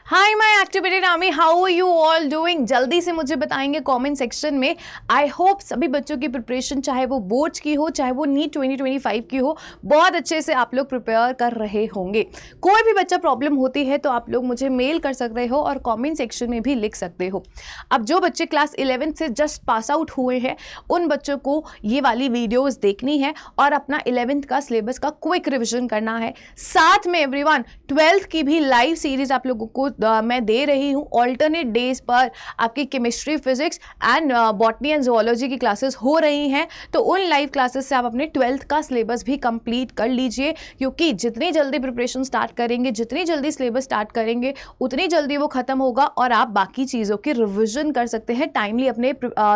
Hi my activated army, how are you all doing? जल्दी से मुझे बताएंगे कमेंट सेक्शन में। आई होप सभी बच्चों की प्रिपरेशन, चाहे वो बोर्ड्स की हो चाहे वो नीट 2025 की हो, बहुत अच्छे से आप लोग प्रिपेयर कर रहे होंगे। कोई भी बच्चा प्रॉब्लम होती है तो आप लोग मुझे मेल कर सकते हो और कमेंट सेक्शन में भी लिख सकते हो। अब जो बच्चे क्लास 11 से जस्ट पास आउट हुए हैं उन बच्चों को ये वाली वीडियोस देखनी है और अपना 11th का सिलेबस का क्विक रिविजन करना है। साथ में एवरीवन 12th की भी लाइव सीरीज आप लोगों को मैं दे रही हूँ। ऑल्टरनेट डेज पर आपकी chemistry, physics and botany and zoology की क्लासेस हो रही हैं, तो उन लाइव क्लासेस से आप अपने 12th का सिलेबस भी कंप्लीट कर लीजिए, क्योंकि जितनी जल्दी प्रिपरेशन स्टार्ट करेंगे, जितनी जल्दी सिलेबस स्टार्ट करेंगे, उतनी जल्दी वो खत्म होगा और आप बाकी चीज़ों की रिविजन कर सकते हैं। टाइमली अपने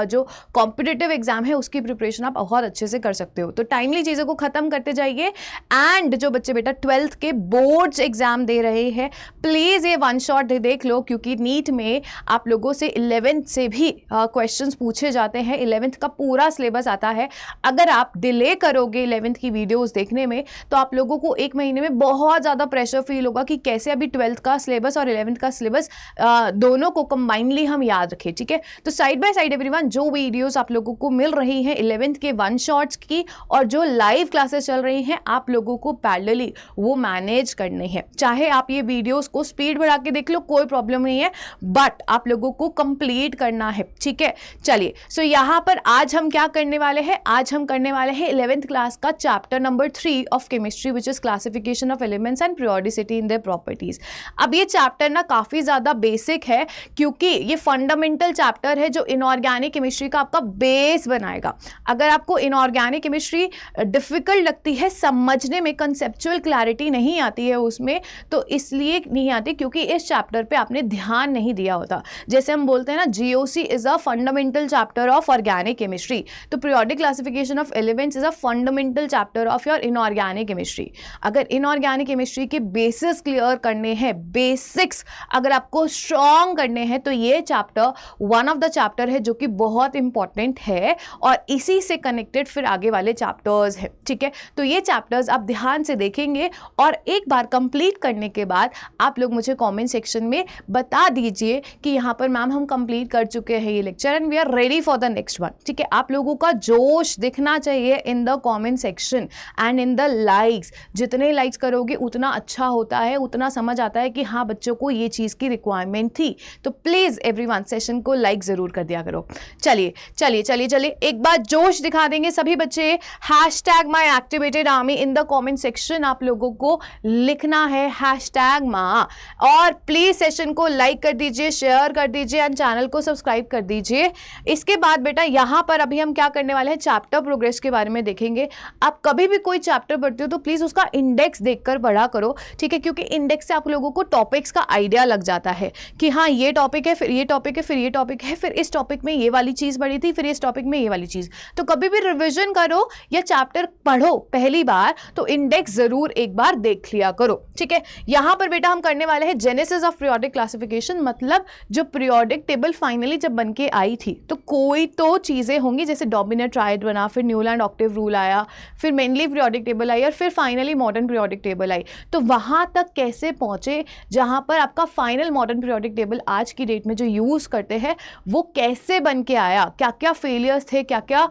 जो कॉम्पिटिटिव एग्जाम है उसकी प्रिपरेशन आप बहुत अच्छे से कर सकते हो। तो टाइमली चीज़ों को खत्म करते जाइए। एंड जो बच्चे बेटा 12th के बोर्ड्स एग्जाम दे रहे हैं, प्लीज़ ये वन शॉट देख लो, क्योंकि नीट में आप लोगों से 11th से भी क्वेश्चंस पूछे जाते हैं। 11th का पूरा सिलेबस आता है। अगर आप डिले करोगे 11th की वीडियोस देखने में तो आप लोगों को एक महीने में बहुत ज़्यादा प्रेशर फील होगा कि कैसे अभी 12th का सिलेबस और 11th का सिलेबस दोनों को कंबाइनली हम याद रखें। ठीक है, तो साइड बाय साइड एवरीवन जो वीडियोस आप लोगों को मिल रही हैं 11th के वन शॉट्स की और जो लाइव क्लासेस चल रही हैं, आप लोगों को पैरेलली वो मैनेज करने हैं। चाहे आप ये वीडियोस को स्पीड बढ़ा के देख लो, कोई प्रॉब्लम नहीं है, बट आप लोगों को कंप्लीट करना है। ठीक है, चलिए सो यहाँ पर आज हम क्या करने वाले हैं? आज हम करने वाले हैं 11th क्लास का chapter number 3 of chemistry, which is classification of elements and periodicity in their properties. अब ये चैप्टर ना काफी ज्यादा बेसिक है, क्योंकि ये फंडामेंटल चैप्टर है जो इनऑर्गेनिक केमिस्ट्री का आपका बेस बनाएगा। अगर आपको इनऑर्गेनिक केमिस्ट्री डिफिकल्ट लगती है समझने में, कंसेप्चुअल क्लैरिटी नहीं आती है उसमें, तो इसलिए नहीं आती क्योंकि इस चैप्टर पे आपने ध्यान नहीं दिया होता। जैसे हम बोलते हैं ना, GOC is a fundamental chapter of organic chemistry, तो periodic classification of elements is a fundamental chapter of your inorganic chemistry. अगर इनऑर्गेनिक केमिस्ट्री के बेसिस क्लियर करने हैं, बेसिक्स अगर आपको स्ट्रॉन्ग करने हैं, तो ये chapter one of the chapter है जो कि बहुत इंपॉर्टेंट है और इसी से कनेक्टेड फिर आगे वाले चैप्टर्स है। ठीक है, तो ये चैप्टर्स आप ध्यान से देखेंगे और एक बार कंप्लीट करने के बाद आप लोग मुझे कमेंट सेक्शन में बता दीजिए कि यहाँ पर मैम हम कंप्लीट कर चुके हैं ये lecture and we are ready for the next one. ठीक है, आप लोगों का जोश दिखना चाहिए in the comment section and in the likes. जितने लाइक्स करोगे उतना अच्छा होता है, उतना समझ आता है कि हाँ बच्चों को ये चीज़ की रिक्वायरमेंट थी। तो प्लीज़ एवरीवन सेशन को लाइक ज़रूर कर दिया करो। चलिए चलिए चलिए चलिए एक बार जोश दिखा देंगे सभी बच्चे। Hashtag my activated army in the comment section आप लोगों को लिखना है, हैशटैग माँ, और प्लीज सेशन को लाइक कर दीजिए, शेयर कर दीजिए एंड चैनल को सब्सक्राइब कर दीजिए। इसके बाद बेटा यहाँ पर अभी हम क्या करने वाले हैं, चैप्टर प्रोग्रेस के बारे में देखेंगे। आप कभी भी कोई चैप्टर पढ़ते हो तो प्लीज उसका इंडेक्स देखकर पढ़ा करो। ठीक है, क्योंकि इंडेक्स से आप लोगों को टॉपिक्स का आइडिया लग जाता है कि हाँ ये टॉपिक है, फिर ये टॉपिक है, फिर ये टॉपिक है, फिर इस टॉपिक में ये वाली चीज पढ़ी थी, फिर इस टॉपिक में ये वाली चीज। तो कभी भी रिविजन करो या चैप्टर पढ़ो पहली बार तो इंडेक्स जरूर एक बार देख लिया करो। ठीक है, यहां पर बेटा हम करने वाले हैं जेनेसिस ऑफ पीरियोडिक क्लासिफिकेशन, मतलब जो पीरियोडिक टेबल फाइनली जब बन के आई थी तो कोई तो चीजें होंगी, जैसे डोमिनेट ट्रायड बना, फिर न्यूलैंड ऑक्टेव रूल आया, फिर मेनली पीरियोडिक टेबल आई और फिर finally modern periodic table I. तो वहां तक कैसे पहुंचे जहां पर आपका फाइनल मॉडर्न पीरियोडिक टेबल आज की डेट में जो यूज करते हैं वो कैसे बन के आया, क्या क्या फेलियर्स थे, क्या क्या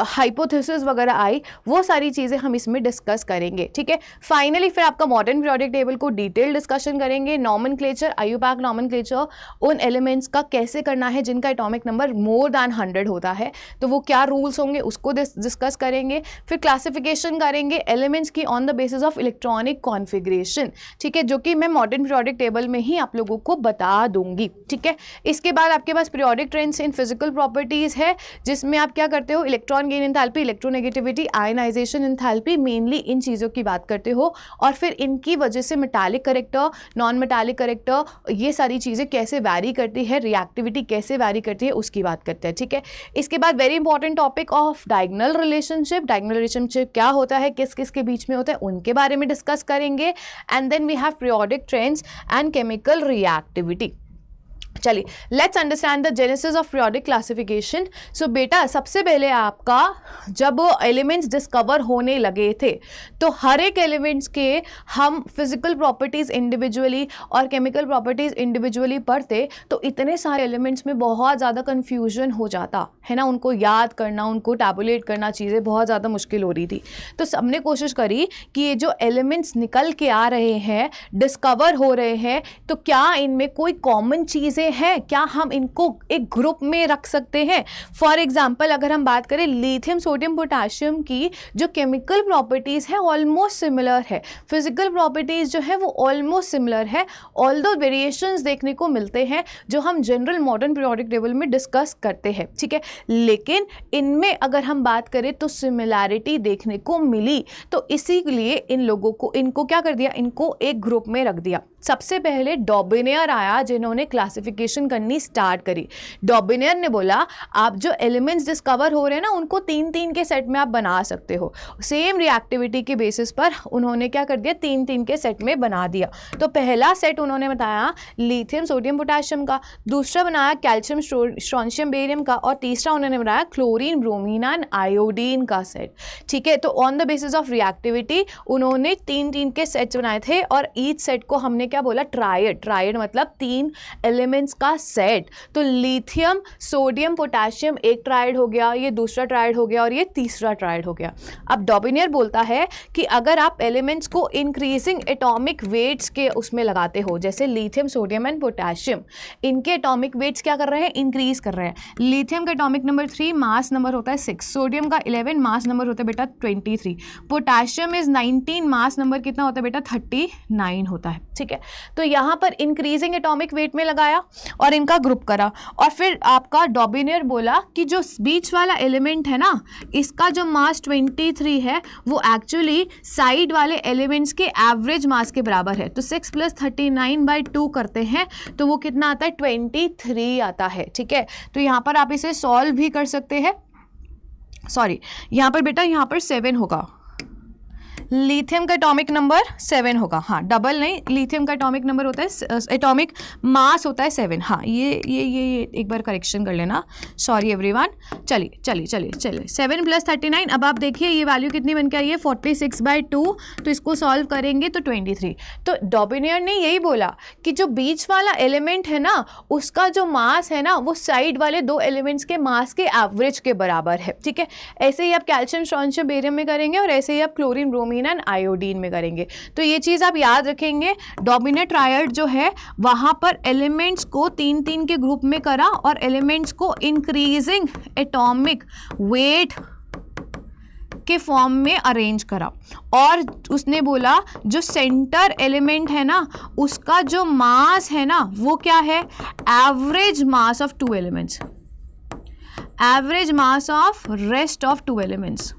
हाइपोथेसिस वगैरह आई, वो सारी चीजें हम इसमें डिस्कस करेंगे। ठीक है, फाइनली फिर आपका मॉडर्न पीरियोडिक टेबल को डिटेल डिस्कशन करेंगे। नॉमेनक्लेचर, आयुपैक नॉमेनक्लेचर, उन एलिमेंट्स का कैसे करना है जिनका एटॉमिक नंबर मोर दैन 100 होता है, तो वो क्या रूल्स होंगे उसको डिस्कस करेंगे। फिर क्लासिफिकेशन करेंगे एलिमेंट्स की on the basis of electronic configuration. ठीक है, जो कि मैं मॉडर्न पीरियोडिक टेबल में ही आप लोगों को बता दूंगी। ठीक है, इसके बाद आपके पास periodic trends in physical properties है, जिसमें आप क्या करते हो, electron gain enthalpy, electronegativity, ionization enthalpy, mainly इन चीज़ों की बात करते हो, और फिर इनकी वजह से metallic character, non metallic character, ये सारी चीज़ें कैसे वैरी करती है, रिएक्टिविटी कैसे वैरी करती है उसकी बात करते हैं। ठीक है, इसके बाद very important topic of diagonal relationship. Diagonal relationship क्या होता है, किस किस के बीच में होता है, उनके बारे में डिस्कस करेंगे। And then we have periodic trends and chemical reactivity. चलिए let's understand the genesis of periodic classification. So बेटा सबसे पहले आपका जब एलिमेंट्स डिस्कवर होने लगे थे तो हर एक एलिमेंट्स के हम फिजिकल प्रॉपर्टीज़ इंडिविजुअली और केमिकल प्रॉपर्टीज़ इंडिविजुअली पढ़ते तो इतने सारे एलिमेंट्स में बहुत ज़्यादा कन्फ्यूजन हो जाता है ना, उनको याद करना, उनको टैबुलेट करना, चीज़ें बहुत ज़्यादा मुश्किल हो रही थी। तो सबने कोशिश करी कि ये जो एलिमेंट्स निकल के आ रहे हैं, डिस्कवर हो रहे हैं, तो क्या इनमें कोई कॉमन चीज़ें हैं, क्या हम इनको एक ग्रुप में रख सकते हैं। फॉर एग्जाम्पल अगर हम बात करें लिथियम सोडियम पोटाशियम की जो केमिकल प्रॉपर्टीज़ है ऑलमोस्ट सिमिलर है, फिजिकल प्रॉपर्टीज़ जो है वो ऑलमोस्ट सिमिलर है, ऑल्दो वेरिएशंस देखने को मिलते हैं जो हम जनरल मॉडर्न पीरियोडिक टेबल में डिस्कस करते हैं, ठीक है। लेकिन इनमें अगर हम बात करें तो सिमिलैरिटी देखने को मिली, तो इसीलिए इन लोगों को, इनको क्या कर दिया, इनको एक ग्रुप में रख दिया। सबसे पहले डॉबिनियर आया जिन्होंने क्लासिफिकेशन करनी स्टार्ट करी। डॉबिनियर ने बोला आप जो एलिमेंट्स डिस्कवर हो रहे हैं ना उनको 3-3 के सेट में आप बना सकते हो। सेम रिएक्टिविटी के बेसिस पर उन्होंने क्या कर दिया, 3-3 के सेट में बना दिया। तो पहला सेट उन्होंने बताया लिथियम सोडियम पोटाशियम का, दूसरा बनाया कैल्शियम स्ट्रोंशियम बेरियम का, और तीसरा उन्होंने बनाया क्लोरीन ब्रोमीन एंड आयोडीन का सेट, ठीक है। तो on the basis of reactivity उन्होंने 3-3 के सेट्स बनाए थे और ईच सेट को हमने क्या बोला, ट्रायड। ट्रायड मतलब 3 एलिमेंट्स का सेट। तो लिथियम सोडियम पोटाशियम एक ट्रायड हो गया, ये दूसरा ट्रायड हो गया और ये तीसरा ट्रायड हो गया। अब डॉबिनियर बोलता है कि अगर आप एलिमेंट्स को इंक्रीजिंग एटॉमिक वेट्स के उसमें लगाते हो, जैसे लिथियम सोडियम एंड पोटाशियम, इनके एटॉमिक वेट्स क्या कर रहे हैं, इंक्रीज कर रहे हैं। लिथियम का एटॉमिक नंबर 3, मास नंबर होता है 6, सोडियम का 11, मास नंबर होता है बेटा 23, पोटाशियम इज 19, मास नंबर कितना होता है बेटा 39 होता है, ठीक है। तो यहाँ पर इंक्रीजिंग एटॉमिक वेट में लगाया और इनका ग्रुप करा, और फिर आपका डॉबिनियर बोला कि जो बीच वाला एलिमेंट है ना, इसका जो मास 23 है वो एक्चुअली साइड वाले एलिमेंट्स के एवरेज मास के बराबर है। तो 6 + 39/2 करते हैं तो वो कितना आता है, 23 आता है, ठीक है। तो यहाँ पर आप इसे सॉल्व भी कर सकते हैं, सॉरी यहाँ पर बेटा, यहाँ पर 7 होगा, लिथियम का एटॉमिक नंबर 7 होगा, हाँ डबल नहीं, लिथियम का एटॉमिक नंबर होता है, एटॉमिक मास होता है 7, हाँ ये एक बार करेक्शन कर लेना, सॉरी एवरीवन। चलिए 7 + 39, अब आप देखिए ये वैल्यू कितनी बन के आई है, 46/2, तो इसको सॉल्व करेंगे तो 23। तो डॉबिनियर ने यही बोला कि जो बीच वाला एलिमेंट है ना उसका जो मास है ना वो साइड वाले 2 एलिमेंट्स के मास के एवरेज के बराबर है, ठीक है। ऐसे ही आप कैल्शियम स्ट्रोंशियम बेरियम में करेंगे और ऐसे ही आप क्लोरीन ब्रोमीन एंड आयोडीन में करेंगे। तो ये चीज़ आप याद रखेंगे, डॉबिनियर ट्रायड जो है वहाँ पर एलिमेंट्स को 3-3 के ग्रुप में करा और एलिमेंट्स को इंक्रीजिंग एटॉमिक वेट के फॉर्म में अरेंज करा, और उसने बोला जो सेंटर एलिमेंट है ना उसका जो मास है ना वो क्या है, average mass of 2 elements, average mass of rest of 2 elements,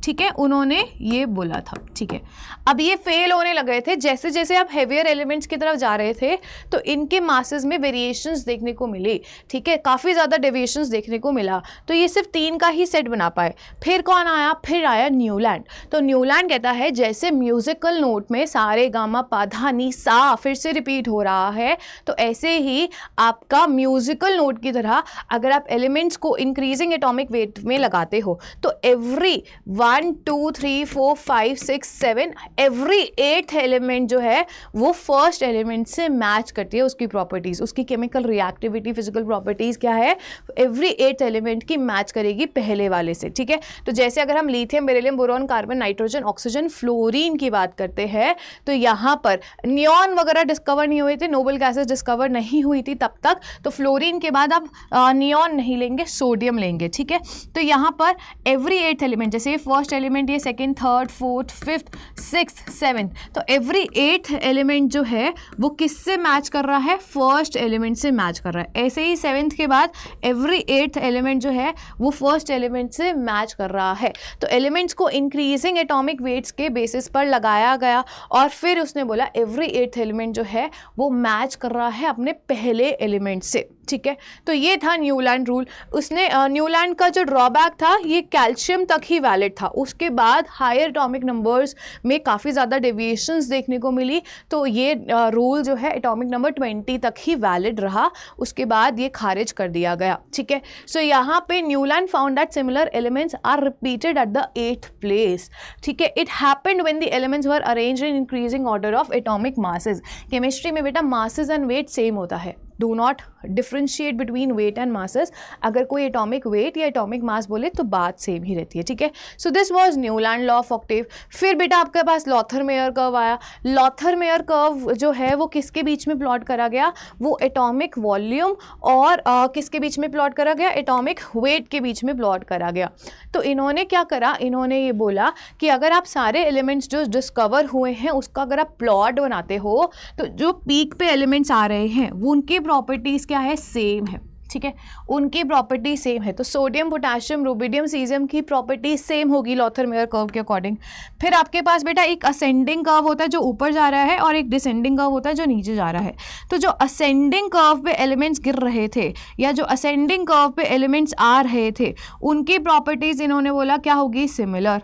ठीक है, उन्होंने ये बोला था, ठीक है। अब ये फेल होने लगे थे, जैसे जैसे आप हेवियर एलिमेंट्स की तरफ जा रहे थे तो इनके मासेस में वेरिएशंस देखने को मिली, ठीक है, काफ़ी ज़्यादा डेविएशंस देखने को मिला। तो ये सिर्फ 3 का ही सेट बना पाए। फिर कौन आया, फिर आया न्यूलैंड। तो न्यूलैंड कहता है जैसे म्यूजिकल नोट में सारे गामा पा धा नी सा फिर से रिपीट हो रहा है, तो ऐसे ही आपका म्यूजिकल नोट की तरह अगर आप एलिमेंट्स को इंक्रीजिंग एटॉमिक वेट में लगाते हो तो एवरी 1 2 3 4 5 6 7 एवरी 8th एलिमेंट जो है वो फर्स्ट एलिमेंट से मैच करती है, उसकी प्रॉपर्टीज, उसकी केमिकल रिएक्टिविटी, फिजिकल प्रॉपर्टीज क्या है, एवरी 8th एलिमेंट की मैच करेगी पहले वाले से, ठीक है। तो जैसे अगर हम lithium beryllium boron carbon nitrogen oxygen fluorine की बात करते हैं तो यहाँ पर नियॉन वगैरह डिस्कवर नहीं हुए थे, नोबल गैसेस डिस्कवर नहीं हुई थी तब तक, तो फ्लोरीन के बाद आप नियॉन नहीं लेंगे, सोडियम लेंगे, ठीक है। तो यहाँ पर एवरी 8th एलिमेंट, जैसे फर्स्ट एलिमेंट, ये second, third, fourth, fifth, 6th, 7th, तो एवरी 8th एलिमेंट जो है वो किससे मैच कर रहा है, फर्स्ट एलिमेंट से मैच कर रहा है। ऐसे ही 7th के बाद एवरी 8th एलिमेंट जो है वो फर्स्ट एलिमेंट से मैच कर रहा है। तो एलिमेंट्स को इंक्रीजिंग एटॉमिक वेट्स के बेसिस पर लगाया गया और फिर उसने बोला एवरी 8th एलिमेंट जो है वो मैच कर रहा है अपने पहले एलिमेंट से, ठीक है, तो ये था न्यूलैंड रूल। उसने न्यूलैंड का जो ड्रॉबैक था ये कैल्शियम तक ही वैलिड था, उसके बाद हायर एटॉमिक नंबर्स में काफ़ी ज़्यादा डेविएशंस देखने को मिली, तो ये रूल जो है एटॉमिक नंबर 20 तक ही वैलिड रहा, उसके बाद ये खारिज कर दिया गया। ठीक है, सो यहाँ पे Newland found that similar elements are repeated at the 8th place. ठीक है, it happened when the elements were arranged in increasing order of atomic masses. Chemistry में बेटा मासेस एंड वेट सेम होता है, do not differentiate between weight and masses. अगर कोई atomic weight या atomic mass बोले तो बात सेम ही रहती है। ठीक है, so this was Newland law of octave. फिर बेटा आपके पास लॉथर मेयर कर्व आया। लॉथर मेयर कर्व जो है वो किसके बीच में प्लॉट करा गया, वो एटॉमिक वॉल्यूम और किसके बीच में प्लॉट करा गया, एटॉमिक वेट के बीच में प्लॉट करा गया। तो इन्होंने क्या करा, इन्होंने ये बोला कि अगर आप सारे एलिमेंट्स जो डिस्कवर हुए हैं उसका अगर आप प्लॉट बनाते हो तो जो पीक पे एलिमेंट्स आ रहे हैं वो उनकी प्रॉपर्टीज़ क्या है, सेम है। ठीक है, उनकी प्रॉपर्टी सेम है, तो सोडियम, पोटेशियम, रुबिडियम, सीजियम की प्रॉपर्टी सेम होगी लॉथर मेयर कर्व के अकॉर्डिंग। फिर आपके पास बेटा एक असेंडिंग कर्व होता है जो ऊपर जा रहा है और एक डिसेंडिंग कर्व होता है जो नीचे जा रहा है। तो जो असेंडिंग कर्व पे एलिमेंट्स गिर रहे थे या जो असेंडिंग कर्व पे एलिमेंट्स आ रहे थे उनकी प्रॉपर्टीज़ इन्होंने बोला क्या होगी, सिमिलर।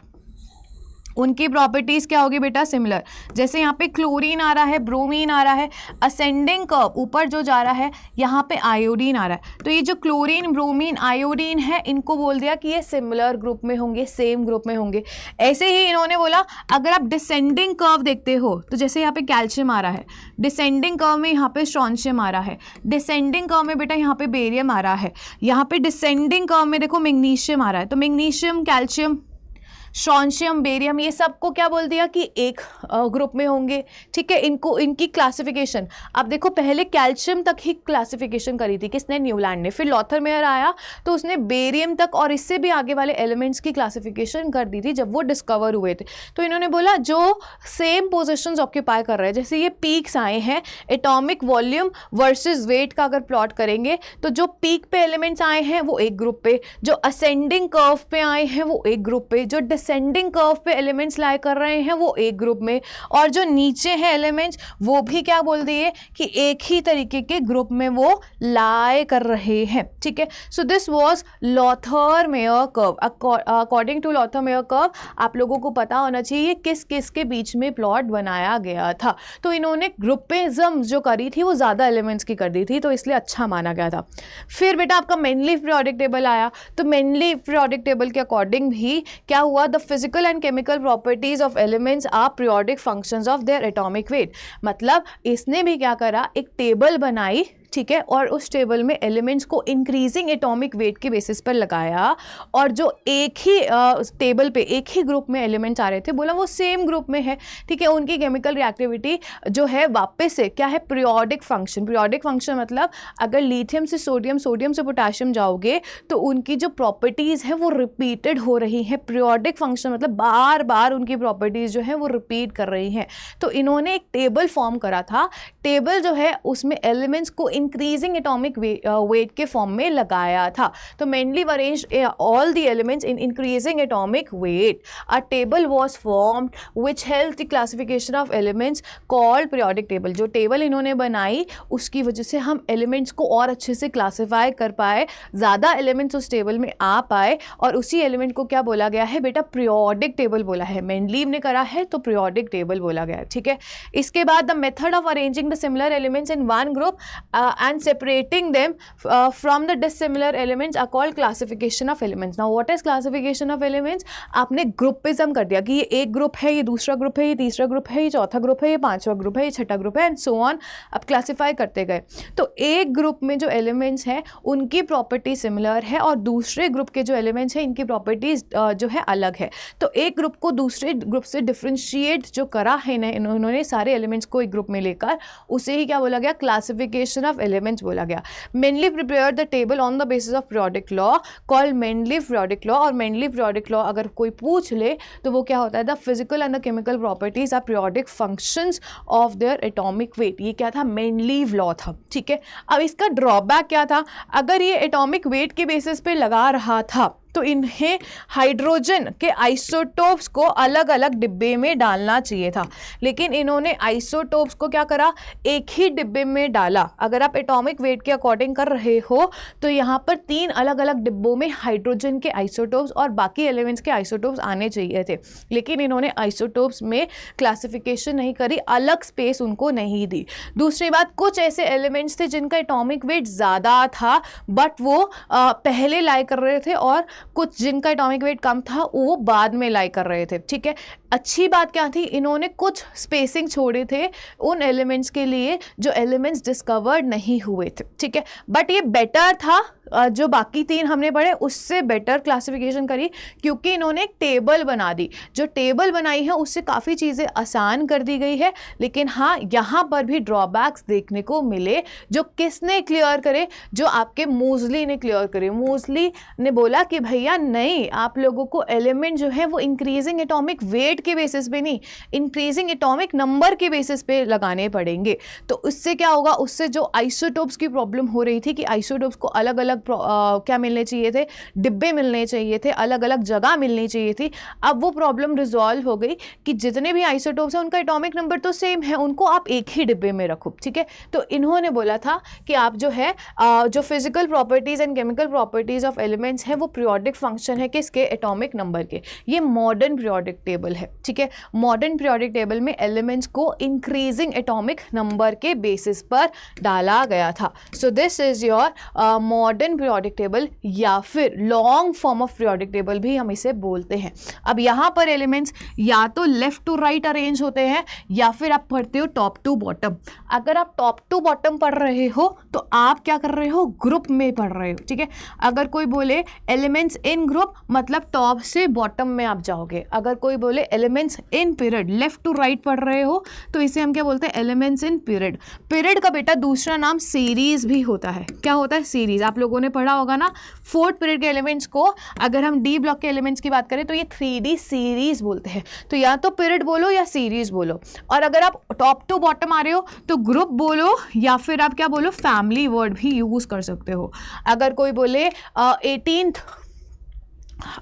उनकी प्रॉपर्टीज़ क्या होगी बेटा, सिमिलर। जैसे यहाँ पे क्लोरीन आ रहा है, ब्रोमीन आ रहा है, असेंडिंग कर्व ऊपर जो जा रहा है यहाँ पे आयोडीन आ रहा है, तो ये जो क्लोरीन, ब्रोमीन, आयोडीन है इनको बोल दिया कि ये सिमिलर ग्रुप में होंगे, सेम ग्रुप में होंगे। ऐसे ही इन्होंने बोला अगर आप डिसेंडिंग कर्व देखते हो तो जैसे यहाँ पे कैल्शियम आ रहा है, डिसेंडिंग कर्व में यहाँ पे स्ट्रॉन्शियम आ रहा है, डिसेंडिंग कर्व में बेटा यहाँ पे बेरियम आ रहा है, यहाँ पे डिसेंडिंग कर्व में देखो मैग्नीशियम आ रहा है, तो मैग्नीशियम, कैल्शियम, स्ट्रॉन्शियम, बेरियम, ये सबको क्या बोल दिया कि एक ग्रुप में होंगे। ठीक है, इनको इनकी क्लासिफिकेशन आप देखो, पहले कैल्शियम तक ही क्लासिफिकेशन करी थी किसने, न्यूलैंड ने। फिर लॉथर मेयर आया तो उसने बेरियम तक और इससे भी आगे वाले एलिमेंट्स की क्लासिफिकेशन कर दी थी जब वो डिस्कवर हुए थे। तो इन्होंने बोला जो सेम पोजिशंस ऑक्यूपाई कर रहे हैं, जैसे ये पीक्स आए हैं एटॉमिक वॉल्यूम वर्सेज वेट का अगर प्लॉट करेंगे तो जो पीक पे एलिमेंट्स आए हैं वो एक ग्रुप पे, जो असेंडिंग कर्व पे आए हैं वो एक ग्रुप पे, जो डिसेंडिंग कर्व पे एलिमेंट्स लाई कर रहे हैं वो एक ग्रुप में, और जो नीचे हैं एलिमेंट्स वो भी क्या बोल दिए कि एक ही तरीके के ग्रुप में वो लाई कर रहे हैं। ठीक है, so this was Lothar Meyer curve. According to Lothar Meyer curve आप लोगों को पता होना चाहिए किस किस के बीच में प्लॉट बनाया गया था। तो इन्होंने ग्रुपिज्म जो करी थी वो ज़्यादा एलिमेंट्स की कर दी थी, तो इसलिए अच्छा माना गया था। फिर बेटा आपका मेनली पीरियोडिक टेबल आया, तो मेनली पीरियोडिक टेबल के अकॉर्डिंग भी क्या हुआ, the physical and chemical properties of elements are periodic functions of their atomic weight। मतलब इसने भी क्या करा, एक टेबल बनाई, ठीक है, और उस टेबल में एलिमेंट्स को इंक्रीजिंग एटॉमिक वेट के बेसिस पर लगाया, और जो एक ही टेबल पे एक ही ग्रुप में एलिमेंट्स आ रहे थे बोला वो सेम ग्रुप में है। ठीक है, उनकी केमिकल रिएक्टिविटी जो है वापस से क्या है, पीरियोडिक फंक्शन। पीरियोडिक फंक्शन मतलब अगर लिथियम से सोडियम, सोडियम से पोटेशियम जाओगे तो उनकी जो प्रॉपर्टीज़ हैं वो रिपीटेड हो रही हैं। पीरियोडिक फंक्शन मतलब बार बार उनकी प्रॉपर्टीज़ जो है वो रिपीट कर रही हैं। तो इन्होंने एक टेबल फॉर्म करा था, टेबल जो है उसमें एलिमेंट्स को इंक्रीजिंग एटॉमिक वेट के फॉर्म में लगाया था। तो mainly arranged all the elements in increasing atomic weight. A table was formed which help the classification of elements called periodic table. जो टेबल इन्होंने बनाई उसकी वजह से हम एलिमेंट्स को और अच्छे से क्लासीफाई कर पाए, ज़्यादा एलिमेंट्स उस टेबल में आ पाए, और उसी एलिमेंट को क्या बोला गया है बेटा, पीरियोडिक टेबल बोला है। मेनलीव ने करा है तो पीरियोडिक टेबल बोला गया है। ठीक है, इसके बाद the method of arranging the similar elements in one group and separating them from the dissimilar elements are called classification of elements. Now what is classification of elements? आपने ग्रुपिज्म कर दिया कि ये एक ग्रुप है, ये दूसरा ग्रुप है, ये तीसरा ग्रुप है, ये चौथा ग्रुप है, ये पांचवा ग्रुप है, ये छठा ग्रुप है, एंड सो ऑन। अब क्लासीफाई करते गए तो एक ग्रुप में जो एलिमेंट्स हैं उनकी प्रॉपर्टी सिमिलर है और दूसरे ग्रुप के जो एलिमेंट्स हैं इनकी प्रॉपर्टीज जो है अलग है। तो एक ग्रुप को दूसरे ग्रुप से डिफ्रेंशिएट जो करा है इन्होंने सारे एलिमेंट्स को एक ग्रुप में लेकर, उसे ही क्या बोला गया, क्लासिफिकेशन ऑफ एलिमेंट्स बोला गया। Mainly prepare the table on the basis of periodic law called mainly periodic law. और मेनली पीरियोडिक लॉ अगर कोई पूछ ले तो वो क्या होता है, the physical and the chemical properties are periodic functions of their atomic weight. ये क्या था, मेनली लॉ था। ठीक है, अब इसका ड्रॉबैक क्या था, अगर ये एटॉमिक वेट के बेसिस पे लगा रहा था तो इन्हें हाइड्रोजन के आइसोटोप्स को अलग अलग डिब्बे में डालना चाहिए था, लेकिन इन्होंने आइसोटोप्स को क्या करा, एक ही डिब्बे में डाला। अगर आप एटॉमिक वेट के अकॉर्डिंग कर रहे हो तो यहाँ पर 3 अलग अलग डिब्बों में हाइड्रोजन के आइसोटोप्स और बाकी एलिमेंट्स के आइसोटोप्स आने चाहिए थे, लेकिन इन्होंने आइसोटोप्स में क्लासिफिकेशन नहीं करी, अलग स्पेस उनको नहीं दी। दूसरी बात, कुछ ऐसे एलिमेंट्स थे जिनका एटॉमिक वेट ज़्यादा था बट वो पहले लाई कर रहे थे, और कुछ जिनका एटॉमिक वेट कम था वो बाद में लाई कर रहे थे, ठीक है। अच्छी बात क्या थी, इन्होंने कुछ स्पेसिंग छोड़े थे उन एलिमेंट्स के लिए जो एलिमेंट्स डिस्कवर्ड नहीं हुए थे, ठीक है। बट ये बेटर था, जो बाकी 3 हमने पढ़े उससे बेटर क्लासिफिकेशन करी, क्योंकि इन्होंने एक टेबल बना दी। जो टेबल बनाई है उससे काफ़ी चीज़ें आसान कर दी गई है, लेकिन हाँ यहाँ पर भी ड्रॉबैक्स देखने को मिले, जो किसने क्लियर करे, जो आपके मूजली ने क्लियर करे। मूजली ने बोला कि भैया नहीं, आप लोगों को एलिमेंट जो है वो इंक्रीजिंग एटॉमिक वेट के बेसिस पे नहीं, इंक्रीजिंग एटॉमिक नंबर के बेसिस पे लगाने पड़ेंगे। तो उससे क्या होगा, उससे जो आइसोटोप्स की प्रॉब्लम हो रही थी कि आइसोटोप्स को अलग अलग क्या मिलने चाहिए थे, डिब्बे मिलने चाहिए थे, अलग अलग जगह मिलनी चाहिए थी। अब वो प्रॉब्लम रिजॉल्व हो गई कि जितने भी आइसोटोप्स हैं उनका एटॉमिक नंबर तो सेम है, उनको आप एक ही डिब्बे में रखो, ठीक है। तो इन्होंने बोला था कि आप जो है जो physical properties and chemical properties of elements हैं वो पीरियोडिक फंक्शन है किसके, एटॉमिक नंबर के। ये मॉडर्न पीरियोडिक टेबल है, ठीक है। मॉडर्न पीरियोडिक टेबल में एलिमेंट्स को इंक्रीजिंग एटॉमिक नंबर के बेसिस पर डाला गया था। So this is your modern periodic table, या फिर long form of periodic table भी हम इसे बोलते हैं। अब यहाँ पर एलिमेंट्स या तो लेफ्ट टू राइट अरेंज होते हैं या फिर आप पढ़ते हो टॉप टू बॉटम। अगर आप टॉप टू बॉटम पढ़ रहे हो तो आप क्या कर रहे हो, ग्रुप में पढ़ रहे हो, ठीक है। अगर कोई बोले एलिमेंट्स इन ग्रुप, मतलब टॉप से बॉटम में आप जाओगे। अगर कोई बोले elements in period, left to right पढ़ रहे हो, तो इसे हम क्या बोलते हैं, एलिमेंट्स इन पीरियड। पीरियड का बेटा दूसरा नाम सीरीज भी होता है। क्या होता है, सीरीज। आप लोगों ने पढ़ा होगा ना, 4th पीरियड के एलिमेंट्स को अगर हम डी ब्लॉक के एलिमेंट्स की बात करें तो ये 3D सीरीज बोलते हैं। तो या तो पीरियड बोलो या सीरीज बोलो। और अगर आप टॉप टू बॉटम आ रहे हो तो ग्रुप बोलो, या फिर आप क्या बोलो, फैमिली वर्ड भी यूज कर सकते हो। अगर कोई बोले 18th,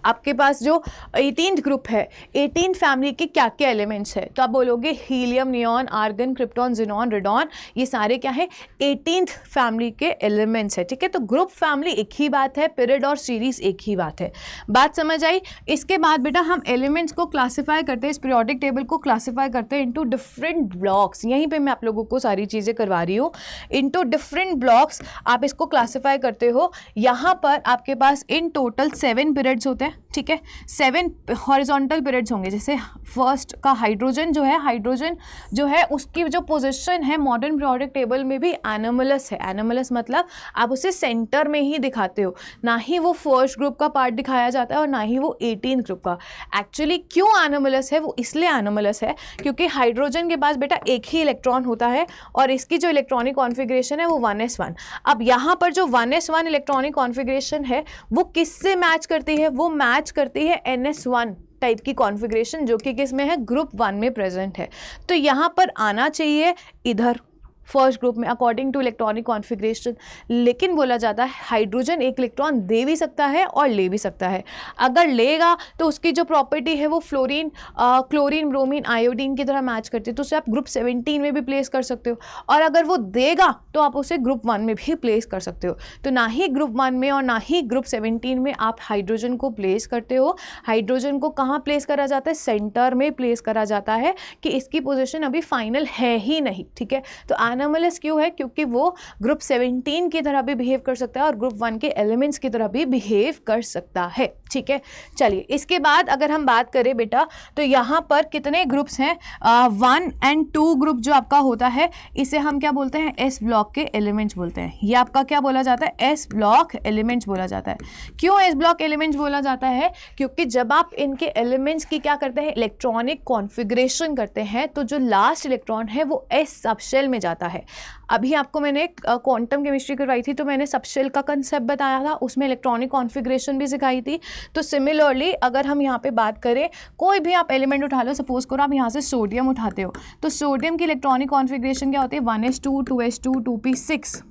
आपके पास जो 18th ग्रुप है, 18th फैमिली के क्या क्या एलिमेंट्स है, तो आप बोलोगे helium, neon, argon, krypton, xenon, radon, ये सारे क्या है, 18th फैमिली के एलिमेंट्स है, ठीक है। तो ग्रुप फैमिली एक ही बात है, पीरियड और सीरीज एक ही बात है। बात समझ आई। इसके बाद बेटा हम एलिमेंट्स को क्लासीफाई करते हैं, इस पीरियोडिक टेबल को क्लासीफाई करते हैं इनटू डिफरेंट ब्लॉक्स। यहीं पे मैं आप लोगों को सारी चीज़ें करवा रही हूँ। इनटू डिफरेंट ब्लॉक्स आप इसको क्लासीफाई करते हो। यहाँ पर आपके पास इन टोटल 7 पीरियड्स होते हैं, ठीक है। 7 हॉरिजॉन्टल पीरियड्स होंगे। जैसे फर्स्ट का हाइड्रोजन जो है उसकी जो पोजीशन है मॉडर्न पीरियोडिक टेबल में भी एनोमलस है। एनोमलस मतलब आप उसे सेंटर में ही दिखाते हो, ना ही वो फर्स्ट ग्रुप का पार्ट दिखाया जाता है और ना ही वो 18th ग्रुप का। एक्चुअली क्यों एनोमलस है, वो इसलिए एनोमलस है क्योंकि हाइड्रोजन के पास बेटा एक ही इलेक्ट्रॉन होता है और इसकी जो इलेक्ट्रॉनिक कॉन्फ़िगरेशन है वो 1s1। अब यहाँ पर जो 1s1 इलेक्ट्रॉनिक कॉन्फ़िगरेशन है वो किससे मैच करती है, वो मैच करती है ns1 टाइप की कॉन्फ़िगरेशन जो कि किस में है, ग्रुप 1 में प्रेजेंट है। तो यहाँ पर आना चाहिए इधर फर्स्ट ग्रुप में अकॉर्डिंग टू इलेक्ट्रॉनिक कॉन्फ़िगरेशन। लेकिन बोला जाता है हाइड्रोजन एक इलेक्ट्रॉन दे भी सकता है और ले भी सकता है। अगर लेगा तो उसकी जो प्रॉपर्टी है वो फ्लोरीन, क्लोरीन, ब्रोमीन, आयोडीन की तरह मैच करती है, तो उसे आप ग्रुप 17 में भी प्लेस कर सकते हो। और अगर वो देगा तो आप उसे ग्रुप 1 में भी प्लेस कर सकते हो। तो ना ही ग्रुप 1 में और ना ही ग्रुप 17 में आप हाइड्रोजन को प्लेस करते हो। हाइड्रोजन को कहाँ प्लेस करा जाता है, सेंटर में प्लेस करा जाता है कि इसकी पोजीशन अभी फाइनल है ही नहीं, ठीक है। तो एनोमलस क्यों है, क्योंकि वो ग्रुप 17 की तरह भी बिहेव कर सकता है और ग्रुप 1 के एलिमेंट्स की तरह भी बिहेव कर सकता है, ठीक है। चलिए इसके बाद अगर हम बात करें बेटा तो यहाँ पर कितने ग्रुप्स हैं, 1 और 2 ग्रुप जो आपका होता है इसे हम क्या बोलते हैं, एस ब्लॉक के एलिमेंट्स बोलते हैं। ये आपका क्या बोला जाता है, एस ब्लॉक एलिमेंट्स बोला जाता है। क्यों एस ब्लॉक एलिमेंट्स बोला जाता है, क्योंकि जब आप इनके एलिमेंट्स की क्या करते हैं, इलेक्ट्रॉनिक कॉन्फ़िगरेशन करते हैं तो जो लास्ट इलेक्ट्रॉन है वो एस सबशेल में जाता है। अभी आपको मैंने क्वांटम केमिस्ट्री करवाई थी तो मैंने सबशेल का कंसेप्ट बताया था, उसमें इलेक्ट्रॉनिक कॉन्फ़िगरेशन भी सिखाई थी। तो सिमिलरली अगर हम यहाँ पे बात करें, कोई भी आप एलिमेंट उठा लो, सपोज करो आप यहाँ से सोडियम उठाते हो तो सोडियम की इलेक्ट्रॉनिक कॉन्फ़िगरेशन क्या होती है, 1s2 2s2 2p6,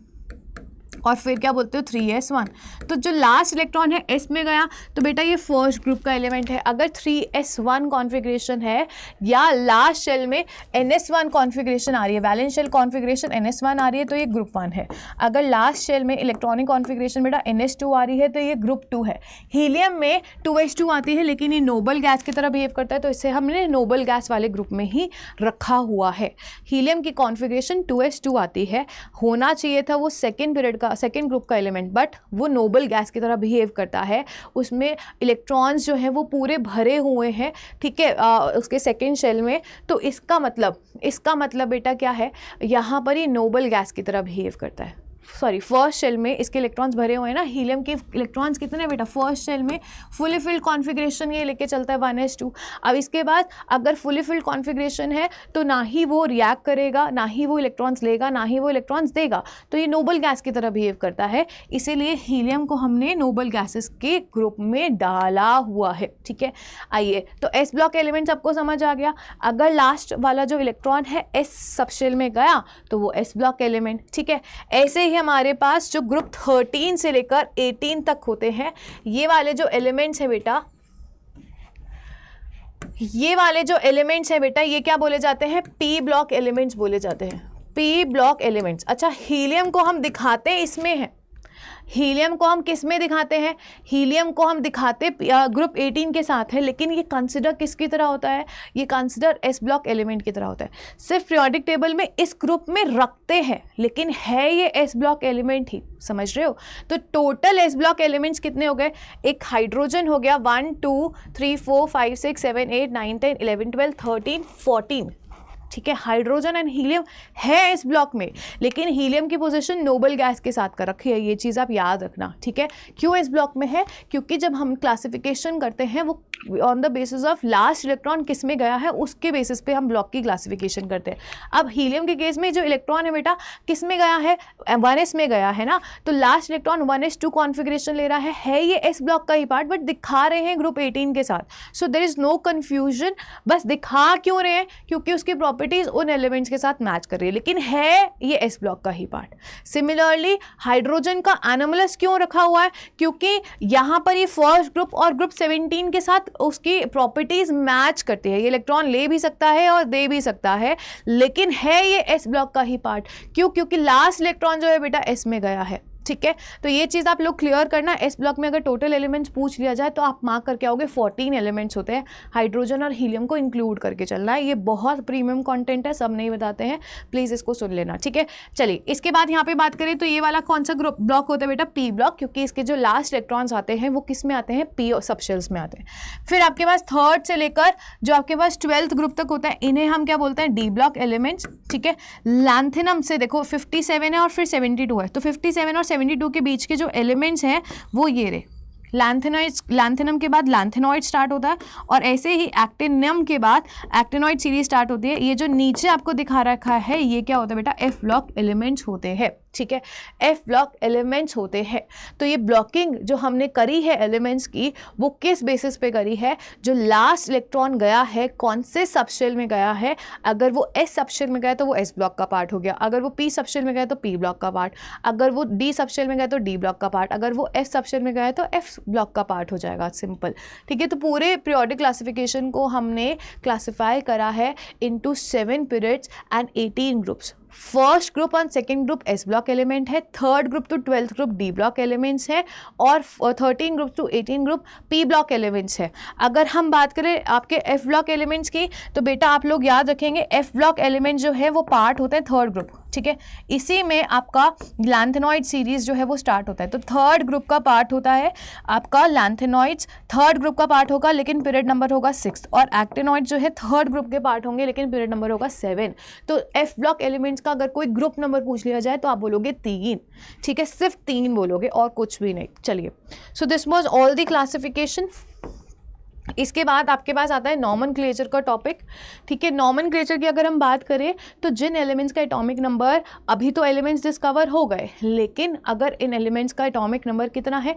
और फिर क्या बोलते हो 3s1। तो जो लास्ट इलेक्ट्रॉन है s में गया तो बेटा ये फर्स्ट ग्रुप का एलिमेंट है। अगर 3s1 कॉन्फ़िगरेशन है या लास्ट शेल में ns1 कॉन्फ़िगरेशन आ रही है, वैलेंस शेल कॉन्फ़िगरेशन ns1 आ रही है तो ये ग्रुप 1 है। अगर लास्ट शेल में इलेक्ट्रॉनिक कॉन्फ़िगरेशन बेटा ns2 आ रही है तो ये ग्रुप 2 है। हीलियम में 2h2 आती है लेकिन ये नोबल गैस की तरह बिहेव करता है तो इसे हमने नोबल गैस वाले ग्रुप में ही रखा हुआ है। हीलियम की कॉन्फ़िगरेशन 2h2 आती है, होना चाहिए था वो सेकेंड पीरियड का सेकेंड ग्रुप का एलिमेंट, बट वो नोबल गैस की तरह बिहेव करता है, उसमें इलेक्ट्रॉन्स जो हैं वो पूरे भरे हुए हैं, ठीक है, उसके सेकेंड शेल में। तो इसका मतलब बेटा क्या है, यहाँ पर ये नोबल गैस की तरह बिहेव करता है। सॉरी, फर्स्ट शेल में इसके इलेक्ट्रॉन्स भरे हुए हैं ना, हीलियम के इलेक्ट्रॉन्स कितने बेटा, फर्स्ट शेल में फुली फिल्ड कॉन्फ़िगरेशन ये लेके चलता है 1s2। अब इसके बाद अगर फुली फिल्ड कॉन्फ़िगरेशन है तो ना ही वो रिएक्ट करेगा, ना ही वो इलेक्ट्रॉन्स लेगा, ना ही वो इलेक्ट्रॉन्स देगा, तो ये नोबल गैस की तरह बिहेव करता है। इसीलिए हीलियम को हमने नोबल गैसेस के ग्रुप में डाला हुआ है, ठीक है। आइए, तो एस ब्लॉक एलिमेंट आपको समझ आ गया। अगर लास्ट वाला जो इलेक्ट्रॉन है एस सबशेल में गया तो वो एस ब्लॉक एलिमेंट, ठीक है। ऐसे ही हमारे पास जो ग्रुप 13 से लेकर 18 तक होते हैं, ये वाले जो एलिमेंट्स हैं बेटा, ये क्या बोले जाते हैं, पी ब्लॉक एलिमेंट्स बोले जाते हैं, पी ब्लॉक एलिमेंट्स। अच्छा, हीलियम को हम दिखाते इसमें हैं, हीलियम को हम किस में दिखाते हैं, हीलियम को हम दिखाते ग्रुप 18 के साथ है, लेकिन ये कंसिडर किसकी तरह होता है, ये कंसिडर एस ब्लॉक एलिमेंट की तरह होता है। सिर्फ पीरियोडिक टेबल में इस ग्रुप में रखते हैं लेकिन है ये एस ब्लॉक एलिमेंट ही, समझ रहे हो। तो टोटल एस ब्लॉक एलिमेंट्स कितने हो गए, एक हाइड्रोजन हो गया 1 2 3 4 5 6 7 8 9 10 11 12 13 14, ठीक है। हाइड्रोजन एंड हीलियम है इस ब्लॉक में, लेकिन हीलियम की पोजीशन नोबल गैस के साथ कर रखी है, ये चीज़ आप याद रखना, ठीक है। क्यों इस ब्लॉक में है, क्योंकि जब हम क्लासिफिकेशन करते हैं वो on the basis of last electron किस में गया है उसके बेसिस पे हम ब्लॉक की क्लासिफिकेशन करते हैं। अब हीलियम के केस में जो इलेक्ट्रॉन है बेटा किस में गया है, 1s में गया है ना, तो लास्ट इलेक्ट्रॉन 1s2 कॉन्फ़िगरेशन ले रहा है ये एस ब्लॉक का ही पार्ट, बट दिखा रहे हैं ग्रुप 18 के साथ। So there is no confusion, बस दिखा क्यों रहे हैं, क्योंकि उसकी प्रॉपर्टीज उन एलिमेंट्स के साथ मैच कर रही है, लेकिन है ये एस ब्लॉक का ही पार्ट। सिमिलरली हाइड्रोजन का एनोमलस क्यों रखा हुआ है, क्योंकि यहाँ पर ये फर्स्ट ग्रुप और ग्रुप 17 के साथ उसकी प्रॉपर्टीज मैच करती है, ये इलेक्ट्रॉन ले भी सकता है और दे भी सकता है, लेकिन है ये एस ब्लॉक का ही पार्ट। क्यों, क्योंकि लास्ट इलेक्ट्रॉन जो है बेटा एस में गया है, ठीक है। तो ये चीज़ आप लोग क्लियर करना। एस ब्लॉक में अगर टोटल एलिमेंट्स पूछ लिया जाए तो आप मार्क करके आओगे 14 एलिमेंट्स होते हैं, हाइड्रोजन और हीलियम को इंक्लूड करके चलना है। ये बहुत प्रीमियम कंटेंट है, सब नहीं बताते हैं, प्लीज़ इसको सुन लेना, ठीक है। चलिए, इसके बाद यहाँ पे बात करें तो ये वाला कौन सा ग्रुप ब्लॉक होता है बेटा, पी ब्लॉक, क्योंकि इसके जो लास्ट इलेक्ट्रॉन्स आते हैं वो किस में आते हैं, पी सबशेल्स में आते हैं। फिर आपके पास थर्ड से लेकर जो आपके पास 12th ग्रुप तक होता है, इन्हें हम क्या बोलते हैं, डी ब्लॉक एलिमेंट्स, ठीक है। लैंथेनम से देखो 57 है और फिर 72 है, तो 57 और 72 के बीच के जो एलिमेंट्स हैं वो ये रहे। लैंथेनम के बाद लैंथेनॉइड स्टार्ट होता है और ऐसे ही एक्टिनम के बाद एक्टिनॉइड सीरीज स्टार्ट होती है। ये जो नीचे आपको दिखा रखा है ये क्या होता है बेटा, एफ ब्लॉक एलिमेंट्स होते हैं, ठीक है। एफ ब्लॉक एलिमेंट्स होते हैं। तो ये ब्लॉकिंग जो हमने करी है एलिमेंट्स की वो किस बेसिस पे करी है, जो लास्ट इलेक्ट्रॉन गया है कौन से सबशेल में गया है, अगर वो एस सबशेल में गया तो वो एस ब्लॉक का पार्ट हो गया, अगर वो पी सबशेल में गया तो पी ब्लॉक का पार्ट, अगर वो डी सबशेल में गया तो डी ब्लॉक का पार्ट, अगर वो एस सबशेल में गया है तो एफ ब्लॉक का पार्ट हो जाएगा, सिंपल, ठीक है। तो पूरे पीरियोडिक क्लासिफिकेशन को हमने क्लासिफाई करा है into 7 periods and 18 groups. First group और second group S block element है, third group to 12th group D block elements है और 13 group to 18 group P block elements है। अगर हम बात करें आपके एफ ब्लॉक एलिमेंट्स की तो बेटा आप लोग याद रखेंगे एफ ब्लॉक एलिमेंट जो है वो पार्ट होते हैं थर्ड ग्रुप, ठीक है। इसी में आपका लैंथेनॉइड सीरीज जो है वो स्टार्ट होता है, तो थर्ड ग्रुप का पार्ट होता है आपका लैंथेनॉइड्स, थर्ड ग्रुप का पार्ट होगा लेकिन पीरियड नंबर होगा 6, और एक्टिनॉइड जो है थर्ड ग्रुप के पार्ट होंगे लेकिन पीरियड नंबर होगा 7। तो एफ ब्लॉक एलिमेंट्स का अगर कोई ग्रुप नंबर पूछ लिया जाए तो आप बोलोगे 3, ठीक है, सिर्फ 3 बोलोगे और कुछ भी नहीं। चलिए, सो this was all the classification इसके बाद आपके पास आता है नॉमेनक्लेचर का टॉपिक, ठीक है। नॉमेनक्लेचर की अगर हम बात करें तो जिन एलिमेंट्स का एटॉमिक नंबर, अभी तो एलिमेंट्स डिस्कवर हो गए, लेकिन अगर इन एलिमेंट्स का एटॉमिक नंबर कितना है,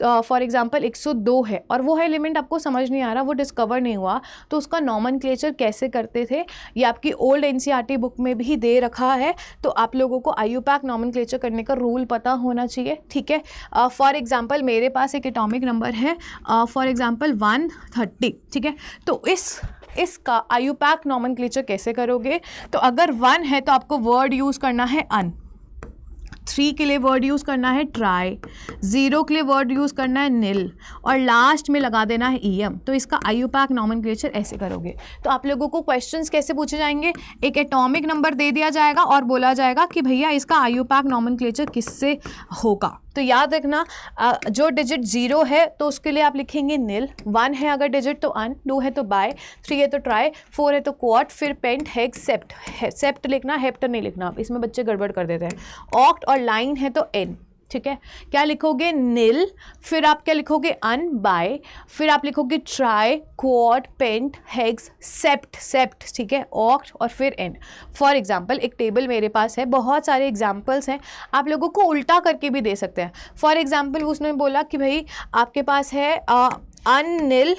फॉर एग्जांपल 102 है और वो एलिमेंट आपको समझ नहीं आ रहा, वो डिस्कवर नहीं हुआ, तो उसका नॉमेनक्लेचर कैसे करते थे ये आपकी ओल्ड एनसीईआरटी बुक में भी दे रखा है। तो आप लोगों को आईयूपैक नॉमेनक्लेचर करने का रूल पता होना चाहिए, ठीक है। फॉर एग्जाम्पल मेरे पास एक एटॉमिक नंबर है फॉर एग्जाम्पल 130, ठीक है। तो इसका आईयूपैक नॉमेनक्लेचर कैसे करोगे, तो अगर 1 है तो आपको वर्ड यूज़ करना है अन, 3 के लिए वर्ड यूज़ करना है ट्राई, 0 के लिए वर्ड यूज़ करना है नील और लास्ट में लगा देना है ईएम। तो इसका आईयूपैक नॉमेनक्लेचर ऐसे करोगे। तो आप लोगों को क्वेश्चंस कैसे पूछे जाएंगे, एक एटॉमिक नंबर दे दिया जाएगा और बोला जाएगा कि भैया इसका आईयूपैक नॉमेनक्लेचर किससे होगा। तो याद रखना जो डिजिट 0 है तो उसके लिए आप लिखेंगे नील, 1 है अगर डिजिट तो अन, 2 है तो बाय, 3 है तो ट्राई, 4 है तो क्वाड, फिर पेंट, हेक्स, सेप्ट। सेप्ट लिखना, हेप्ट नहीं लिखना, इसमें बच्चे गड़बड़ कर देते हैं। ऑक्ट और लाइन है तो एन, ठीक है। क्या लिखोगे, नील, फिर आप क्या लिखोगे, अन, बाय, फिर आप लिखोगे ट्राई, क्वाड, पेंट, हेक्स, सेप्ट, ठीक है, ऑक्ट और फिर एन। फॉर एग्जाम्पल एक टेबल मेरे पास है, बहुत सारे एग्जाम्पल्स हैं, आप लोगों को उल्टा करके भी दे सकते हैं। फॉर एग्जाम्पल उसने बोला कि भाई आपके पास है अन, नील,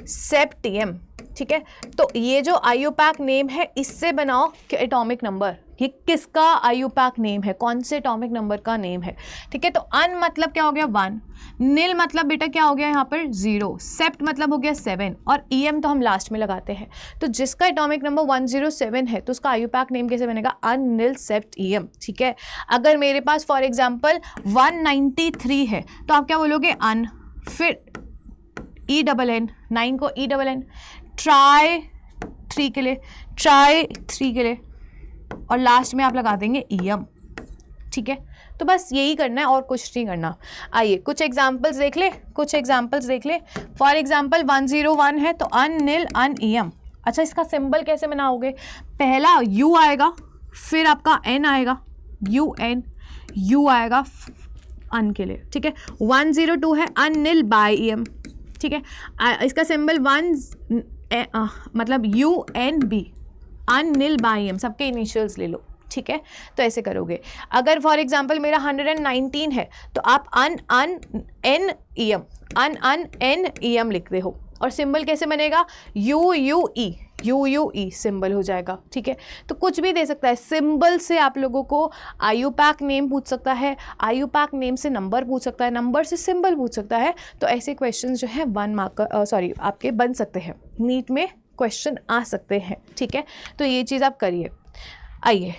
सेप्टियम, ठीक है। तो ये जो आईयूपैक नेम है इससे बनाओ कि एटॉमिक नंबर, ये किसका आईयूपैक नेम है, कौन से एटॉमिक नंबर का नेम है, ठीक है। तो अन मतलब क्या हो गया 1, नील मतलब बेटा क्या हो गया यहाँ पर 0, सेप्ट मतलब हो गया 7 और ईएम तो हम लास्ट में लगाते हैं। तो जिसका एटॉमिक नंबर 107 है तो उसका आईयूपैक नेम कैसे बनेगा, अन, नील, सेप्ट, ईएम, ठीक है। अगर मेरे पास फॉर एग्जाम्पल 193 है तो आप क्या बोलोगे, अन, फिर ENN, 9 को ENN, ट्राई 3 के लिए, ट्राई 3 के लिए और लास्ट में आप लगा देंगे ईएम, ठीक है। तो बस यही करना है और कुछ नहीं करना। आइए कुछ एग्जांपल्स देख ले, फॉर एग्जांपल 101 है तो अन, नील, अन, ईएम। अच्छा इसका सिंबल कैसे बनाओगे, पहला यू आएगा, फिर आपका एन आएगा, यू आएगा अन के लिए, ठीक है। 102 है अन, नील, बाय, ईएम, ठीक है। इसका सिंबल मतलब UNB, अन, नील, बाय, ईएम, सबके इनिशियल्स ले लो, ठीक है। तो ऐसे करोगे। अगर फॉर एग्जांपल मेरा 119 है तो आप अन एन एन ईएम लिखते हो और सिंबल कैसे बनेगा, UUE सिंबल हो जाएगा, ठीक है। तो कुछ भी दे सकता है, सिंबल से आप लोगों को आईयूपैक नेम पूछ सकता है, आईयूपैक नेम से नंबर पूछ सकता है, नंबर से सिंबल पूछ सकता है। तो ऐसे क्वेश्चन जो है 1 मार्क आपके बन सकते हैं, नीट में क्वेश्चन आ सकते हैं, ठीक है। तो ये चीज़ आप करिए। आइए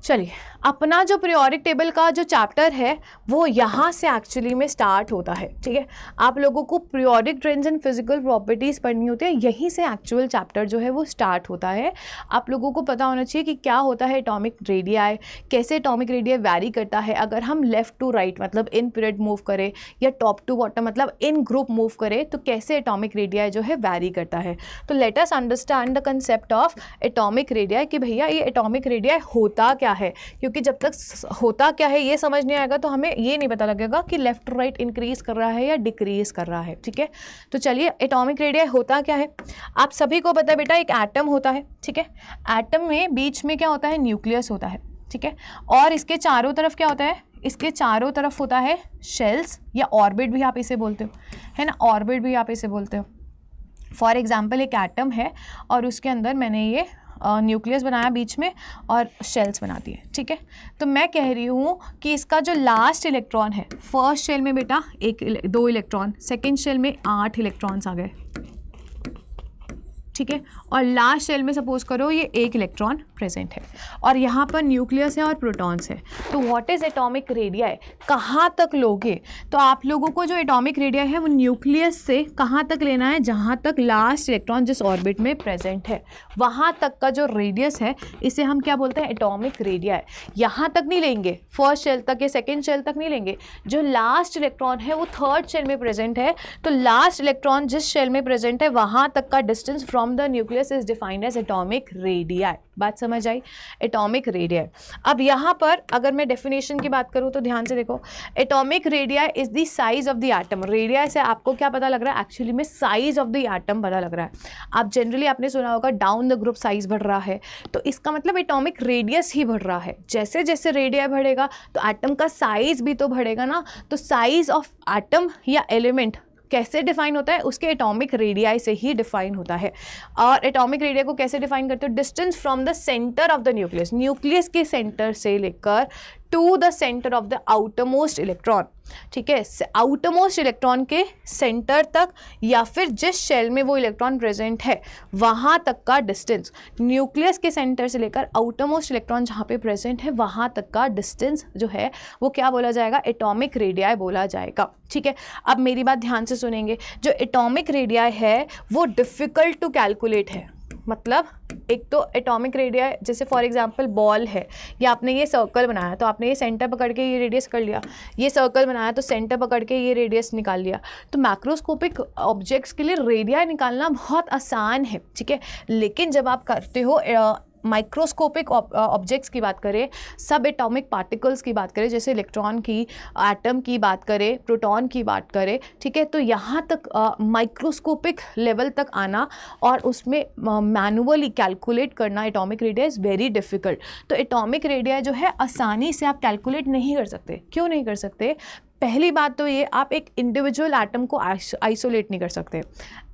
चलिए, अपना जो पीरियोडिक टेबल का जो चैप्टर है वो यहाँ से एक्चुअली में स्टार्ट होता है, ठीक है। आप लोगों को periodic trends and physical properties पढ़नी होती है, यहीं से एक्चुअल चैप्टर जो है वो स्टार्ट होता है। आप लोगों को पता होना चाहिए कि क्या होता है एटॉमिक रेडियाई, कैसे एटॉमिक रेडियाई वैरी करता है, अगर हम लेफ़्ट टू राइट मतलब इन पीरियड मूव करें या टॉप टू बॉटम मतलब इन ग्रुप मूव करें तो कैसे एटॉमिक रेडियाई जो है वैरी करता है। तो let us understand the concept of atomic radii कि भैया ये एटॉमिक रेडियाई होता क्या है, क्योंकि जब तक होता क्या है ये समझ नहीं आएगा तो हमें ये नहीं पता लगेगा कि लेफ्ट टू राइट इंक्रीज कर रहा है या डिक्रीज कर रहा है, ठीक है। तो चलिए एटॉमिक रेडियाई होता क्या है, आप सभी को पता है बेटा, एक एटम होता है, ठीक है। एटम में बीच में क्या होता है, न्यूक्लियस होता है, ठीक है। और इसके चारों तरफ क्या होता है, इसके चारों तरफ होता है शेल्स या ऑर्बिट भी आप इसे बोलते हो, है ना, ऑर्बिट भी आप इसे बोलते हो। फॉर एग्जाम्पल एक एटम है और उसके अंदर मैंने ये न्यूक्लियस बनाया बीच में और शेल्स बना दिए, ठीक है। तो मैं कह रही हूँ कि इसका जो लास्ट इलेक्ट्रॉन है, फर्स्ट शेल में बेटा 2 इलेक्ट्रॉन, सेकेंड शेल में 8 इलेक्ट्रॉन्स आ गए, ठीक है। और लास्ट शेल में सपोज करो ये 1 इलेक्ट्रॉन प्रेजेंट है और यहाँ पर न्यूक्लियस है और प्रोटॉन्स है। तो व्हाट इज़ एटॉमिक रेडियाई, कहाँ तक लोगे, तो आप लोगों को जो एटॉमिक रेडियाई है वो न्यूक्लियस से कहाँ तक लेना है, जहाँ तक लास्ट इलेक्ट्रॉन जिस ऑर्बिट में प्रेजेंट है वहाँ तक का जो रेडियस है इसे हम क्या बोलते हैं, एटॉमिक रेडियाई। यहाँ तक नहीं लेंगे, फर्स्ट शेल तक या सेकेंड शेल तक नहीं लेंगे, जो लास्ट इलेक्ट्रॉन है वो थर्ड शेल में प्रेजेंट है, तो लास्ट इलेक्ट्रॉन जिस शेल में प्रेजेंट है वहाँ तक का distance from from the nucleus is defined as atomic radii. बात समझ आई? Atomic radii. अब यहाँ पर अगर मैं डेफिनेशन की बात करूँ तो ध्यान से देखो, atomic radii is the size of the atom. Radii से आपको क्या पता लग रहा है? एक्चुअली में साइज ऑफ द एटम पता लग रहा है। आप जनरली आपने सुना होगा डाउन द ग्रुप साइज बढ़ रहा है, तो इसका मतलब एटॉमिक रेडियस ही बढ़ रहा है। जैसे जैसे रेडियाई बढ़ेगा तो एटम का साइज भी तो बढ़ेगा ना। तो साइज ऑफ एटम या एलिमेंट कैसे डिफाइन होता है? उसके एटॉमिक रेडियाई से ही डिफाइन होता है। और एटॉमिक रेडियाई को कैसे डिफाइन करते हो? Distance from the centre of the nucleus, nucleus के सेंटर से लेकर to the centre of the outermost electron. ठीक है, आउटरमोस्ट इलेक्ट्रॉन के सेंटर तक या फिर जिस शेल में वो इलेक्ट्रॉन प्रेजेंट है वहाँ तक का डिस्टेंस, न्यूक्लियस के सेंटर से लेकर आउटरमोस्ट इलेक्ट्रॉन जहाँ पे प्रेजेंट है वहाँ तक का डिस्टेंस जो है वो क्या बोला जाएगा? एटॉमिक रेडियाई बोला जाएगा। ठीक है, अब मेरी बात ध्यान से सुनेंगे। जो एटॉमिक रेडियाई है वो डिफ़िकल्ट टू कैलकुलेट है। मतलब एक तो एटॉमिक रेडियाई, जैसे फॉर एग्जांपल बॉल है, या आपने ये सर्कल बनाया तो आपने ये सेंटर पकड़ के ये रेडियस कर लिया, ये सर्कल बनाया तो सेंटर पकड़ के ये रेडियस निकाल लिया। तो मैक्रोस्कोपिक ऑब्जेक्ट्स के लिए रेडियाई निकालना बहुत आसान है। ठीक है, लेकिन जब आप करते हो माइक्रोस्कोपिक ऑब्जेक्ट्स की बात करें, सब एटॉमिक पार्टिकल्स की बात करें, जैसे इलेक्ट्रॉन की, एटम की बात करें, प्रोटॉन की बात करें, ठीक है, तो यहाँ तक माइक्रोस्कोपिक लेवल तक आना और उसमें मैनुअली कैलकुलेट करना atomic radii is very difficult. तो एटॉमिक रेडियाई जो है आसानी से आप कैलकुलेट नहीं कर सकते। क्यों नहीं कर सकते? पहली बात तो ये, आप एक इंडिविजुअल एटम को आइसोलेट नहीं कर सकते।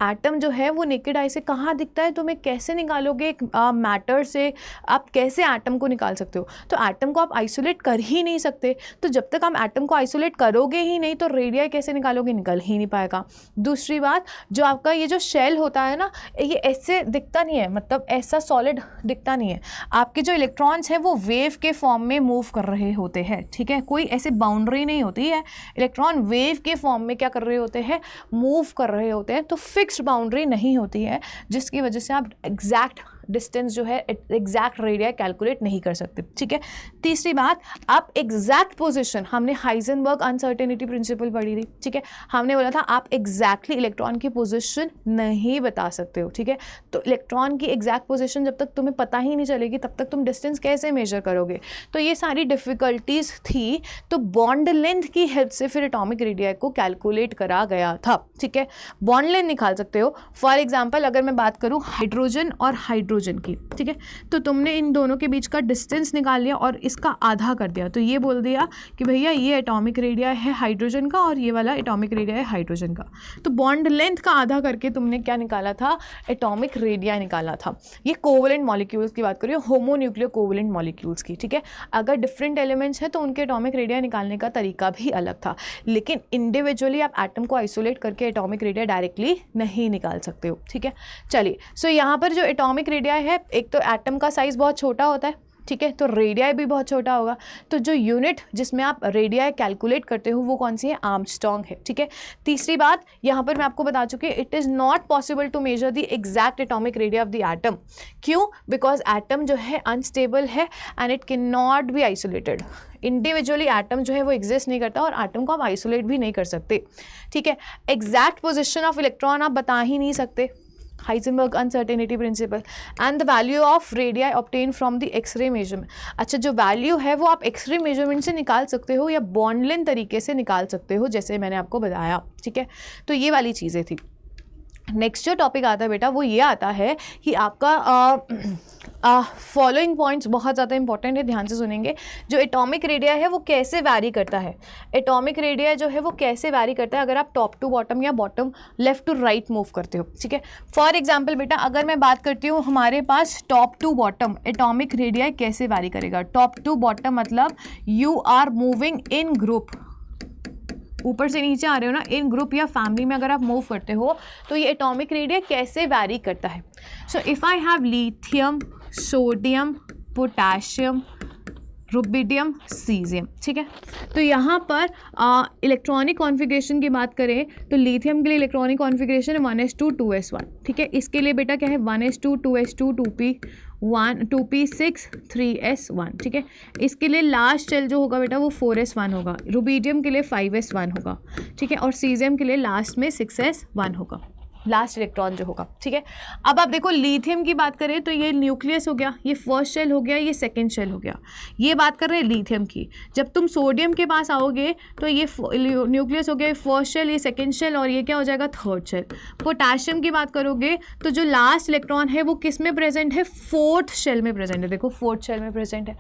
एटम जो है वो नेकेड आई से कहाँ दिखता है? तुम्हें कैसे निकालोगे? एक मैटर से आप कैसे एटम को निकाल सकते हो? तो एटम को आप आइसोलेट कर ही नहीं सकते। तो जब तक हम एटम को आइसोलेट करोगे ही नहीं तो रेडियाई कैसे निकालोगे? निकल ही नहीं पाएगा। दूसरी बात, जो आपका ये जो शेल होता है ना, ये ऐसे दिखता नहीं है, मतलब ऐसा सॉलिड दिखता नहीं है। आपके जो इलेक्ट्रॉन्स हैं वो वेव के फॉर्म में मूव कर रहे होते हैं। ठीक है, कोई ऐसे बाउंड्री नहीं होती है, इलेक्ट्रॉन वेव के फॉर्म में क्या कर रहे होते हैं? मूव कर रहे होते हैं। तो फिक्स्ड बाउंड्री नहीं होती है, जिसकी वजह से आप एग्जैक्ट डिस्टेंस जो है, एग्जैक्ट रेडियाई कैलकुलेट नहीं कर सकते। ठीक है, तीसरी बात, आप एग्जैक्ट पोजीशन, हमने हाइजेनबर्ग अनसर्टेनिटी प्रिंसिपल पढ़ी थी। ठीक है, हमने बोला था आप एग्जैक्टली इलेक्ट्रॉन की पोजीशन नहीं बता सकते हो। ठीक है, तो इलेक्ट्रॉन की एग्जैक्ट पोजीशन जब तक तुम्हें पता ही नहीं चलेगी तब तक तुम डिस्टेंस कैसे मेजर करोगे? तो ये सारी डिफ़िकल्टीज थी। तो बॉन्ड लेंथ की हेल्प से फिर एटॉमिक रेडियाई को कैलकुलेट करा गया था। ठीक है, बॉन्ड लेंथ निकाल सकते हो। फॉर एग्जाम्पल अगर मैं बात करूँ हाइड्रोजन और हाइड्रोजन की, ठीक है, तो तुमने इन दोनों के बीच का डिस्टेंस निकाल लिया और इसका आधा कर दिया, तो ये बोल दिया कि भैया ये एटॉमिक रेडियाई है हाइड्रोजन का और ये वाला एटॉमिक रेडियाई है हाइड्रोजन का। तो बॉन्ड लेंथ का आधा करके तुमने क्या निकाला था? एटॉमिक रेडियाई निकाला था। ये कोवलेंट मॉलिक्यूल्स की बात करिए, होमोन्यूक्लियर कोवलेंट मॉलिक्यूल्स की। ठीक है, अगर डिफरेंट एलिमेंट्स हैं तो उनके एटॉमिक रेडियाई निकालने का तरीका भी अलग था, लेकिन इंडिविजुअली आप एटम को आइसोलेट करके एटॉमिक रेडियाई डायरेक्टली नहीं निकाल सकते हो। ठीक है, चलिए, सो यहाँ पर जो एटॉमिक रेडियाई है, एक तो एटम का साइज बहुत छोटा होता है, ठीक है, तो रेडियाई भी बहुत छोटा होगा। तो जो यूनिट जिसमें आप रेडियाई कैलकुलेट करते हो वो कौन सी है? आर्मस्ट्रॉन्ग है। ठीक है, तीसरी बात यहाँ पर मैं आपको बता चुकी हूँ, it is not possible to measure the exact atomic radii of the atom. क्यों? बिकॉज एटम जो है अनस्टेबल है and it can not be isolated. Individually atom जो है वो एग्जिस्ट नहीं करता और एटम को आप आइसोलेट भी नहीं कर सकते। ठीक है, एग्जैक्ट पोजिशन ऑफ इलेक्ट्रॉन आप बता ही नहीं सकते, Heisenberg uncertainty principle, and the value of radii obtain from the X ray measurement. अच्छा, जो वैल्यू है वो आप एक्सरे मेजरमेंट से निकाल सकते हो या बॉन्ड लेंथ तरीके से निकाल सकते हो, जैसे मैंने आपको बताया। ठीक है, तो ये वाली चीज़ें थी। नेक्स्ट जो टॉपिक आता है बेटा वो ये आता है कि आपका फॉलोइंग पॉइंट्स बहुत ज़्यादा इंपॉर्टेंट है, ध्यान से सुनेंगे। जो एटॉमिक रेडियाई है वो कैसे वैरी करता है? एटॉमिक रेडियाई जो है वो कैसे वैरी करता है अगर आप टॉप टू बॉटम या bottom left to right move करते हो? ठीक है, फॉर एग्जाम्पल बेटा अगर मैं बात करती हूँ हमारे पास top to bottom atomic radii कैसे वैरी करेगा? टॉप टू बॉटम मतलब you are moving in group, ऊपर से नीचे आ रहे हो ना, इन ग्रुप या फैमिली में अगर आप मूव करते हो तो ये एटॉमिक रेडियाई कैसे वैरी करता है? So if I have lithium, sodium, potassium, rubidium, caesium, ठीक है, तो यहाँ पर इलेक्ट्रॉनिक कॉन्फ़िगरेशन की बात करें तो लिथियम के लिए इलेक्ट्रॉनिक कॉन्फ़िगरेशन है 1s2 2s1, ठीक है, इसके लिए बेटा क्या है 1s2 2s2 2p1 2p6 3s1, ठीक है, इसके लिए लास्ट शेल जो होगा बेटा वो 4s1 होगा, रुबिडियम के लिए 5s1 होगा, ठीक है, और सीजियम के लिए लास्ट में 6s1 होगा। लास्ट इलेक्ट्रॉन जो होगा, ठीक है। अब आप देखो लिथियम की बात करें तो ये न्यूक्लियस हो गया, ये फर्स्ट शेल हो गया, ये सेकंड शेल हो गया। ये बात कर रहे हैं लिथियम की। जब तुम सोडियम के पास आओगे तो ये न्यूक्लियस हो गया, फर्स्ट शेल, ये सेकंड शेल और ये क्या हो जाएगा, थर्ड शेल। पोटाशियम की बात करोगे तो जो लास्ट इलेक्ट्रॉन है वो किस में प्रेजेंट है, फोर्थ शेल में प्रेजेंट है। देखो फोर्थ शेल में प्रेजेंट है।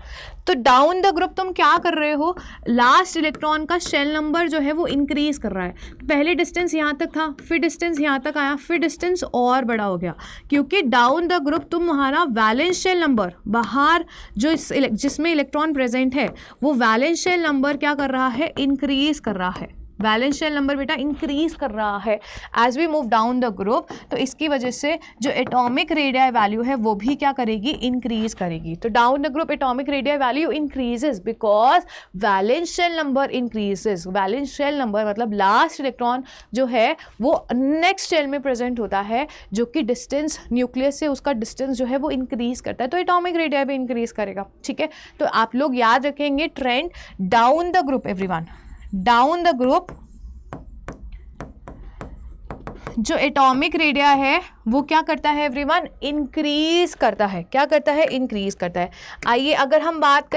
तो डाउन द ग्रुप तुम क्या कर रहे हो, लास्ट इलेक्ट्रॉन का शेल नंबर जो है वो इंक्रीज कर रहा है। पहले डिस्टेंस यहाँ तक था, फिर डिस्टेंस यहाँ तक आया, फिर डिस्टेंस और बड़ा हो गया, क्योंकि डाउन द ग्रुप तुम्हारा वैलेंस शेल नंबर, बाहर जो जिसमें इलेक्ट्रॉन प्रेजेंट है वो वैलेंस शेल नंबर क्या कर रहा है, इंक्रीज कर रहा है। वैलेंस शेल नंबर बेटा इंक्रीज कर रहा है as we move down the group. तो इसकी वजह से जो एटॉमिक रेडियाई वैल्यू है वो भी क्या करेगी, इंक्रीज करेगी। तो down the group atomic radii value increases because valence shell number increases. Valence shell number मतलब लास्ट इलेक्ट्रॉन जो है वो नेक्स्ट शेल में प्रेजेंट होता है, जो कि डिस्टेंस न्यूक्लियस से उसका डिस्टेंस जो है वो इंक्रीज करता है, तो एटॉमिक रेडियाई भी इंक्रीज करेगा, ठीक है। तो आप लोग याद रखेंगे trend down the group, everyone down the group जो एटॉमिक रेडिया है वो क्या करता है एवरीवन, इंक्रीज करता है। क्या करता है, इंक्रीज करता है। आइए अगर हम बात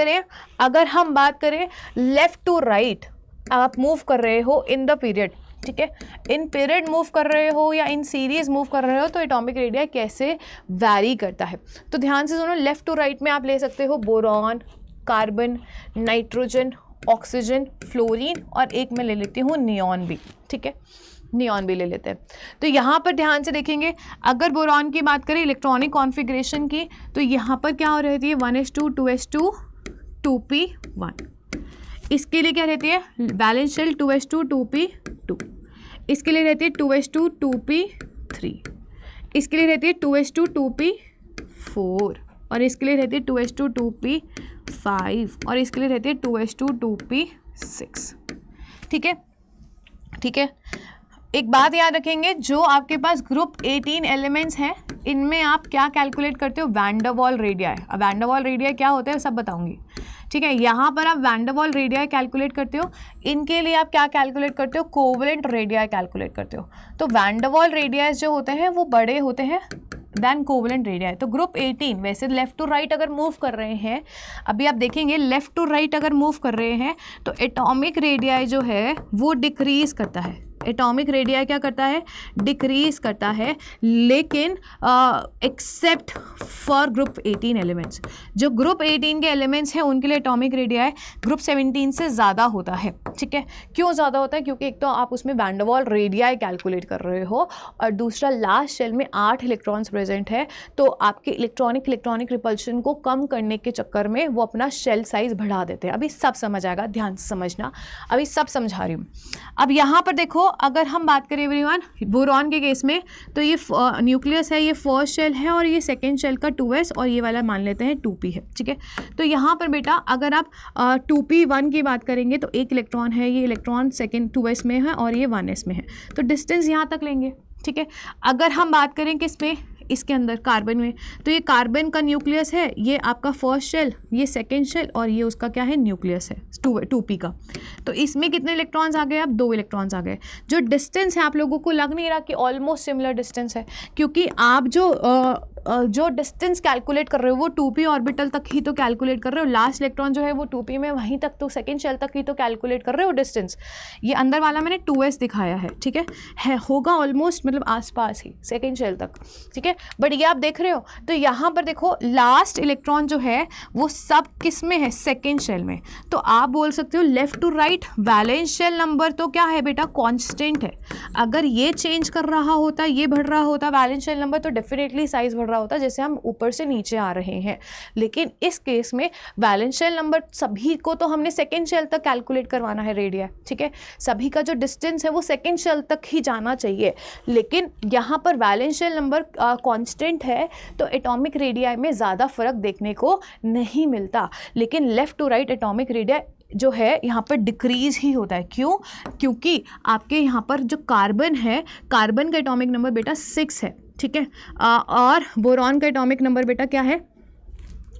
करें लेफ्ट टू राइट, आप मूव कर रहे हो इन द पीरियड, ठीक है, इन पीरियड मूव कर रहे हो या इन सीरीज मूव कर रहे हो, तो एटॉमिक रेडिया कैसे वैरी करता है। तो ध्यान से सुनो, लेफ्ट टू राइट में आप ले सकते हो boron, carbon, nitrogen, oxygen, fluorine और एक मैं ले लेती हूँ नियॉन भी, ठीक है, नियॉन भी ले लेते हैं। तो यहाँ पर ध्यान से देखेंगे, अगर बोरॉन की बात करें इलेक्ट्रॉनिक कॉन्फ़िगरेशन की, तो यहाँ पर क्या हो रहती है 1s2 2s2 2p1। इसके लिए क्या रहती है, बैलेंस शेल 2s2 2p2। इसके लिए रहती है 2s2 2p3। इसके लिए रहती है 2s2 2p4 और इसके लिए रहती है 2s2 2p5 और इसके लिए रहती है 2s2 2p6, ठीक है, ठीक है। एक बात याद रखेंगे, जो आपके पास ग्रुप 18 एलिमेंट्स हैं इनमें आप क्या कैलकुलेट करते हो, वैन डर वाल रेडियाई। अब वैन डर वाल रेडियाई क्या होता है सब बताऊंगी, ठीक है। यहाँ पर आप वैन डर वाल रेडियाई कैलकुलेट करते हो, इनके लिए आप क्या कैलकुलेट करते हो, कोवलेंट रेडियाई कैलकुलेट करते हो। तो वैन डर वाल रेडियाई जो होते हैं वो बड़े होते हैं देन कोवलेंट रेडियाई। तो ग्रुप 18 वैसे लेफ्ट टू राइट अगर मूव कर रहे हैं, अभी आप देखेंगे लेफ्ट टू राइट अगर मूव कर रहे हैं तो एटॉमिक रेडियाई जो है वो डिक्रीज करता है। एटॉमिक रेडियाई क्या करता है, डिक्रीज करता है, लेकिन एक्सेप्ट फॉर ग्रुप 18 एलिमेंट्स। जो ग्रुप 18 के एलिमेंट्स हैं उनके लिए एटॉमिक रेडियाई ग्रुप 17 से ज़्यादा होता है, ठीक है। क्यों ज़्यादा होता है, क्योंकि एक तो आप उसमें वैन डर वाल रेडियाई कैलकुलेट कर रहे हो और दूसरा लास्ट शेल में 8 इलेक्ट्रॉन्स प्रेजेंट है, तो आपके इलेक्ट्रॉनिक रिपल्शन को कम करने के चक्कर में वो अपना शेल साइज बढ़ा देते हैं। अभी सब समझ आएगा, ध्यान से समझना, अभी सब समझा रही हूँ। अब यहाँ पर देखो, अगर हम बात करें एवरीवन बोरॉन के केस में, तो ये न्यूक्लियस है, ये फर्स्ट शेल है और ये सेकेंड शेल का 2s और ये वाला मान लेते हैं 2p है, ठीक है। तो यहाँ पर बेटा अगर आप 2p1 की बात करेंगे तो एक इलेक्ट्रॉन है, ये इलेक्ट्रॉन सेकेंड 2s में है और ये 1s में है, तो डिस्टेंस यहाँ तक लेंगे, ठीक है। अगर हम बात करें किस में, इसके अंदर कार्बन में, तो ये कार्बन का न्यूक्लियस है, ये आपका फर्स्ट शेल, ये सेकेंड शेल और ये उसका क्या है, न्यूक्लियस है 2p का। तो इसमें कितने इलेक्ट्रॉन्स आ गए, अब 2 इलेक्ट्रॉन्स आ गए। जो डिस्टेंस है आप लोगों को लग नहीं रहा कि ऑलमोस्ट सिमिलर डिस्टेंस है, क्योंकि आप जो डिस्टेंस कैलकुलेट कर रहे हो वो 2p ऑर्बिटल तक ही तो कैलकुलेट कर रहे हो। लास्ट इलेक्ट्रॉन जो है वो 2p में वहीं तक, तो सेकेंड शेल तक ही तो कैलकुलेट कर रहे हो डिस्टेंस। ये अंदर वाला मैंने 2s दिखाया है, ठीक है, होगा ऑलमोस्ट मतलब आसपास ही सेकेंड शेल तक, ठीक है। बट ये आप देख रहे हो, तो यहाँ पर देखो लास्ट इलेक्ट्रॉन जो है वो सब किस में है, सेकेंड शेल में। तो आप बोल सकते हो left to right valence shell number तो क्या है बेटा, कांस्टेंट है। अगर ये चेंज कर रहा होता, ये बढ़ रहा होता वैलेंस शेल नंबर, तो डेफिनेटली साइज बढ़ रहा होता, जैसे हम ऊपर से नीचे आ रहे हैं। लेकिन इस केस में वैलेंस शेल नंबर सभी को तो हमने सेकेंड शेल तक कैलकुलेट करवाना है रेडिया, ठीक है। सभी का जो डिस्टेंस है वो सेकेंड शेल तक ही जाना चाहिए, लेकिन यहाँ पर वैलेंस शेल नंबर कांस्टेंट है, तो एटॉमिक रेडियाई में ज़्यादा फर्क देखने को नहीं मिलता। लेकिन left to right atomic radii जो है यहाँ पर डिक्रीज ही होता है। क्यों, क्योंकि आपके यहाँ पर जो कार्बन है, कार्बन का एटॉमिक नंबर बेटा 6 है, ठीक है, और बोरॉन का एटॉमिक नंबर बेटा क्या है,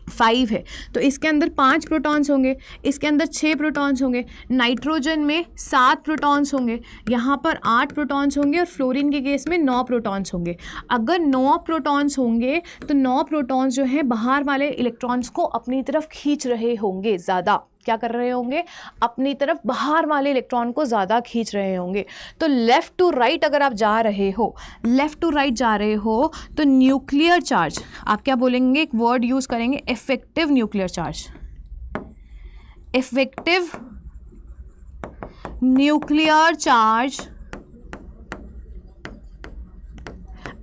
5 है, तो इसके अंदर 5 प्रोटॉन्स होंगे, इसके अंदर 6 प्रोटॉन्स होंगे, नाइट्रोजन में 7 प्रोटॉन्स होंगे, यहाँ पर 8 प्रोटॉन्स होंगे और फ्लोरीन के केस में 9 प्रोटॉन्स होंगे। अगर 9 प्रोटॉन्स होंगे तो 9 प्रोटॉन्स जो हैं बाहर वाले इलेक्ट्रॉन्स को अपनी तरफ खींच रहे होंगे, ज़्यादा क्या कर रहे होंगे, अपनी तरफ बाहर वाले इलेक्ट्रॉन को ज़्यादा खींच रहे होंगे। तो लेफ़्ट टू राइट अगर आप जा रहे हो, लेफ़्ट टू राइट जा रहे हो तो न्यूक्लियर चार्ज, आप क्या बोलेंगे, एक वर्ड यूज़ करेंगे, effective nuclear charge. Effective nuclear charge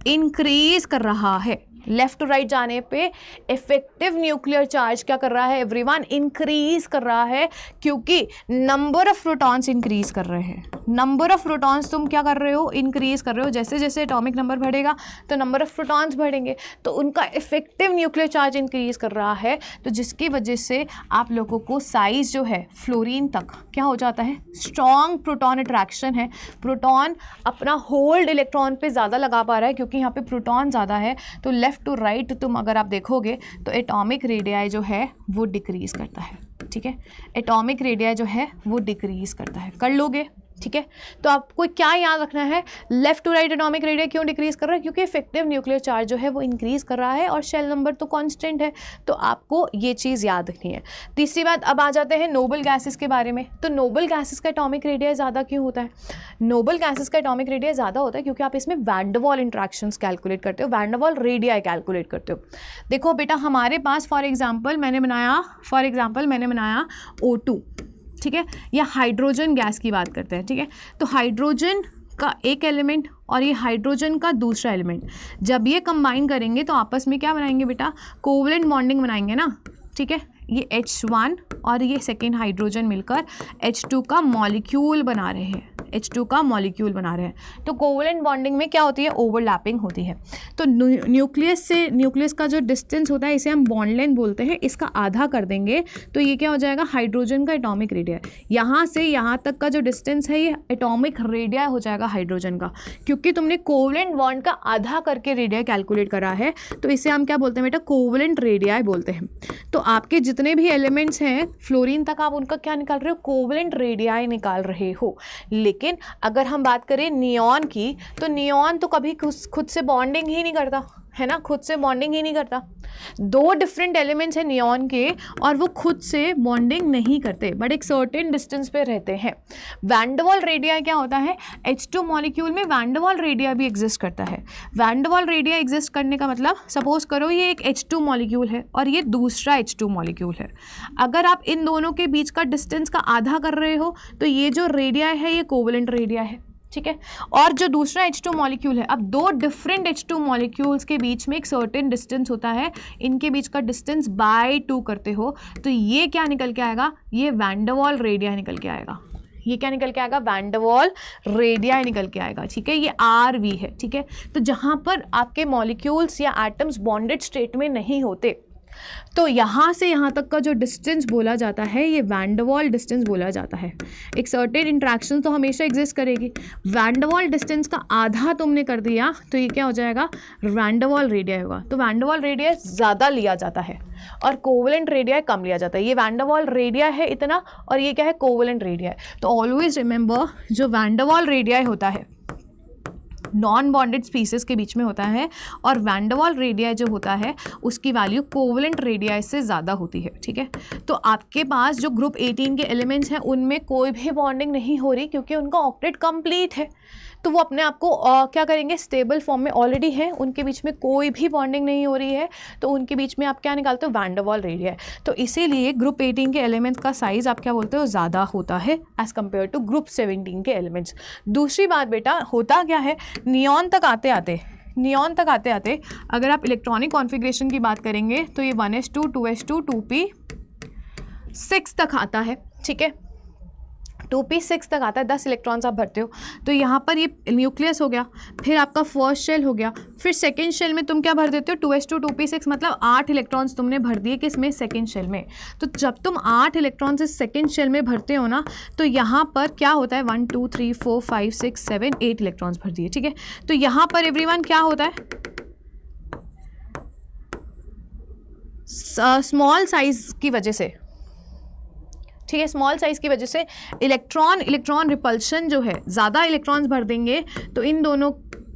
increase कर रहा है। लेफ्ट टू राइट जाने पे इफेक्टिव न्यूक्लियर चार्ज क्या कर रहा है एवरीवन, इंक्रीज कर रहा है, क्योंकि नंबर ऑफ प्रोटॉन्स इंक्रीज कर रहे हैं। नंबर ऑफ प्रोटॉन्स तुम क्या कर रहे हो, इंक्रीज कर रहे हो। जैसे जैसे एटॉमिक नंबर बढ़ेगा तो नंबर ऑफ प्रोटॉन्स बढ़ेंगे, तो उनका इफेक्टिव न्यूक्लियर चार्ज इंक्रीज कर रहा है, तो जिसकी वजह से आप लोगों को साइज जो है फ्लोरीन तक क्या हो जाता है, स्ट्रॉन्ग प्रोटॉन अट्रैक्शन है। प्रोटॉन अपना होल्ड इलेक्ट्रॉन पे ज़्यादा लगा पा रहा है क्योंकि यहाँ पे प्रोटॉन ज़्यादा है। तो लेफ्ट टू राइट तुम अगर आप देखोगे तो एटॉमिक रेडियाई जो है वो डिक्रीज करता है, ठीक है। एटॉमिक रेडियाई जो है वो डिक्रीज करता है, कर लोगे, ठीक है। तो आपको क्या याद रखना है, left to right atomic radius क्यों डिक्रीज कर रहा है, क्योंकि इफेक्टिव न्यूक्लियर चार्ज जो है वो इंक्रीज कर रहा है और शेल नंबर तो कांस्टेंट है, तो आपको ये चीज़ याद रखनी है। तीसरी बात, अब आ जाते हैं नोबल गैसेस के बारे में। तो नोबल गैसेस का एटॉमिक रेडियस ज़्यादा क्यों होता है, नोबल गैसेस का एटॉमिक रेडियस ज़्यादा होता है क्योंकि आप इसमें वैन डर वाल इंट्रैक्शंस कैलकुलेट करते हो, वैन डर वाल रेडियाई कैलकुलेट करते हो। देखो बेटा, हमारे पास फॉर एग्जाम्पल मैंने बनाया O2, ठीक है, या हाइड्रोजन गैस की बात करते हैं, ठीक है। तो हाइड्रोजन का एक एलिमेंट और ये हाइड्रोजन का दूसरा एलिमेंट, जब ये कंबाइन करेंगे तो आपस में क्या बनाएंगे बेटा, कोवलेंट बॉन्डिंग बनाएंगे ना, ठीक है। ये H1 और ये सेकेंड हाइड्रोजन मिलकर H2 का मॉलिक्यूल बना रहे हैं, H2 का मॉलिक्यूल बना रहे हैं। तो कोवलेंट बॉन्डिंग में क्या होती है, ओवरलैपिंग होती है। तो न्यूक्लियस का जो डिस्टेंस होता है इसे हम बॉन्ड लेंथ बोलते हैं, इसका आधा कर देंगे तो ये क्या हो जाएगा, हाइड्रोजन का एटॉमिक रेडियस। यहाँ से यहाँ तक का जो डिस्टेंस है ये एटॉमिक रेडियस हो जाएगा हाइड्रोजन का, क्योंकि तुमने कोवलेंट बॉन्ड का आधा करके रेडियस कैलकुलेट करा है, तो इसे हम क्या बोलते हैं बेटा, कोवलेंट रेडियस बोलते हैं। तो आपके जितने भी एलिमेंट्स हैं फ्लोरीन तक, आप उनका क्या निकाल रहे हो, कोवलेंट रेडियस निकाल रहे हो। लेकिन अगर हम बात करें नियॉन की, तो नियॉन तो कभी खुद से बॉन्डिंग ही नहीं करता है ना, खुद से बॉन्डिंग ही नहीं करता। दो डिफरेंट एलिमेंट्स हैं नियॉन के और वो खुद से बॉन्डिंग नहीं करते, बट एक सर्टेन डिस्टेंस पे रहते हैं। वैन डर वाल रेडियस क्या होता है, H2 मॉलिक्यूल में वैन डर वाल रेडियस भी एग्जिस्ट करता है। वैन डर वाल रेडियस एग्जिस्ट करने का मतलब, सपोज करो ये एक H2 मॉलिक्यूल है और ये दूसरा H2 मॉलिक्यूल है। अगर आप इन दोनों के बीच का डिस्टेंस का आधा कर रहे हो तो ये जो रेडियस है ये कोवलेंट रेडियस है, ठीक है। और जो दूसरा H2 मॉलिक्यूल है, अब दो डिफरेंट H2 मॉलिक्यूल्स के बीच में एक सर्टेन डिस्टेंस होता है, इनके बीच का डिस्टेंस बाय 2 करते हो तो ये क्या निकल के आएगा, ये वैन डर वाल रेडियस निकल के आएगा। ये क्या निकल के आएगा, वैन डर वाल रेडियस निकल के आएगा, ठीक है। ये RV है, ठीक है। तो जहाँ पर आपके मॉलिक्यूल्स या एटम्स बॉन्डेड स्टेट में नहीं होते, तो यहाँ से यहाँ तक का जो डिस्टेंस बोला जाता है ये वैन डर वाल डिस्टेंस बोला जाता है। एक सर्टेन इंट्रैक्शन तो हमेशा एग्जिस्ट करेगी, वैन डर वाल डिस्टेंस का आधा तुमने कर दिया तो ये क्या हो जाएगा, वैन डर वाल रेडियस होगा। तो वैन डर वाल रेडियस ज़्यादा लिया जाता है और कोवलेंट रेडियस कम लिया जाता है। ये वैन डर वाल रेडियस है इतना और ये क्या है, कोवलेंट रेडियस। तो ऑलवेज रिमेंबर, जो वैन डर वाल रेडियस होता है नॉन बॉन्डेड स्पीसीज के बीच में होता है और वैन डर वाल रेडियस जो होता है उसकी वैल्यू कोवलेंट रेडियस से ज़्यादा होती है, ठीक है। तो आपके पास जो ग्रुप 18 के एलिमेंट्स हैं उनमें कोई भी बॉन्डिंग नहीं हो रही क्योंकि उनका ऑक्टेट कंप्लीट है, तो वो अपने आप को क्या करेंगे, स्टेबल फॉर्म में ऑलरेडी है, उनके बीच में कोई भी बॉन्डिंग नहीं हो रही है, तो उनके बीच में आप क्या निकालते हो, वैन डर वाल रेडियस। तो इसीलिए ग्रुप 18 के एलिमेंट्स का साइज आप क्या बोलते हो, ज़्यादा होता है एज़ कम्पेयर टू ग्रुप 17 के एलिमेंट्स। दूसरी बात बेटा, होता क्या है, नियॉन तक आते आते अगर आप इलेक्ट्रॉनिक कॉन्फ़िगरेशन की बात करेंगे तो ये 1s2 2s2 2p6 तक आता है, ठीक है। 2p6 तक आता है, 10 इलेक्ट्रॉन्स आप भरते हो। तो यहाँ पर ये न्यूक्लियस हो गया, फिर आपका फर्स्ट शेल हो गया, फिर सेकेंड शेल में तुम क्या भर देते हो, 2s2 2p6, मतलब 8 इलेक्ट्रॉन्स तुमने भर दिए किसमें, सेकेंड शेल में। तो जब तुम 8 इलेक्ट्रॉन्स इस सेकेंड शेल में भरते हो ना, तो यहाँ पर क्या होता है, 1 2 3 4 5 6 7 8 इलेक्ट्रॉन्स भर दिए, ठीक है। तो यहाँ पर एवरीवन क्या होता है, स्मॉल साइज की वजह से, ठीक है, स्मॉल साइज की वजह से इलेक्ट्रॉन रिपल्शन जो है, ज़्यादा इलेक्ट्रॉन्स भर देंगे तो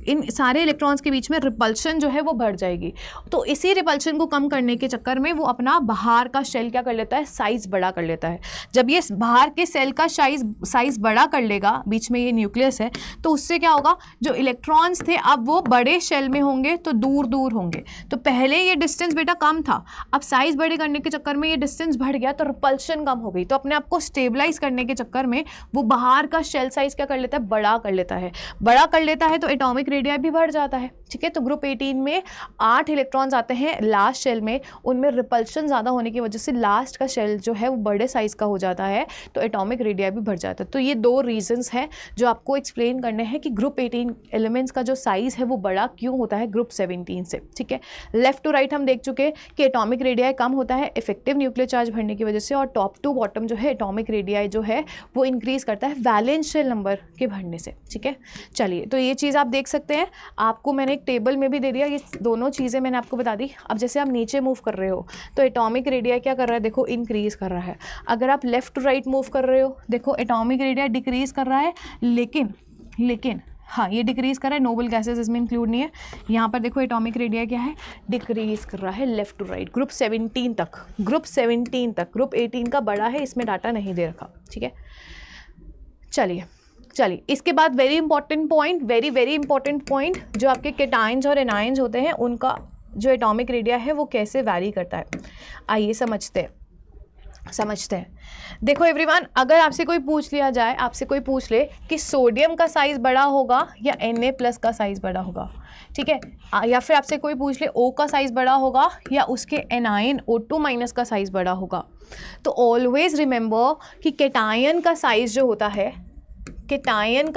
इन सारे इलेक्ट्रॉन्स के बीच में रिपल्शन जो है वो बढ़ जाएगी। तो इसी रिपल्शन को कम करने के चक्कर में वो अपना बाहर का शेल क्या कर लेता है, साइज़ बड़ा कर लेता है। जब ये बाहर के सेल का साइज़ बड़ा कर लेगा, बीच में ये न्यूक्लियस है, तो उससे क्या होगा, जो इलेक्ट्रॉन्स थे अब वो बड़े शेल में होंगे तो दूर दूर होंगे। तो पहले ये डिस्टेंस बेटा कम था, अब साइज़ बड़े करने के चक्कर में ये डिस्टेंस बढ़ गया तो रिपल्शन कम हो गई। तो अपने आप को स्टेबलाइज करने के चक्कर में वो बाहर का शेल साइज़ क्या कर लेता है, बड़ा कर लेता है। बड़ा कर लेता है तो एटॉमिक रेडियस भी बढ़ जाता है, ठीक है। तो ग्रुप 18 में 8 इलेक्ट्रॉन्स आते हैं लास्ट शेल में, उनमें रिपल्शन ज़्यादा होने की वजह से लास्ट का शेल जो है वो बड़े साइज़ का हो जाता है, तो एटॉमिक रेडियस भी बढ़ जाता है। तो ये 2 रीजंस हैं जो आपको एक्सप्लेन करने हैं कि ग्रुप 18 एलिमेंट्स का जो साइज़ है वो बड़ा क्यों होता है ग्रुप 17 से, ठीक है। लेफ्ट टू राइट हम देख चुके कि एटॉमिक रेडियस कम होता है इफेक्टिव न्यूक्लियर चार्ज भरने की वजह से, और टॉप टू बॉटम जो है एटॉमिक रेडियस जो है वो इंक्रीज़ करता है वैलेंस शेल नंबर के भरने से, ठीक है। चलिए, तो ये चीज़ आप देख सकते हैं, आपको मैंने एक टेबल में भी दे दिया, ये दोनों चीज़ें मैंने आपको बता दी। अब जैसे आप नीचे मूव कर रहे हो तो एटॉमिक रेडियस क्या कर रहा है, देखो इंक्रीज़ कर रहा है। अगर आप लेफ़्ट टू राइट मूव कर रहे हो, देखो एटॉमिक रेडियस डिक्रीज़ कर रहा है, लेकिन हाँ ये डिक्रीज़ कर रहा है, नोबल गैसेस इसमें इंक्लूड नहीं है। यहाँ पर देखो एटॉमिक रेडियस क्या है, डिक्रीज़ कर रहा है लेफ़्ट टू राइट, ग्रुप 17 तक, ग्रुप 18 का बड़ा है, इसमें डाटा नहीं दे रखा, ठीक है। चलिए इसके बाद वेरी इंपॉर्टेंट पॉइंट, जो आपके केटाइंस और एनाइंस होते हैं उनका जो एटॉमिक रेडियस है वो कैसे वैरी करता है, आइए समझते हैं। देखो एवरीवन, अगर आपसे कोई पूछ ले कि सोडियम का साइज़ बड़ा होगा या Na+ का साइज़ बड़ा होगा, ठीक है, या फिर आपसे कोई पूछ ले O का साइज़ बड़ा होगा या उसके एनायन O2- का साइज़ बड़ा होगा, तो ऑलवेज रिमेंबर कि केटायन का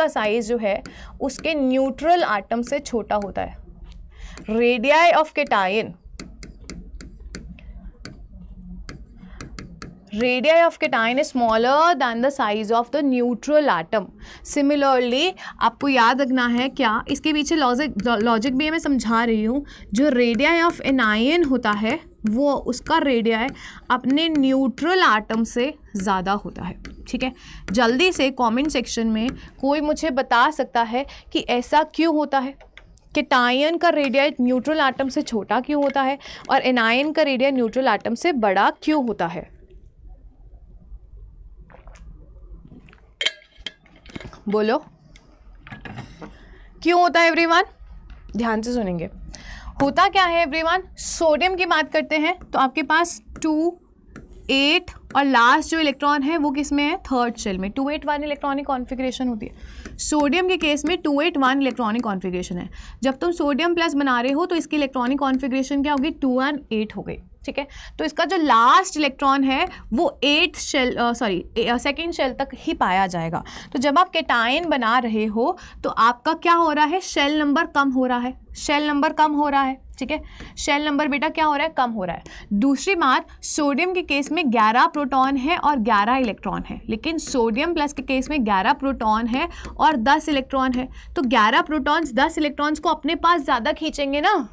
साइज़ जो है उसके न्यूट्रल आटम से छोटा होता है। Radius of cation is smaller than the size of the neutral atom. Similarly, आपको याद रखना है क्या, इसके पीछे लॉजिक भी मैं समझा रही हूँ। जो रेडियस ऑफ एनायन होता है वो उसका रेडियस अपने न्यूट्रल आटम से ज़्यादा होता है, ठीक है। जल्दी से कमेंट सेक्शन में कोई मुझे बता सकता है कि ऐसा क्यों होता है, केटायन का रेडियस न्यूट्रल आटम से छोटा क्यों होता है और एनायन का रेडियस न्यूट्रल आटम से बड़ा क्यों होता है। बोलो क्यों होता है एवरीवन, ध्यान से सुनेंगे। होता क्या है एवरीवन, सोडियम की बात करते हैं तो आपके पास 2, 8 और लास्ट जो इलेक्ट्रॉन है वो किस में है, थर्ड शेल में। 281 इलेक्ट्रॉनिक कॉन्फ़िगरेशन होती है। सोडियम के केस में 281 इलेक्ट्रॉनिक कॉन्फ़िगरेशन है। जब तुम सोडियम प्लस बना रहे हो तो इसकी इलेक्ट्रॉनिक कॉन्फ़िगरेशन क्या होगी, 2 और 8 हो गई, ठीक है। तो इसका जो लास्ट इलेक्ट्रॉन है वो सेकेंड शेल तक ही पाया जाएगा। तो जब आप केटायन बना रहे हो तो आपका क्या हो रहा है, शेल नंबर कम हो रहा है, ठीक है। शेल नंबर बेटा क्या हो रहा है, कम हो रहा है। दूसरी बात, सोडियम के केस में 11 प्रोटॉन है और 11 इलेक्ट्रॉन है, लेकिन सोडियम प्लस के केस में 11 प्रोटॉन है और 10 इलेक्ट्रॉन है। तो 11 प्रोटॉन्स 10 इलेक्ट्रॉन्स को अपने पास ज़्यादा खींचेंगे ना।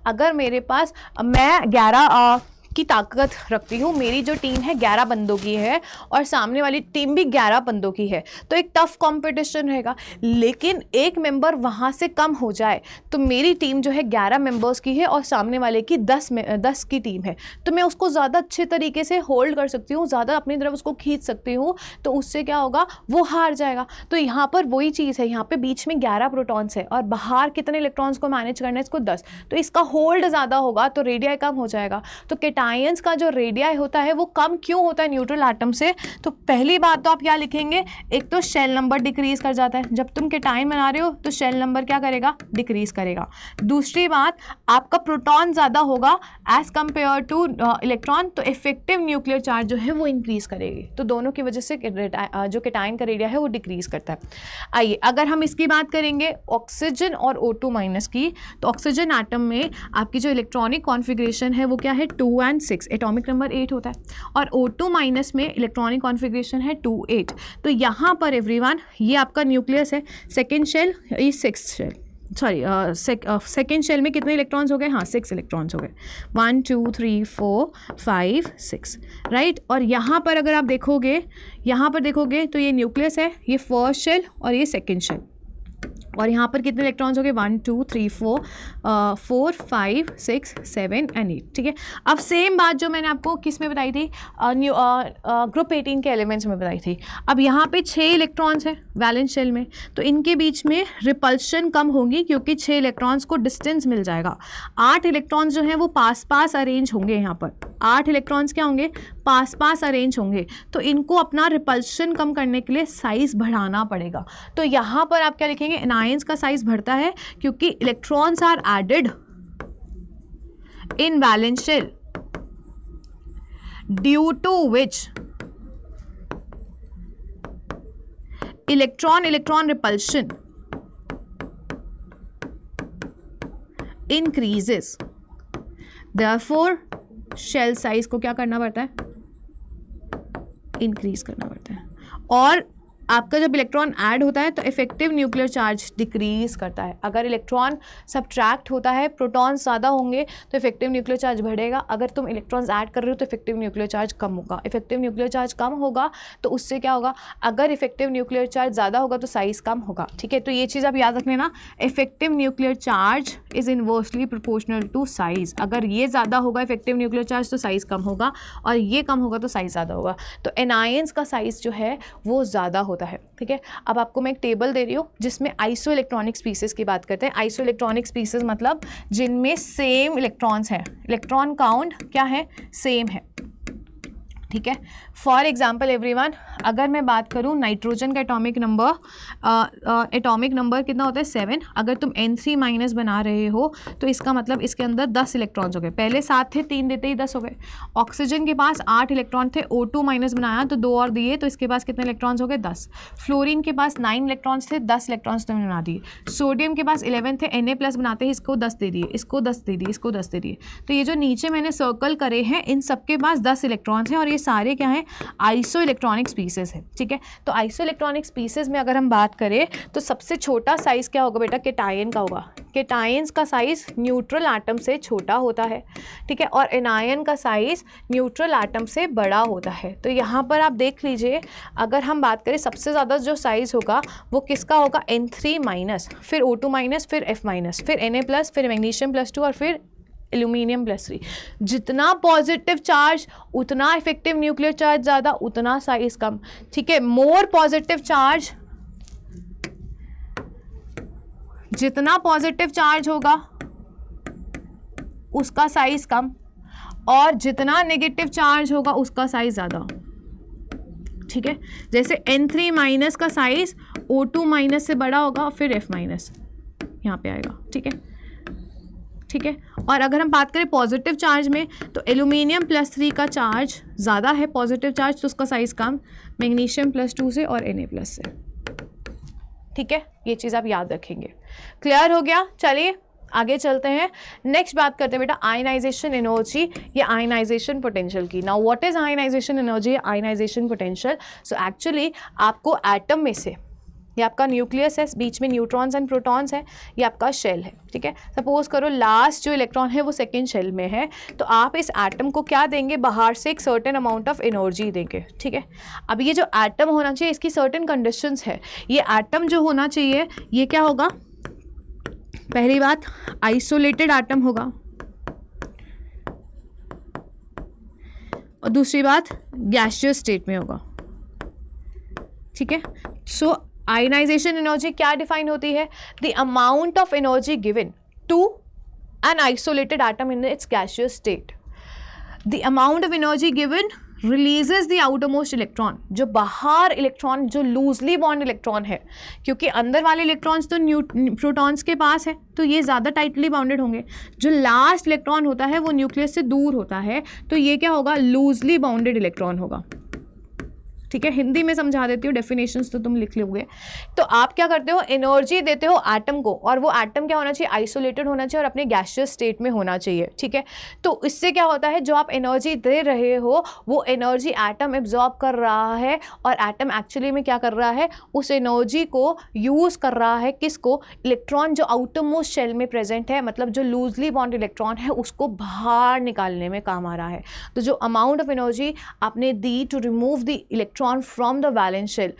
अगर मेरे पास, मैं 11 की ताकत रखती हूँ, मेरी जो टीम है 11 बंदों की है और सामने वाली टीम भी 11 बंदों की है, तो एक टफ कंपटीशन रहेगा। लेकिन एक मेंबर वहाँ से कम हो जाए तो मेरी टीम जो है 11 मेंबर्स की है और सामने वाले की 10 की टीम है, तो मैं उसको ज़्यादा अच्छे तरीके से होल्ड कर सकती हूँ, ज़्यादा अपनी तरफ उसको खींच सकती हूँ, तो उससे क्या होगा, वो हार जाएगा। तो यहाँ पर वही चीज़ है, यहाँ पर बीच में 11 प्रोटॉन्स है और बाहर कितने इलेक्ट्रॉन्स को मैनेज करना है, इसको 10, तो इसका होल्ड ज़्यादा होगा तो रेडियस कम हो जाएगा। तो केटायंस का जो रेडियस होता है वो कम क्यों होता है न्यूट्रल एटम से, तो पहली बात तो आप क्या लिखेंगे, एक तो शेल नंबर डिक्रीज कर जाता है। जब तुम केटायन बना रहे हो तो शेल नंबर क्या करेगा, डिक्रीज करेगा। दूसरी बात, आपका प्रोटॉन ज़्यादा होगा एज कंपेयर टू इलेक्ट्रॉन, तो इफेक्टिव न्यूक्लियर चार्ज जो है वो इंक्रीज करेगी। तो दोनों की वजह से जो केटायन का रेडियस है वो डिक्रीज करता है। आइए अगर हम इसकी बात करेंगे ऑक्सीजन और O2- की, तो ऑक्सीजन एटम में आपकी जो इलेक्ट्रॉनिक कॉन्फ़िगरेशन है वो क्या है, 2 और 6, एटॉमिक नंबर 8 होता है। और O2- में इलेक्ट्रॉनिक कॉन्फ़िगरेशन है 2, 8। तो यहाँ पर एवरीवन ये आपका न्यूक्लियस है, सेकेंड शेल, ये 6th shell, sorry second shell में कितने इलेक्ट्रॉन्स हो गए, हाँ 6 इलेक्ट्रॉन्स हो गए, 1 2 3 4 5 6, राइट। और यहाँ पर अगर आप देखोगे, यहाँ पर देखोगे तो ये न्यूक्लियस है, ये फर्स्ट शेल और ये सेकेंड शेल, और यहाँ पर कितने इलेक्ट्रॉन्स हो गए, 1 2 3 4 5 6 7 एंड 8, ठीक है। अब सेम बात जो मैंने आपको किस में बताई थी, ग्रुप 18 के एलिमेंट्स में बताई थी। अब यहाँ पे 6 इलेक्ट्रॉन्स हैं वैलेंस शेल में, तो इनके बीच में रिपल्शन कम होगी क्योंकि 6 इलेक्ट्रॉन्स को डिस्टेंस मिल जाएगा। 8 इलेक्ट्रॉन्स जो हैं वो पास पास अरेंज होंगे, यहाँ पर 8 इलेक्ट्रॉन्स क्या होंगे, पास पास अरेंज होंगे, तो इनको अपना रिपल्शन कम करने के लिए साइज बढ़ाना पड़ेगा। तो यहाँ पर आप क्या लिखेंगे, एनायंस का साइज बढ़ता है क्योंकि electrons are added in valence shell due to which electron repulsion increases, therefore shell size को क्या करना पड़ता है, इंक्रीज करना पड़ता है। और आपका जब इलेक्ट्रॉन ऐड होता है तो इफेक्टिव न्यूक्लियर चार्ज डिक्रीज करता है। अगर इलेक्ट्रॉन सब्ट्रैक्ट होता है, प्रोटॉन्स ज़्यादा होंगे तो इफेक्टिव न्यूक्लियर चार्ज बढ़ेगा। अगर तुम इलेक्ट्रॉन्स ऐड कर रहे हो तो इफेक्टिव न्यूक्लियर चार्ज कम होगा। इफेक्टिव न्यूक्लियर चार्ज कम होगा तो उससे क्या होगा, अगर इफेक्टिव न्यूक्लियर चार्ज ज़्यादा होगा तो साइज़ कम होगा, ठीक है। तो ये चीज़ आप याद रख लेना, effective nuclear charge is inversely proportional to size. अगर ये ज़्यादा होगा इफेक्टिव न्यूक्लियर चार्ज तो साइज़ कम होगा, और ये कम होगा तो साइज़ ज़्यादा होगा। तो एनायंस का साइज़ जो है वो ज़्यादा होता है, ठीक है। अब आपको मैं एक टेबल दे रही हूँ जिसमें आइसो इलेक्ट्रॉनिक स्पीसीज की बात करते हैं। आइसो इलेक्ट्रॉनिक स्पीसीज मतलब जिनमें सेम इलेक्ट्रॉन्स हैं, इलेक्ट्रॉन काउंट क्या है, सेम है, ठीक है। फॉर एग्जाम्पल एवरीवन, अगर मैं बात करूँ नाइट्रोजन का एटॉमिक नंबर कितना होता है, 7। अगर तुम N3 माइनस बना रहे हो तो इसका मतलब इसके अंदर 10 इलेक्ट्रॉन्स हो गए। पहले 7 थे, 3 देते ही 10 हो गए। ऑक्सीजन के पास 8 इलेक्ट्रॉन थे, O2 माइनस बनाया तो 2 और दिए तो इसके पास कितने इलेक्ट्रॉन्स हो गए, 10। फ्लोरीन के पास 9 इलेक्ट्रॉन्स थे, 10 इलेक्ट्रॉन्स तुमने बना दिए। सोडियम के पास 11 थे, Na प्लस बनाते ही इसको 10 दे दिए, इसको 10 दे दिए, इसको 10 दे दिए। तो ये जो नीचे मैंने सर्कल करे हैं इन सबके पास 10 इलेक्ट्रॉन्स हैं, और ये सारे क्या हैं, आइसो इलेक्ट्रॉनिक स्पीसीज है, ठीक है। तो आइसो इलेक्ट्रॉनिक स्पीसीज में अगर हम बात करें तो सबसे छोटा साइज क्या होगा बेटा, केटायन का होगा। केटायंस का साइज न्यूट्रल एटम से छोटा होता है, ठीक है, और एनायन का साइज न्यूट्रल एटम से बड़ा होता है। तो यहाँ पर आप देख लीजिए, अगर हम बात करें सबसे ज़्यादा जो साइज होगा वो किसका होगा, N3 माइनस, फिर O2 माइनस, फिर F माइनस, फिर Na प्लस, फिर मैग्नीशियम प्लस 2 और फिर एल्यूमिनियम प्लस 3। जितना पॉजिटिव चार्ज उतना इफेक्टिव न्यूक्लियर चार्ज ज़्यादा, उतना साइज कम, ठीक है। मोर पॉजिटिव चार्ज, जितना पॉजिटिव चार्ज होगा उसका साइज कम, और जितना नेगेटिव चार्ज होगा उसका साइज ज़्यादा, ठीक है। जैसे N3 माइनस का साइज O2 माइनस से बड़ा होगा, फिर F माइनस यहाँ पे आएगा, ठीक है, ठीक है। और अगर हम बात करें पॉजिटिव चार्ज में तो एल्यूमिनियम प्लस 3 का चार्ज ज़्यादा है, पॉजिटिव चार्ज, तो उसका साइज़ कम, मैग्नीशियम प्लस 2 से और Na प्लस से, ठीक है। ये चीज़ आप याद रखेंगे। क्लियर हो गया, चलिए आगे चलते हैं। नेक्स्ट बात करते हैं बेटा आयनाइजेशन एनर्जी या आयनाइजेशन पोटेंशियल की। Now what is ionisation energy, ionisation potential? So actually आपको एटम में से, ये आपका न्यूक्लियस है, बीच में न्यूट्रॉन्स एंड प्रोटॉन्स है, ये आपका शेल है, ठीक है। सपोज करो लास्ट जो इलेक्ट्रॉन है वो सेकेंड शेल में है, तो आप इस एटम को क्या देंगे, बाहर से एक सर्टेन अमाउंट ऑफ एनर्जी देंगे, ठीक है। अब ये जो एटम होना चाहिए इसकी सर्टेन कंडीशंस है। ये एटम जो होना चाहिए ये क्या होगा, पहली बात आइसोलेटेड एटम होगा, और दूसरी बात गैसियस स्टेट में होगा, ठीक है। सो आयनाइजेशन एनर्जी क्या डिफाइन होती है, the amount of energy given to an isolated atom in its gaseous state. The amount of energy given releases the outermost electron, जो बाहर इलेक्ट्रॉन, जो लूजली बॉन्ड इलेक्ट्रॉन है, क्योंकि अंदर वाले इलेक्ट्रॉन्स तो प्रोटॉन्स के पास है तो ये ज़्यादा टाइटली बाउंडेड होंगे। जो लास्ट इलेक्ट्रॉन होता है वो न्यूक्लियस से दूर होता है, तो ये क्या होगा, लूजली बाउंडेड इलेक्ट्रॉन होगा, ठीक है, हिंदी में समझा देती हूँ, डेफिनेशंस तो तुम लिख लोगे। तो आप क्या करते हो, एनर्जी देते हो एटम को, और वो एटम क्या होना चाहिए, आइसोलेटेड होना चाहिए और अपने गैसियस स्टेट में होना चाहिए। ठीक है, तो इससे क्या होता है, जो आप एनर्जी दे रहे हो वो एनर्जी एटम एब्जॉर्ब कर रहा है, और एटम एक्चुअली में क्या कर रहा है, उस एनर्जी को यूज़ कर रहा है, किसको, इलेक्ट्रॉन जो आउटर मोस्ट शेल में प्रेजेंट है, मतलब जो लूजली बॉन्ड इलेक्ट्रॉन है उसको बाहर निकालने में काम आ रहा है। तो जो अमाउंट ऑफ एनर्जी आपने दी to remove the electron from the valence shell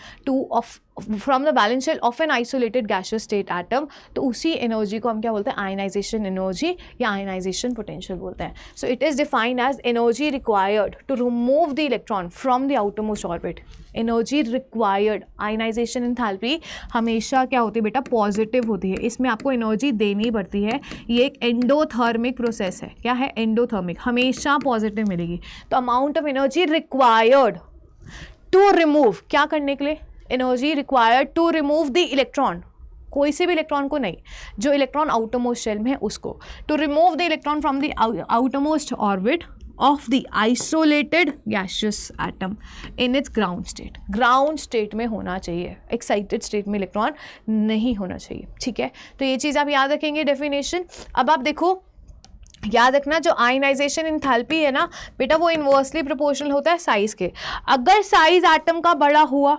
from the valence shell of an isolated gaseous state atom, तो उसी एनर्जी को हम क्या बोलते हैं, आयनाइजेशन एनर्जी या आयनाइजेशन पोटेंशियल बोलते हैं। So it is defined as energy required to remove the electron from the outermost orbit. Energy required, ionization enthalpy हमेशा क्या होती है बेटा, पॉजिटिव होती है, इसमें आपको एनर्जी देनी पड़ती है। ये एक एंडोथर्मिक प्रोसेस है। क्या है, एंडोथर्मिक, हमेशा पॉजिटिव मिलेगी। तो amount of energy required to remove, क्या करने के लिए, energy required to remove the electron, कोई से भी इलेक्ट्रॉन को नहीं, जो इलेक्ट्रॉन आउटर मोस्ट शेल में है उसको, to remove the electron from the outermost orbit of the isolated gaseous atom in its ground state. Ground state में होना चाहिए, एक्साइटेड स्टेट में इलेक्ट्रॉन नहीं होना चाहिए। ठीक है, तो ये चीज़ आप याद रखेंगे डेफिनेशन। अब आप देखो, याद रखना, जो आयनाइजेशन एंथैल्पी है ना बेटा, वो इन्वर्सली प्रोपोर्शनल होता है साइज के। अगर साइज एटम का बड़ा हुआ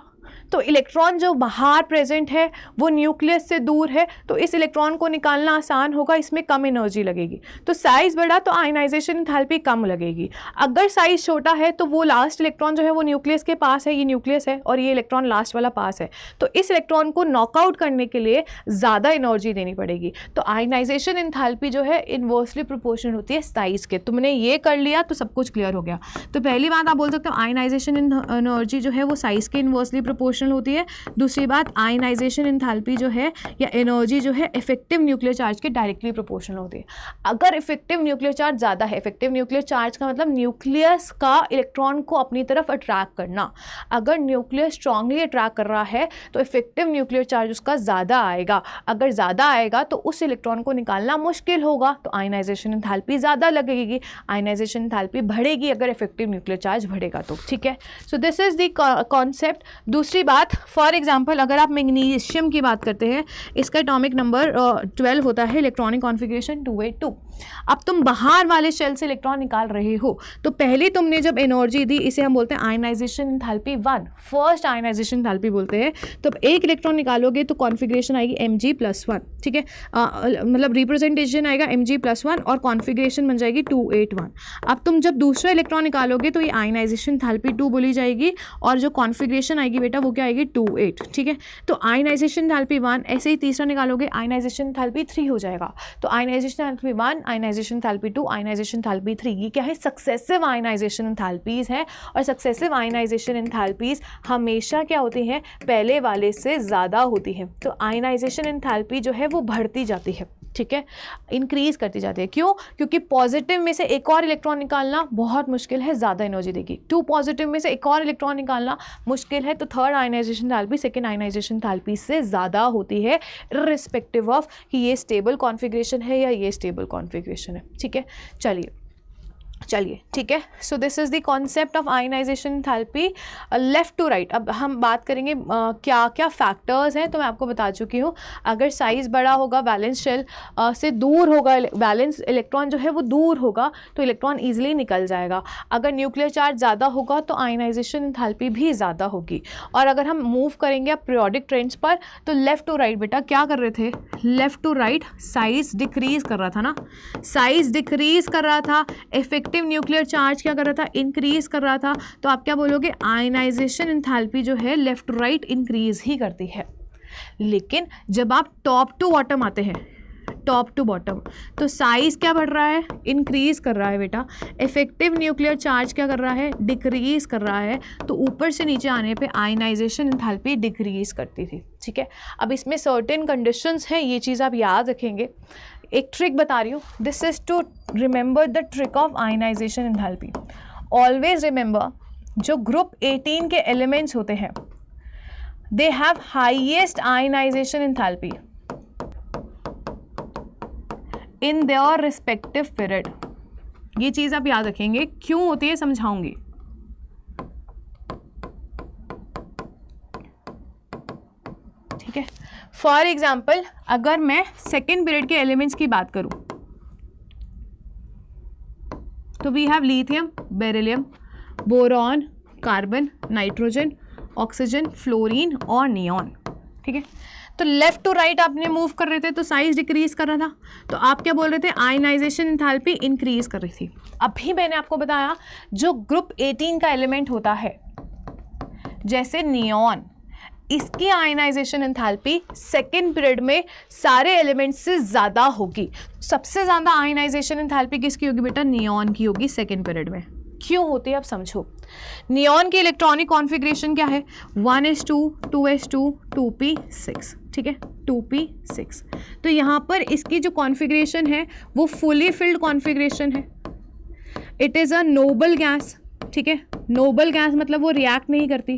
तो इलेक्ट्रॉन जो बाहर प्रेजेंट है वो न्यूक्लियस से दूर है, तो इस इलेक्ट्रॉन को निकालना आसान होगा, इसमें कम एनर्जी लगेगी। तो साइज बड़ा तो आयनाइजेशन एंथैल्पी कम लगेगी। अगर साइज छोटा है तो वो लास्ट इलेक्ट्रॉन जो है वो न्यूक्लियस के पास है, ये न्यूक्लियस है और ये इलेक्ट्रॉन लास्ट वाला पास है, तो इस इलेक्ट्रॉन को नॉकआउट करने के लिए ज़्यादा एनर्जी देनी पड़ेगी। तो आयनाइजेशन एंथैल्पी जो है इन्वर्सली प्रोपोर्शनल होती है साइज के। तुमने ये कर लिया तो सब कुछ क्लियर हो गया। तो पहली बात आप बोल सकते हो, आयनाइजेशन एनर्जी जो है वो साइज के इन्वर्सली प्रोपोर्शनल होती है। दूसरी बात, आयनाइजेशन एंथैल्पी जो है या एनर्जी जो है इफेक्टिव न्यूक्लियर चार्ज के डायरेक्टली प्रोपोर्शनल होती है। अगर इफेक्टिव न्यूक्लियर चार्ज ज़्यादा है, इफेक्टिव न्यूक्लियर चार्ज का मतलब न्यूक्लियस का इलेक्ट्रॉन को अपनी तरफ अट्रैक्ट करना, अगर न्यूक्लियस स्ट्रांगली अट्रैक्ट कर रहा है तो इफेक्टिव न्यूक्लियर चार्ज उसका ज़्यादा आएगा। अगर ज़्यादा आएगा तो उस इलेक्ट्रॉन को निकालना मुश्किल होगा, तो आयनाइजेशन एंथैल्पी ज़्यादा लगेगी। आयनाइजेशन एंथैल्पी बढ़ेगी अगर इफेक्टिव न्यूक्लियर चार्ज बढ़ेगा तो। ठीक है, so this is the concept. दूसरी बात, फॉर एग्जाम्पल अगर आप मैग्नीशियम की बात करते हैं, इसका एटॉमिक नंबर 12 होता है, इलेक्ट्रॉनिक कॉन्फ़िगरेशन 282। अब तुम बाहर वाले शेल से इलेक्ट्रॉन निकाल रहे हो, तो पहले तुमने जब एनर्जी दी, इसे हम बोलते हैं ionisation enthalpy 1, first ionisation enthalpy बोलते हैं। तो एक इलेक्ट्रॉन निकालोगे तो कॉन्फ़िगरेशन आएगी Mg+1। ठीक है, मतलब रिप्रेजेंटेशन आएगा Mg+1 और कॉन्फ़िगरेशन बन जाएगी 281। अब तुम जब दूसरा इलेक्ट्रॉन निकालोगे तो ये आयनाइजेशन एंथैल्पी 2 बोली जाएगी, और जो कॉन्फ़िगरेशन आएगी बेटा वो क्या आएगी, 28। ठीक है, तो आयनाइजेशन एंथैल्पी 1, ऐसे ही तीसरा निकालोगे आयनाइजेशन एंथैल्पी 3 हो जाएगा। तो ionization enthalpy 1, ionisation enthalpy 2, ionisation enthalpy 3, ये क्या है, सक्सेसिव आयनाइजेशन एंथैल्पीज़ हैं। और सक्सेसिव आयनाइजेशन एंथैल्पीज़ हमेशा क्या होती हैं, पहले वाले से ज़्यादा होती है। तो आयनाइजेशन एंथैल्पी जो है वो बढ़ती जाती है। ठीक है, इंक्रीज करती जाती है। क्यों? क्योंकि पॉजिटिव में से एक और इलेक्ट्रॉन निकालना बहुत मुश्किल है, ज़्यादा एनर्जी देगी। 2 पॉजिटिव में से एक और इलेक्ट्रॉन निकालना मुश्किल है, तो third ionisation enthalpy second ionisation enthalpy से ज़्यादा होती है, इर्रिस्पेक्टिव ऑफ कि ये स्टेबल कॉन्फ़िगरेशन है या ये स्टेबल कॉन्फ़िगरेशन है। ठीक है, चलिए ठीक है। So this is the concept of ionisation enthalpy left to right. अब हम बात करेंगे क्या क्या फैक्टर्स हैं, तो मैं आपको बता चुकी हूँ। अगर साइज़ बड़ा होगा, वैलेंस शेल से दूर होगा, वैलेंस इलेक्ट्रॉन जो है वो दूर होगा, तो इलेक्ट्रॉन ईजिली निकल जाएगा। अगर न्यूक्लियर चार्ज ज़्यादा होगा तो आयनाइजेशन एंथैल्पी भी ज़्यादा होगी। और अगर हम मूव करेंगे पीरियोडिक ट्रेंड्स पर, तो लेफ़्ट टू राइट बेटा क्या कर रहे थे, left to right size decrease कर रहा था ना, साइज़ डिक्रीज़ कर रहा था, इफेक्टिव न्यूक्लियर चार्ज क्या कर रहा था, इंक्रीज कर रहा था। तो आप क्या बोलोगे, आयनाइजेशन एंथैल्पी जो है लेफ्ट टू राइट इंक्रीज ही करती है। लेकिन जब आप टॉप टू बॉटम आते हैं, टॉप टू बॉटम, तो साइज क्या बढ़ रहा है, इंक्रीज कर रहा है बेटा। इफेक्टिव न्यूक्लियर चार्ज क्या कर रहा है, डिक्रीज कर रहा है। तो ऊपर से नीचे आने पे आयनाइजेशन एंथैल्पी डिक्रीज करती थी। ठीक है, अब इसमें सर्टेन कंडीशंस हैं, ये चीज़ आप याद रखेंगे। एक ट्रिक बता रही हूँ, this is to remember the trick of ionisation enthalpy. Always remember, जो ग्रुप 18 के एलिमेंट्स होते हैं, they have highest ionisation enthalpy in their respective period. ये चीज़ आप याद रखेंगे, क्यों होती है समझाऊंगी। फॉर एग्जाम्पल अगर मैं सेकेंड पीरियड के एलिमेंट्स की बात करूं तो we have lithium, beryllium, boron, carbon, nitrogen, oxygen, fluorine और नियॉन। ठीक है, तो लेफ्ट टू राइट आपने मूव कर रहे थे तो साइज डिक्रीज कर रहा था, तो आप क्या बोल रहे थे, आयनाइजेशन एंथैल्पी इंक्रीज कर रही थी। अभी मैंने आपको बताया जो ग्रुप 18 का एलिमेंट होता है जैसे नियॉन, इसकी आयनाइजेशन एंथैल्पी सेकेंड पीरियड में सारे एलिमेंट्स से ज़्यादा होगी। सबसे ज़्यादा आयनाइजेशन एंथैल्पी किसकी होगी बेटा, नियॉन की होगी सेकेंड पीरियड में। क्यों होती है अब समझो। नियॉन की इलेक्ट्रॉनिक कॉन्फ़िगरेशन क्या है, 1s2 2s2 2p6, ठीक है 2p6। तो यहाँ पर इसकी जो कॉन्फ़िगरेशन है वो फुली फिल्ड कॉन्फ़िगरेशन है। It is a noble gas, ठीक है, नोबल गैस मतलब वो रिएक्ट नहीं करती।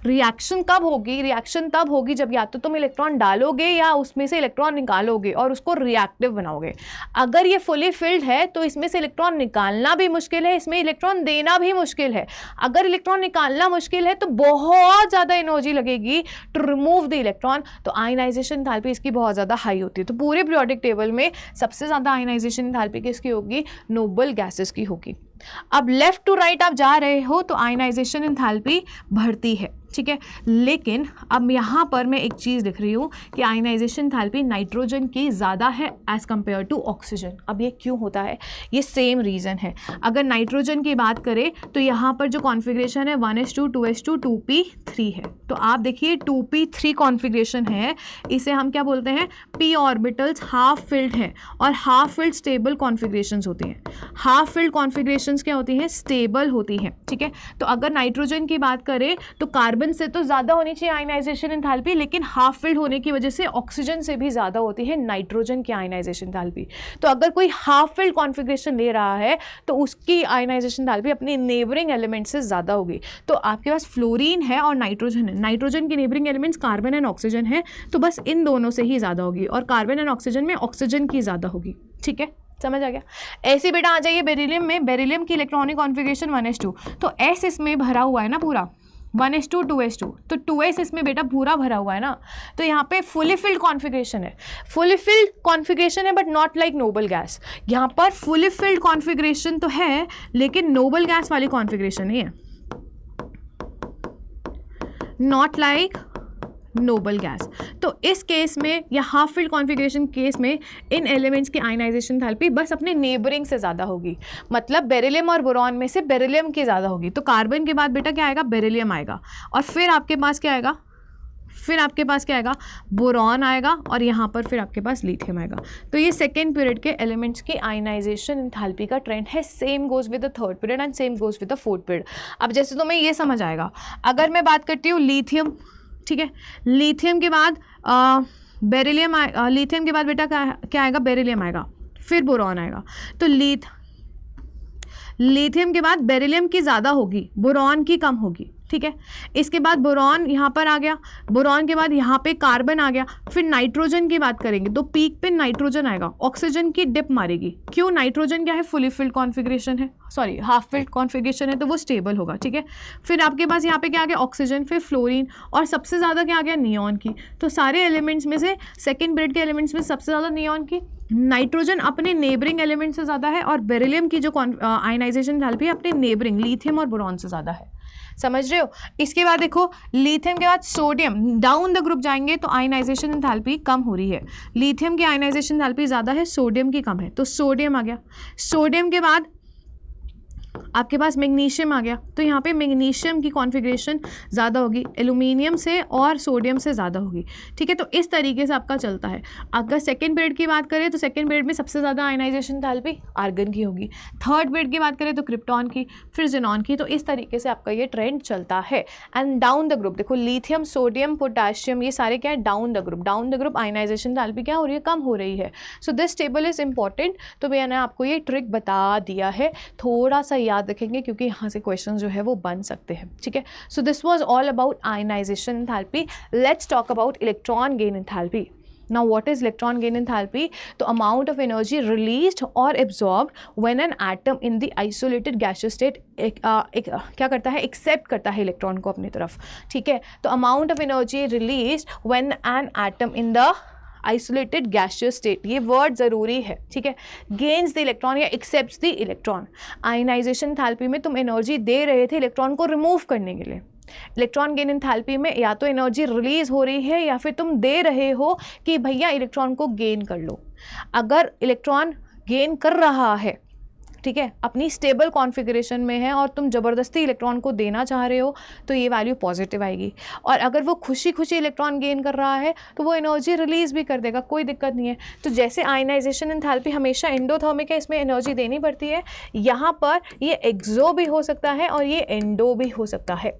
रिएक्शन कब होगी, रिएक्शन तब होगी जब या तो तुम इलेक्ट्रॉन डालोगे या उसमें से इलेक्ट्रॉन निकालोगे और उसको रिएक्टिव बनाओगे। अगर ये फुली फिल्ड है तो इसमें से इलेक्ट्रॉन निकालना भी मुश्किल है, इसमें इलेक्ट्रॉन देना भी मुश्किल है। अगर इलेक्ट्रॉन निकालना मुश्किल है तो बहुत ज़्यादा एनर्जी लगेगी टू रिमूव द इलेक्ट्रॉन, तो आयनाइजेशन एंथैल्पी इसकी बहुत ज़्यादा हाई होती है। तो पूरे पीरियोडिक टेबल में सबसे ज़्यादा आयनाइजेशन एंथैल्पी किसकी होगी, नोबल गैसेस की होगी। अब लेफ्ट टू राइट आप जा रहे हो तो आयनाइजेशन एंथैल्पी बढ़ती है, ठीक है, लेकिन अब यहाँ पर मैं एक चीज़ लिख रही हूँ कि आयनाइजेशन एंथैल्पी नाइट्रोजन की ज़्यादा है एज़ कम्पेयर टू ऑक्सीजन। अब ये क्यों होता है, ये सेम रीज़न है। अगर नाइट्रोजन की बात करें तो यहाँ पर जो कॉन्फ़िगरेशन है 1s2 2s2 2p3 है। तो आप देखिए 2p3 कॉन्फ़िगरेशन है, इसे हम क्या बोलते हैं, p ऑर्बिटल्स हाफ फिल्ड हैं और हाफ फिल्ड स्टेबल कॉन्फ़िगरेशंस होती हैं। हाफ फिल्ड कॉन्फ़िगरेशंस क्या होती हैं, स्टेबल होती हैं, ठीक है। तो अगर नाइट्रोजन की बात करें तो कार्बन से तो ज़्यादा होनी चाहिए आयनाइजेशन एंथैल्पी, लेकिन हाफ फिल्ड होने की वजह से ऑक्सीजन से भी ज़्यादा होती है नाइट्रोजन की आयनाइजेशन एंथैल्पी। तो अगर कोई हाफ फिल्ड कॉन्फ़िगरेशन ले रहा है तो उसकी आयनाइजेशन एंथैल्पी अपने नेबरिंग एलिमेंट से ज़्यादा होगी। तो आपके पास फ्लोरीन है और नाइट्रोजन है, नाइट्रोजन की neighbouring elements carbon and oxygen है, तो बस इन दोनों से ही ज़्यादा होगी और कार्बन एंड ऑक्सीजन में ऑक्सीजन की ज़्यादा होगी, ठीक है, समझ आ गया। ऐसे बेटा आ जाइए बेरिलियम में, बेरिलियम की इलेक्ट्रॉनिक कॉन्फ़िगरेशन 1s2, तो s इसमें भरा हुआ है ना पूरा, 1s2 2s2, तो 2s इसमें बेटा पूरा भरा हुआ है ना, तो यहाँ पे फुली फिल्ड कॉन्फ़िगरेशन है। फुली फिल्ड कॉन्फ़िगरेशन है but not like noble gas. यहाँ पर फुली फिल्ड कॉन्फ़िगरेशन तो है लेकिन नोबल गैस वाली कॉन्फ़िगरेशन नहीं है, नॉट लाइक नोबल गैस। तो इस केस में या हाफ फिल्ड कॉन्फ़िगरेशन केस में इन एलिमेंट्स की आयनाइजेशन एंथैल्पी बस अपने नेबरिंग से ज़्यादा होगी, मतलब बेरिलियम और बोरॉन में से बेरिलियम की ज़्यादा होगी। तो कार्बन के बाद बेटा क्या आएगा, बेरिलियम आएगा और फिर आपके पास क्या आएगा, बोरॉन आएगा और यहाँ पर फिर आपके पास लिथियम आएगा। तो ये सेकेंड पीरियड के एलिमेंट्स की आयनाइजेशन एंथैल्पी का ट्रेंड है। Same goes with the third period and same goes with the fourth period. अब जैसे तुम्हें ये समझ आएगा, अगर मैं बात करती हूँ लिथियम, ठीक है, लिथियम के बाद बेरिलियम, लिथियम के बाद बेटा क्या आएगा, बेरिलियम आएगा, फिर बोरॉन आएगा। तो लिथियम के बाद बेरिलियम की ज़्यादा होगी, बोरॉन की कम होगी, ठीक है। इसके बाद बोरॉन यहाँ पर आ गया, बोरॉन के बाद यहाँ पे कार्बन आ गया, फिर नाइट्रोजन की बात करेंगे तो पीक पे नाइट्रोजन आएगा, ऑक्सीजन की डिप मारेगी। क्यों, नाइट्रोजन क्या है, फुली फिल्ड कॉन्फ़िगरेशन है, सॉरी हाफ फिल्ड कॉन्फ़िगरेशन है, तो वो स्टेबल होगा, ठीक है। फिर आपके पास यहाँ पे क्या आ गया, ऑक्सीजन, फिर फ्लोरीन और सबसे ज़्यादा क्या आ गया, नियॉन की। तो सारे एलिमेंट्स में से सेकेंड पीरियड के एलिमेंट्स में सबसे ज़्यादा नियॉन की। नाइट्रोजन अपने नेबरिंग एलिमेंट से ज़्यादा है और बेरिलियम की जो आयनाइजेशन एंथैल्पी अपने नेबरिंग लिथियम और बोरॉन से ज़्यादा है, समझ रहे हो। इसके बाद देखो लिथियम के बाद सोडियम, डाउन द ग्रुप जाएंगे तो आयनाइजेशन एंथैल्पी कम हो रही है। लिथियम की आयनाइजेशन एंथैल्पी ज़्यादा है, सोडियम की कम है, तो सोडियम आ गया। सोडियम के बाद आपके पास मैग्नीशियम आ गया, तो यहाँ पे मैग्नीशियम की कॉन्फ़िगरेशन ज़्यादा होगी, एल्यूमिनियम से और सोडियम से ज़्यादा होगी, ठीक है। तो इस तरीके से आपका चलता है। अगर सेकेंड पीरियड की बात करें तो सेकेंड पीरियड में सबसे ज़्यादा आयनाइजेशन एंथैल्पी आर्गन की होगी, थर्ड पीरियड की बात करें तो क्रिप्टॉन की, फिर ज़ेनॉन की। तो इस तरीके से आपका ये ट्रेंड चलता है। एंड डाउन द ग्रुप देखो, लिथियम, सोडियम, पोटाशियम, ये सारे क्या है, down the group. Down the group ionization enthalpy क्या हो रही है, कम हो रही है। So this table is important. तो मैंने आपको ये ट्रिक बता दिया है, थोड़ा सा याद रखेंगे क्योंकि यहाँ से क्वेश्चन जो है वो बन सकते हैं, ठीक है। So this was all about ionization enthalpy. Let's talk about electron gain enthalpy. Now what is electron gain enthalpy? तो amount of energy released or absorbed when an atom in the isolated gaseous state क्या करता है, accept करता है electron को अपनी तरफ, ठीक है. तो amount of energy released when an atom in the isolated gaseous state, ये वर्ड ज़रूरी है, ठीक है. गेन्स द इलेक्ट्रॉन या accepts the electron. Ionization enthalpy में तुम एनर्जी दे रहे थे इलेक्ट्रॉन को रिमूव करने के लिए. इलेक्ट्रॉन गेन एंथैल्पी में या तो एनर्जी रिलीज हो रही है या फिर तुम दे रहे हो कि भैया इलेक्ट्रॉन को गेन कर लो. अगर इलेक्ट्रॉन गेन कर रहा है, ठीक है, अपनी स्टेबल कॉन्फ़िगरेशन में है और तुम ज़बरदस्ती इलेक्ट्रॉन को देना चाह रहे हो, तो ये वैल्यू पॉजिटिव आएगी. और अगर वो खुशी खुशी इलेक्ट्रॉन गेन कर रहा है तो वो एनर्जी रिलीज़ भी कर देगा, कोई दिक्कत नहीं है. तो जैसे आयनाइजेशन एंथैल्पी हमेशा एंडोथर्मिक है, इसमें एनर्जी देनी पड़ती है, यहाँ पर ये एक्सो भी हो सकता है और ये एंडो भी हो सकता है.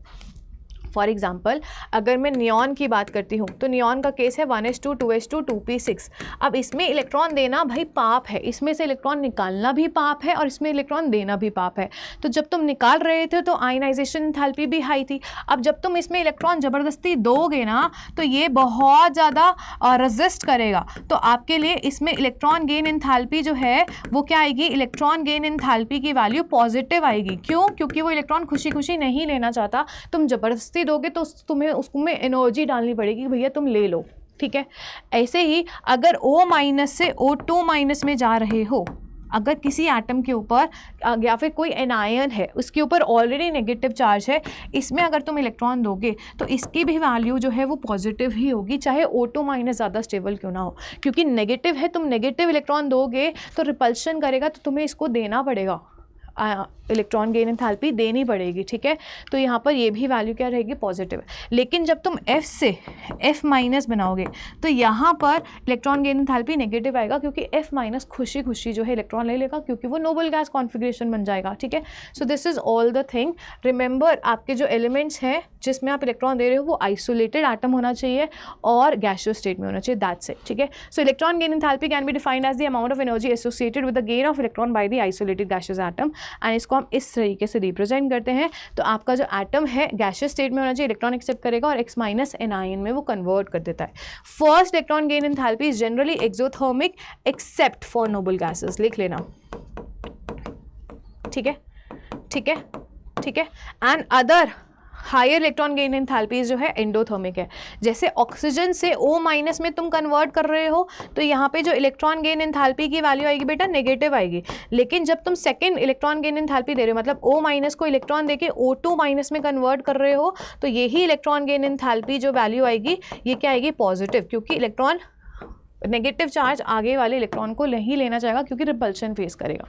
फॉर एग्जाम्पल अगर मैं नियॉन की बात करती हूँ तो नियॉन का केस है 1s2 2s2 2p6. अब इसमें इलेक्ट्रॉन देना भाई पाप है, इसमें से इलेक्ट्रॉन निकालना भी पाप है और इसमें इलेक्ट्रॉन देना भी पाप है. तो जब तुम निकाल रहे थे तो आयनाइजेशन एंथैल्पी भी हाई थी. अब जब तुम इसमें इलेक्ट्रॉन ज़बरदस्ती दोगे ना तो ये बहुत ज़्यादा रेजिस्ट करेगा. तो आपके लिए इसमें इलेक्ट्रॉन गेन एंथैल्पी जो है वो क्या आएगी, इलेक्ट्रॉन गेन एंथैल्पी की वैल्यू पॉजिटिव आएगी. क्यों? क्योंकि वो इलेक्ट्रॉन खुशी खुशी नहीं लेना चाहता. तुम ज़बरदस्ती दोगे तो तुम्हें उसमें एनर्जी डालनी पड़ेगी, भैया तुम ले लो, ठीक है. ऐसे ही अगर O- से O2- में जा रहे हो, अगर किसी एटम के ऊपर या फिर कोई एनायन है उसके ऊपर ऑलरेडी नेगेटिव चार्ज है, इसमें अगर तुम इलेक्ट्रॉन दोगे तो इसकी भी वैल्यू जो है वो पॉजिटिव ही होगी, चाहे O2- ज़्यादा स्टेबल क्यों ना हो. क्योंकि नेगेटिव है, तुम नेगेटिव इलेक्ट्रॉन दोगे तो रिपल्शन करेगा, तो तुम्हें इसको देना पड़ेगा, इलेक्ट्रॉन गेन एंथैल्पी देनी पड़ेगी, ठीक है. तो यहाँ पर ये भी वैल्यू क्या रहेगी, पॉजिटिव. लेकिन जब तुम F से F- बनाओगे तो यहाँ पर इलेक्ट्रॉन गेन एंथैल्पी नेगेटिव आएगा, क्योंकि F- खुशी खुशी जो है इलेक्ट्रॉन ले लेगा, क्योंकि वो नोबल गैस कॉन्फ़िगरेशन बन जाएगा, ठीक है. So this is all the thing. Remember आपके जो एलिमेंट्स हैं जिसमें आप इलेक्ट्रॉन दे रहे हो वो आइसोलेटेड एटम होना चाहिए और गैसियस स्टेट में होना चाहिए, दैट्स इट, ठीक है. So electron gain enthalpy can be defined as the amount of energy associated with the gain of electron by the isolated gaseous atom. And इसको हम इस तरीके से रिप्रेजेंट करते हैं. तो आपका जो एटम है गैसियस स्टेट में होना चाहिए, इलेक्ट्रॉन एक्सेप्ट करेगा और X- एनायन में वो कन्वर्ट कर देता है. First electron gain enthalpy is generally exothermic except for noble gases, लिख लेना, ठीक है, ठीक है, ठीक है. And other higher electron gain enthalpies जो है एंडोथर्मिक है. जैसे ऑक्सीजन से O- में तुम कन्वर्ट कर रहे हो तो यहाँ पे जो इलेक्ट्रॉन गेन एंथैल्पी की वैल्यू आएगी बेटा नेगेटिव आएगी. लेकिन जब तुम सेकंड इलेक्ट्रॉन गेन एंथैल्पी दे रहे हो, मतलब O- को इलेक्ट्रॉन देके O2- में कन्वर्ट कर रहे हो, तो यही इलेक्ट्रॉन गेन एंथैल्पी जो वैल्यू आएगी ये क्या आएगी, पॉजिटिव, क्योंकि इलेक्ट्रॉन नेगेटिव चार्ज आगे वाले इलेक्ट्रॉन को नहीं लेना चाहेगा क्योंकि रिपल्शन फेस करेगा,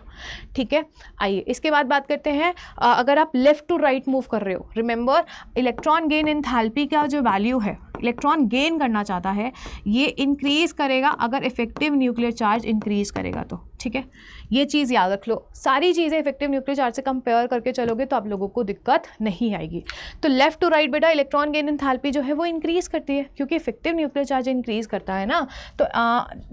ठीक है. आइए इसके बाद बात करते हैं अगर आप लेफ्ट टू राइट मूव कर रहे हो. रिमेंबर इलेक्ट्रॉन गेन एंथैल्पी का जो वैल्यू है, इलेक्ट्रॉन गेन करना चाहता है, ये इंक्रीज करेगा अगर इफेक्टिव न्यूक्लियर चार्ज इंक्रीज करेगा तो, ठीक है. ये चीज़ याद रख लो. सारी चीज़ें इफेक्टिव न्यूक्लियर चार्ज से कंपेयर करके चलोगे तो आप लोगों को दिक्कत नहीं आएगी. तो लेफ्ट टू राइट बेटा इलेक्ट्रॉन गेन एंथैल्पी जो है वो इंक्रीज करती है, क्योंकि इफेक्टिव न्यूक्लियर चार्ज इंक्रीज करता है ना. तो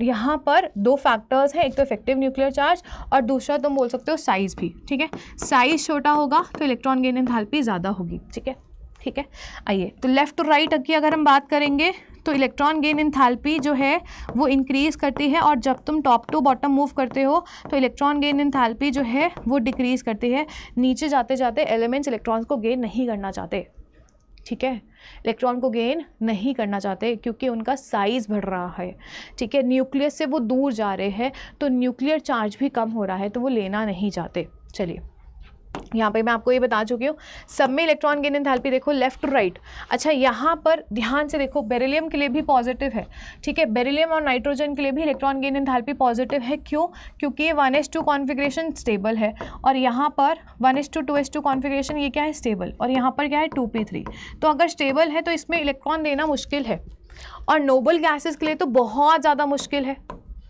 यहाँ पर दो फैक्टर्स हैं, एक तो इफेक्टिव न्यूक्लियर चार्ज और दूसरा तुम बोल सकते हो साइज़ भी, ठीक है. साइज़ छोटा होगा तो इलेक्ट्रॉन गेन एंथैल्पी ज़्यादा होगी, ठीक है, ठीक है. आइए तो लेफ्ट टू राइट की अगर हम बात करेंगे तो इलेक्ट्रॉन गेन एंथैल्पी जो है वो इंक्रीज़ करती है, और जब तुम टॉप टू बॉटम मूव करते हो तो इलेक्ट्रॉन गेन एंथैल्पी जो है वो डिक्रीज़ करती है. नीचे जाते जाते एलिमेंट्स इलेक्ट्रॉन्स को गेन नहीं करना चाहते, ठीक है, इलेक्ट्रॉन को गेन नहीं करना चाहते क्योंकि उनका साइज़ बढ़ रहा है, ठीक है. न्यूक्लियस से वो दूर जा रहे हैं तो न्यूक्लियर चार्ज भी कम हो रहा है, तो वो लेना नहीं चाहते. चलिए यहाँ पे मैं आपको ये बता चुकी हूँ. सब में इलेक्ट्रॉन गेन एंथैल्पी देखो लेफ्ट टू राइट. अच्छा यहाँ पर ध्यान से देखो, बेरिलियम के लिए भी पॉजिटिव है, ठीक है. बेरिलियम और नाइट्रोजन के लिए भी इलेक्ट्रॉन गेन एंथैल्पी पॉजिटिव है. क्यों? क्योंकि ये 1s2 कॉन्फ़िगरेशन स्टेबल है और यहाँ पर 1s2 2s2 कॉन्फ़िगरेशन ये क्या है, स्टेबल, और यहाँ पर क्या है 2p3. तो अगर स्टेबल है तो इसमें इलेक्ट्रॉन देना मुश्किल है, और नोबल गैसेस के लिए तो बहुत ज़्यादा मुश्किल है.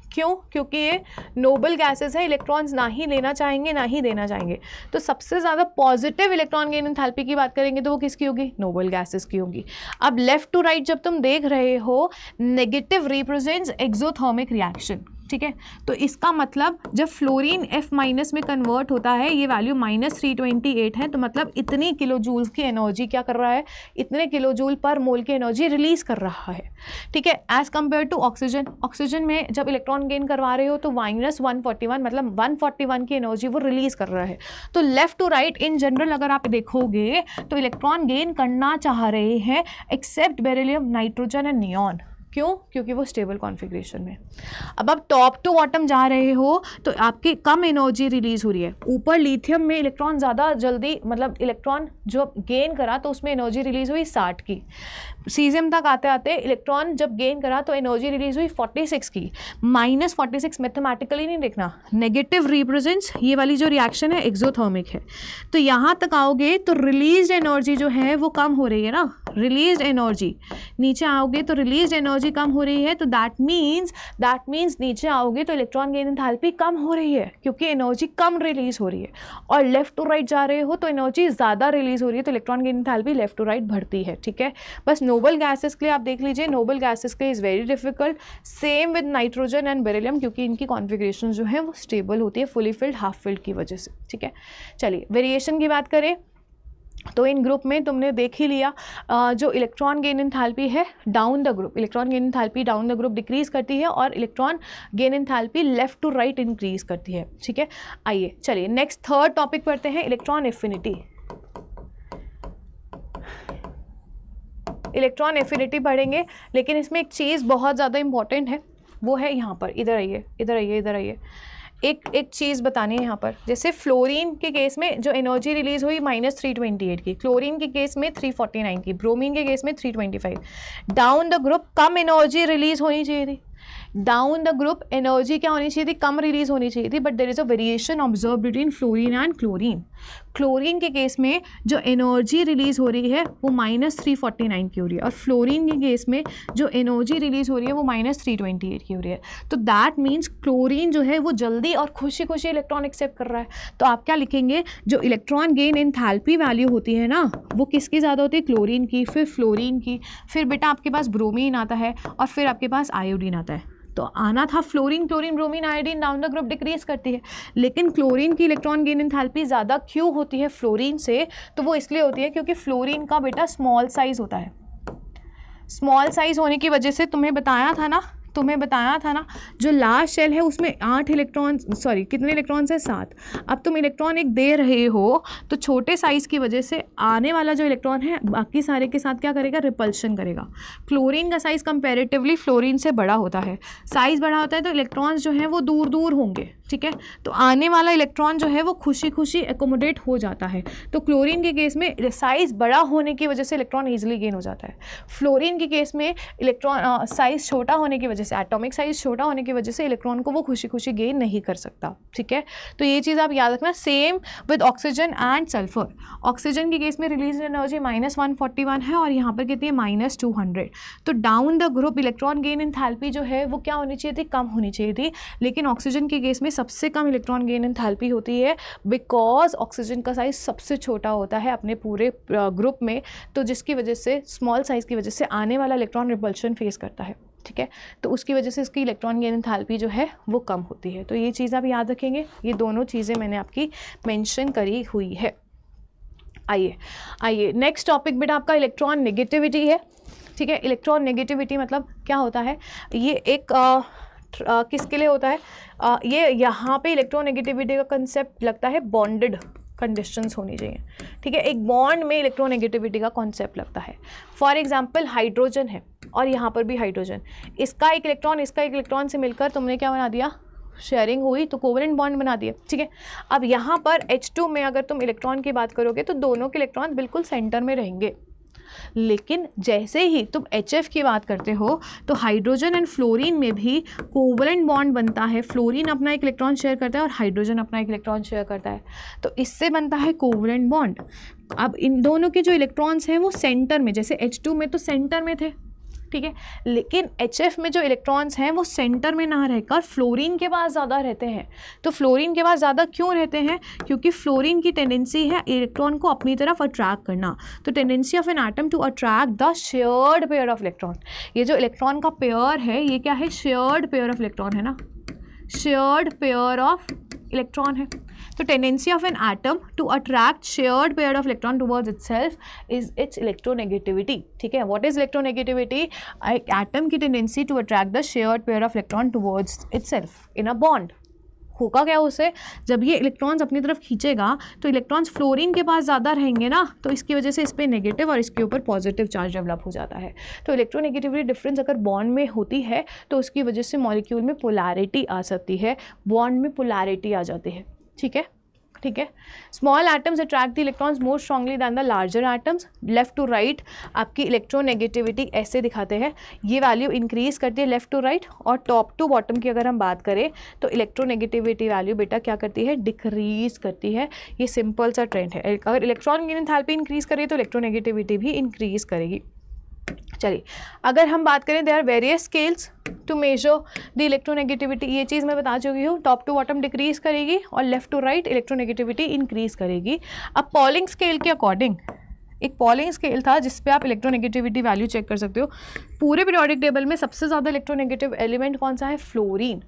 क्यों? क्योंकि ये नोबल गैसेस है, इलेक्ट्रॉन्स ना ही लेना चाहेंगे ना ही देना चाहेंगे. तो सबसे ज़्यादा पॉजिटिव इलेक्ट्रॉन गेन एंथैल्पी की बात करेंगे तो वो किसकी होगी, नोबल गैसेस की होगी. अब लेफ्ट टू राइट जब तुम देख रहे हो, नेगेटिव रिप्रेजेंट्स एक्सोथर्मिक रिएक्शन, ठीक है। तो इसका मतलब जब फ्लोरीन F माइनस में कन्वर्ट होता है, ये वैल्यू -328 है, तो मतलब इतनी किलो जूल की एनर्जी क्या कर रहा है, इतने किलो जूल पर मोल की एनर्जी रिलीज कर रहा है, ठीक है, as compare to oxygen. Oxygen में जब इलेक्ट्रॉन गेन करवा रहे हो तो -141 मतलब 141 की एनर्जी वो रिलीज कर रहा है। तो left to right in general अगर आप देखोगे तो इलेक्ट्रॉन गेन करना चाह रहे हैं except beryllium, nitrogen and neon. क्यों? क्योंकि वो स्टेबल कॉन्फ़िगरेशन में। अब आप टॉप टू बॉटम जा रहे हो तो आपकी कम एनर्जी रिलीज हो रही है। ऊपर लिथियम में इलेक्ट्रॉन ज़्यादा जल्दी, मतलब इलेक्ट्रॉन जो गेन करा तो उसमें एनर्जी रिलीज हुई 60 की। सीजियम तक आते आते इलेक्ट्रॉन जब गेन करा तो एनर्जी रिलीज हुई 46 की। -46 मैथमेटिकली नहीं देखना, नेगेटिव रिप्रेजेंट्स, ये वाली जो रिएक्शन है एक्सोथर्मिक है। तो यहाँ तक आओगे तो रिलीज एनर्जी जो है वो कम हो रही है ना, रिलीज एनर्जी। नीचे आओगे तो रिलीज एनर्जी कम हो रही है, तो दैट मीन्स नीचे आओगे तो इलेक्ट्रॉन गेन एंथैल्पी कम हो रही है क्योंकि एनर्जी कम रिलीज हो रही है। और लेफ्ट टू राइट जा रहे हो तो एनर्जी ज़्यादा रिलीज हो रही है, तो electron gain enthalpy left to right बढ़ती है, ठीक है। बस नोबल गैसेस के लिए आप देख लीजिए, नोबल गैसेस के लिए is very difficult, same with nitrogen and beryllium, क्योंकि इनकी कॉन्फ़िगरेशन जो है वो स्टेबल होती है फुली फिल्ड हाफ फिल्ड की वजह से, ठीक है। चलिए वेरिएशन की बात करें तो इन ग्रुप में तुमने देख ही लिया, जो इलेक्ट्रॉन गेन एंथैल्पी है down the group, electron gain enthalpy down the group decrease करती है और electron gain enthalpy left to right increase करती है, ठीक है। आइए चलिए नेक्स्ट थर्ड टॉपिक पढ़ते हैं, इलेक्ट्रॉन एफिनिटी। इलेक्ट्रॉन एफिनिटी पढ़ेंगे, लेकिन इसमें एक चीज़ बहुत ज़्यादा इंपॉर्टेंट है, वो है यहाँ पर, इधर आइए इधर आइए इधर आइए, एक चीज़ बतानी है यहाँ पर। जैसे फ्लोरीन के केस में जो एनर्जी रिलीज हुई -328 की, क्लोरीन के केस में 349 की, ब्रोमीन के केस में 325। Down the group come energy release होनी चाहिए थी, डाउन द ग्रुप एनर्जी क्या होनी चाहिए थी, कम रिलीज होनी चाहिए थी, but there is a variation observe between fluorine and chlorine. Chlorine के केस में जो एनर्जी रिलीज हो रही है वो -349 की हो रही है, और फ्लोरीन के केस में जो एनर्जी रिलीज हो रही है वो -328 की हो रही है। तो दैट मीन्स क्लोरीन जो है वो जल्दी और खुशी खुशी इलेक्ट्रॉन एक्सेप्ट कर रहा है। तो आप क्या लिखेंगे, जो इलेक्ट्रॉन गेन एंथैल्पी वैल्यू होती है ना, वो किसकी ज़्यादा होती है, क्लोरीन की, फिर फ्लोरीन की, फिर बेटा आपके पास ब्रोमीन आता है, और फिर आपके पास आयोडीन आता है। तो आना था fluorine, chlorine, bromine, iodine, down the group decrease करती है, लेकिन क्लोरीन की इलेक्ट्रॉन गेन एंथैल्पी ज़्यादा क्यों होती है फ्लोरीन से, तो वो इसलिए होती है क्योंकि फ्लोरीन का बेटा स्मॉल साइज़ होता है। स्मॉल साइज़ होने की वजह से तुम्हें बताया था ना, जो लास्ट शेल है उसमें 8 इलेक्ट्रॉन, सॉरी कितने इलेक्ट्रॉन्स है, 7। अब तुम इलेक्ट्रॉन एक दे रहे हो तो छोटे साइज़ की वजह से आने वाला जो इलेक्ट्रॉन है बाकी सारे के साथ क्या करेगा, रिपल्शन करेगा। क्लोरीन का साइज़ कंपैरेटिवली फ्लोरीन से बड़ा होता है, साइज़ बड़ा होता है तो इलेक्ट्रॉन्स जो हैं वो दूर दूर होंगे, ठीक है। तो आने वाला इलेक्ट्रॉन जो है वो खुशी खुशी एकोमोडेट हो जाता है। तो क्लोरीन के केस में साइज़ बड़ा होने की वजह से इलेक्ट्रॉन ईजिली गेन हो जाता है। फ्लोरीन के केस में इलेक्ट्रॉन साइज़ छोटा होने की वजह से, एटॉमिक साइज़ छोटा होने की वजह से इलेक्ट्रॉन को वो खुशी खुशी गेन नहीं कर सकता, ठीक है। तो ये चीज़ आप याद रखना। Same with oxygen and sulphur. Oxygen के केस में रिलीज एनर्जी -141 है और यहाँ पर कितनी है, -200। तो down the group electron gain enthalpy जो है वो क्या होनी चाहिए थी, कम होनी चाहिए थी, लेकिन ऑक्सीजन के केस में सबसे कम इलेक्ट्रॉन गेन एंथैल्पी होती है, बिकॉज ऑक्सीजन का साइज़ सबसे छोटा होता है अपने पूरे ग्रुप में, तो जिसकी वजह से स्मॉल साइज़ की वजह से आने वाला इलेक्ट्रॉन रिपल्शन फेस करता है, ठीक है। तो उसकी वजह से इसकी इलेक्ट्रॉन गेन एंथैल्पी जो है वो कम होती है। तो ये चीज़ आप याद रखेंगे, ये दोनों चीज़ें मैंने आपकी मेंशन करी हुई है। आइए नेक्स्ट टॉपिक बेटा आपका इलेक्ट्रॉन नेगेटिविटी है, ठीक है। इलेक्ट्रॉन नेगेटिविटी मतलब क्या होता है, ये एक किसके लिए होता है, ये यहाँ पे इलेक्ट्रोनेगेटिविटी का कंसेप्ट लगता है बॉन्डेड कंडीशंस होनी चाहिए, ठीक है। एक बॉन्ड में इलेक्ट्रोनेगेटिविटी का कॉन्सेप्ट लगता है। फॉर एग्जांपल हाइड्रोजन है और यहाँ पर भी हाइड्रोजन, इसका एक इलेक्ट्रॉन से मिलकर तुमने क्या बना दिया, शेयरिंग हुई तो कोवेलेंट बॉन्ड बना दिया, ठीक है। अब यहाँ पर H2 में अगर तुम इलेक्ट्रॉन की बात करोगे तो दोनों के इलेक्ट्रॉन बिल्कुल सेंटर में रहेंगे, लेकिन जैसे ही तुम HF की बात करते हो तो हाइड्रोजन एंड फ्लोरीन में भी कोवेलेंट बॉन्ड बनता है। फ्लोरीन अपना एक इलेक्ट्रॉन शेयर करता है और हाइड्रोजन अपना एक इलेक्ट्रॉन शेयर करता है, तो इससे बनता है कोवेलेंट बॉन्ड। अब इन दोनों के जो इलेक्ट्रॉन्स हैं वो सेंटर में, जैसे H2 में तो सेंटर में थे, ठीक है, लेकिन HF में जो इलेक्ट्रॉन्स हैं वो सेंटर में ना रहकर फ्लोरीन के पास ज़्यादा रहते हैं। तो फ्लोरीन के पास ज़्यादा क्यों रहते हैं, क्योंकि फ्लोरीन की टेंडेंसी है इलेक्ट्रॉन को अपनी तरफ अट्रैक्ट करना। तो tendency of an atom to attract the shared pair of electron, ये जो इलेक्ट्रॉन का पेयर है ये क्या है, शेयर्ड पेयर ऑफ इलेक्ट्रॉन है ना, शेयर्ड पेयर ऑफ इलेक्ट्रॉन है। तो tendency of an atom to attract shared pair of electron towards itself is its electronegativity. ठीक है, व्हाट इज इलेक्ट्रोनेगेटिविटी? एक एटम की tendency to attract the shared pair of electron towards itself in a bond. होगा क्या उसे, जब ये electrons अपनी तरफ खींचेगा तो इलेक्ट्रॉन्स फ्लोरीन के पास ज़्यादा रहेंगे ना, तो इसकी वजह से इस पर नेगेटिव और इसके ऊपर पॉजिटिव चार्ज डेवलप हो जाता है। तो इलेक्ट्रोनेगेटिविटी डिफरेंस अगर बॉन्ड में होती है तो उसकी वजह से मॉलिक्यूल में पोलैरिटी आ सकती है, बॉन्ड में पोलैरिटी आ जाती है। ठीक है, ठीक है। Small atoms attract the electrons more strongly than the larger atoms. Left to right आपकी इलेक्ट्रोनेगेटिविटी ऐसे दिखाते हैं, ये वैल्यू इंक्रीज करती है लेफ्ट टू राइट, और टॉप टू बॉटम की अगर हम बात करें तो इलेक्ट्रोनेगेटिविटी वैल्यू बेटा क्या करती है, डिक्रीज करती है। ये सिंपल सा ट्रेंड है। अगर इलेक्ट्रॉन की एंथैल्पी इंक्रीज करेगी तो इलेक्ट्रोनेगेटिविटी भी इंक्रीज करेगी। चलिए, अगर हम बात करें there are various scales to measure the electronegativity, ये चीज़ मैं बता चुकी हूँ, टॉप टू बॉटम डिक्रीज करेगी और left to right electronegativity increase करेगी। अब पॉलिंग स्केल के अकॉर्डिंग, एक पॉलिंग स्केल था जिस पे आप इलेक्ट्रोनेगेटिविटी वैल्यू चेक कर सकते हो। पूरे पीरियोडिक टेबल में सबसे ज़्यादा इलेक्ट्रोनेगेटिव एलिमेंट कौन सा है, फ्लोरीन।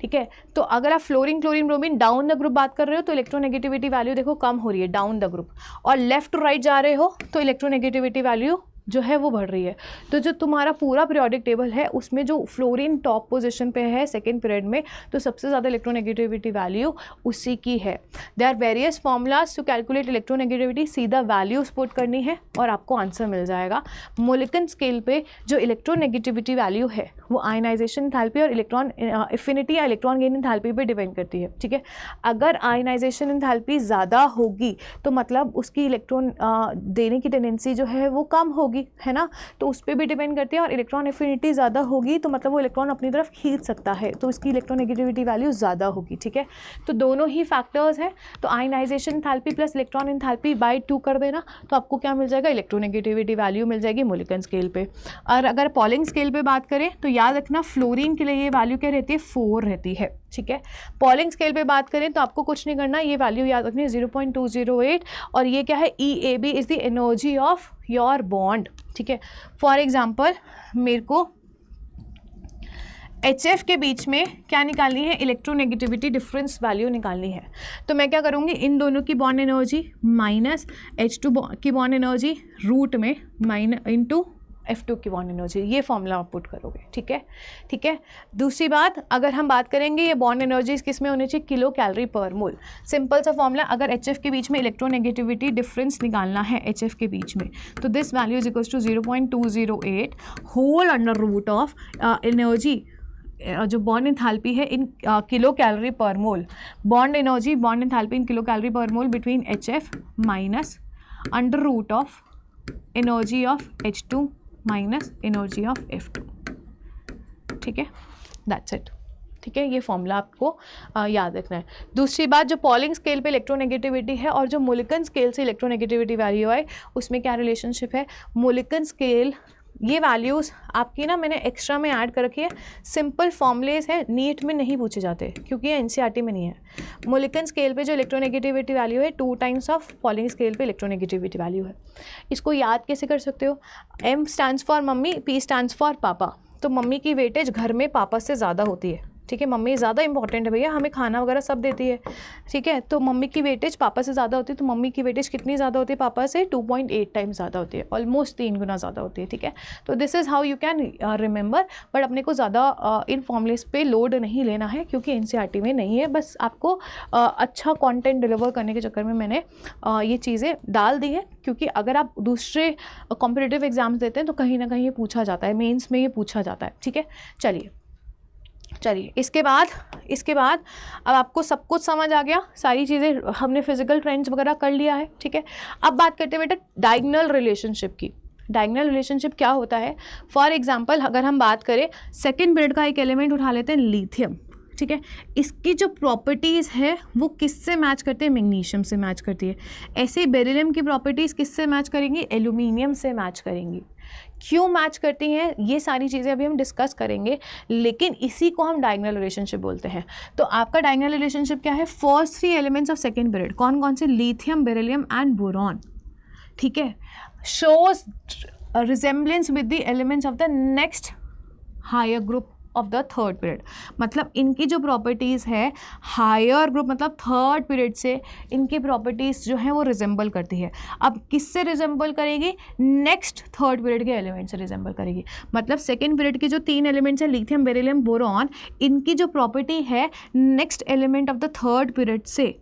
ठीक है, तो अगर आप fluorine chlorine bromine down the group बात कर रहे हो तो इलेक्ट्रोनेगेटिविटी वैल्यू देखो कम हो रही है डाउन द ग्रुप, और लेफ्ट टू राइट जा रहे हो तो इलेक्ट्रोनेगेटिविटी वैल्यू जो है वो बढ़ रही है। तो जो तुम्हारा पूरा पीरियोडिक टेबल है उसमें जो फ्लोरीन टॉप पोजीशन पे है सेकेंड पीरियड में, तो सबसे ज़्यादा इलेक्ट्रोनेगेटिविटी वैल्यू उसी की है। There are various formulas to calculate electronegativity, सीधा वैल्यूज पुट करनी है और आपको आंसर मिल जाएगा। मोलिकन स्केल पे जो इलेक्ट्रोनेगेटिविटी वैल्यू है वो आयनाइजेशन एंथैल्पी और इलेक्ट्रॉन एफिनिटी या इलेक्ट्रॉन गेन एंथैल्पी पे डिपेंड करती है। ठीक है, अगर आयनाइजेशन एंथैल्पी ज़्यादा होगी तो मतलब उसकी इलेक्ट्रॉन देने की टेंडेंसी जो है वो कम होगी, है ना, तो उस पर भी डिपेंड करती है। और इलेक्ट्रॉन एफिनिटी ज़्यादा होगी तो मतलब वो इलेक्ट्रॉन अपनी तरफ खींच सकता है, तो इसकी इलेक्ट्रोनेगेटिविटी वैल्यू ज़्यादा होगी। ठीक है, तो दोनों ही फैक्टर्स हैं। तो ionization enthalpy plus electron enthalpy by 2 कर देना तो आपको क्या मिल जाएगा, इलेक्ट्रोनेगेटिविटी वैल्यू मिल जाएगी मोलिकन स्केल पे। और अगर पॉलिंग स्केल पे बात करें तो याद रखना फ्लोरीन के लिए ये वैल्यू क्या रहती है, 4 रहती है। ठीक है, पॉलिंग स्केल पे बात करें तो आपको कुछ नहीं करना, ये वैल्यू याद रखनी है 0.208, और ये क्या है, EAB is the energy of your bond. ठीक है, फॉर एग्जाम्पल मेरे को HF के बीच में क्या निकालनी है, इलेक्ट्रोनेगेटिविटी डिफरेंस वैल्यू निकालनी है। तो मैं क्या करूँगी, इन दोनों की बॉन्ड एनर्जी माइनस H2 की बॉन्ड एनर्जी रूट में माइनस इंटू F2 की बॉन्ड एनर्जी, ये फॉर्मूला आप पुट करोगे। ठीक है, ठीक है। दूसरी बात, अगर हम बात करेंगे ये बॉन्ड एनर्जीज किस में होनी चाहिए, किलो कैलोरी पर मोल। सिंपल सा फॉर्मूला, अगर HF के बीच में इलेक्ट्रोनेगेटिविटी डिफरेंस निकालना है HF के बीच में, तो this value is equals to 0.208 whole under root of energy जो बॉन्ड एंथैल्पी है इन किलो कैलोरी पर mole, bond energy bond enthalpy in kilocalorie पर mole between HF minus under root of energy of H2 minus energy of F2। ठीक है, that's it. ठीक है, ये formula आपको याद रखना है। दूसरी बात, जो पॉलिंग स्केल पे इलेक्ट्रोनेगेटिविटी है और जो मोलिकन स्केल से इलेक्ट्रोनेगेटिविटी वैल्यू है उसमें क्या रिलेशनशिप है, मोलिकन स्केल ये वैल्यूज़ आपकी ना मैंने एक्स्ट्रा में ऐड कर रखी है, सिंपल फॉर्मूलेज हैं, नीट में नहीं पूछे जाते क्योंकि ये NCERT में नहीं है। मोलिकन स्केल पे जो इलेक्ट्रोनेगेटिविटी वैल्यू है 2 टाइम्स ऑफ पॉलिंग स्केल पे इलेक्ट्रोनेगेटिविटी वैल्यू है। इसको याद कैसे कर सकते हो, M stands for mummy, P stands for पापा। तो मम्मी की वेटेज घर में पापा से ज़्यादा होती है। ठीक है, मम्मी ज़्यादा इंपॉर्टेंट है भैया, हमें खाना वगैरह सब देती है। ठीक है, तो मम्मी की वेटेज पापा से ज़्यादा होती है, तो मम्मी की वेटेज कितनी ज़्यादा होती है पापा से, 2.8 टाइम्स ज़्यादा होती है, ऑलमोस्ट 3 गुना ज़्यादा होती है। ठीक है, तो this is how you can remember, but अपने को ज़्यादा इन फॉर्मूलेस पे लोड नहीं लेना है क्योंकि NCERT में नहीं है। बस आपको अच्छा कॉन्टेंट डिलीवर करने के चक्कर में मैंने ये चीज़ें डाल दी हैं, क्योंकि अगर आप दूसरे कॉम्पिटिटिव एग्जाम्स देते हैं तो कहीं ना कहीं ये पूछा जाता है, मेंस में ये पूछा जाता है। ठीक है, चलिए इसके बाद अब आपको सब कुछ समझ आ गया, सारी चीज़ें हमने फिजिकल ट्रेंड्स वगैरह कर लिया है। ठीक है, अब बात करते हैं बेटा डायगोनल रिलेशनशिप की। डायगोनल रिलेशनशिप क्या होता है, फॉर एग्जांपल अगर हम बात करें सेकंड पीरियड का एक एलिमेंट उठा लेते हैं, लिथियम। ठीक है, इसकी जो प्रॉपर्टीज़ है वो किससे मैच करती है, मैग्नीशियम से मैच करती है। ऐसे ही बेरिलियम की प्रॉपर्टीज़ किससे मैच करेंगी, एल्यूमिनियम से मैच करेंगी। क्यों मैच करती हैं, ये सारी चीज़ें अभी हम डिस्कस करेंगे, लेकिन इसी को हम डायगोनल रिलेशनशिप बोलते हैं। तो आपका डायगोनल रिलेशनशिप क्या है, first 3 elements of second period कौन कौन से, लिथियम, बेरिलियम एंड बोरॉन। ठीक है, shows resemblance with the elements of the next higher group of the third period. मतलब इनकी जो प्रॉपर्टीज़ है हायर ग्रुप मतलब थर्ड पीरियड से इनकी प्रॉपर्टीज़ जो है वो रिजेंबल करती है। अब किससे रिजेंबल करेगी? नेक्स्ट थर्ड पीरियड के एलिमेंट से रिजेंबल करेगी। मतलब सेकेंड पीरियड के जो 3 एलिमेंट्स हैं लिथियम, बेरिलियम, बोरॉन, इनकी जो प्रॉपर्टी है next element of the third period से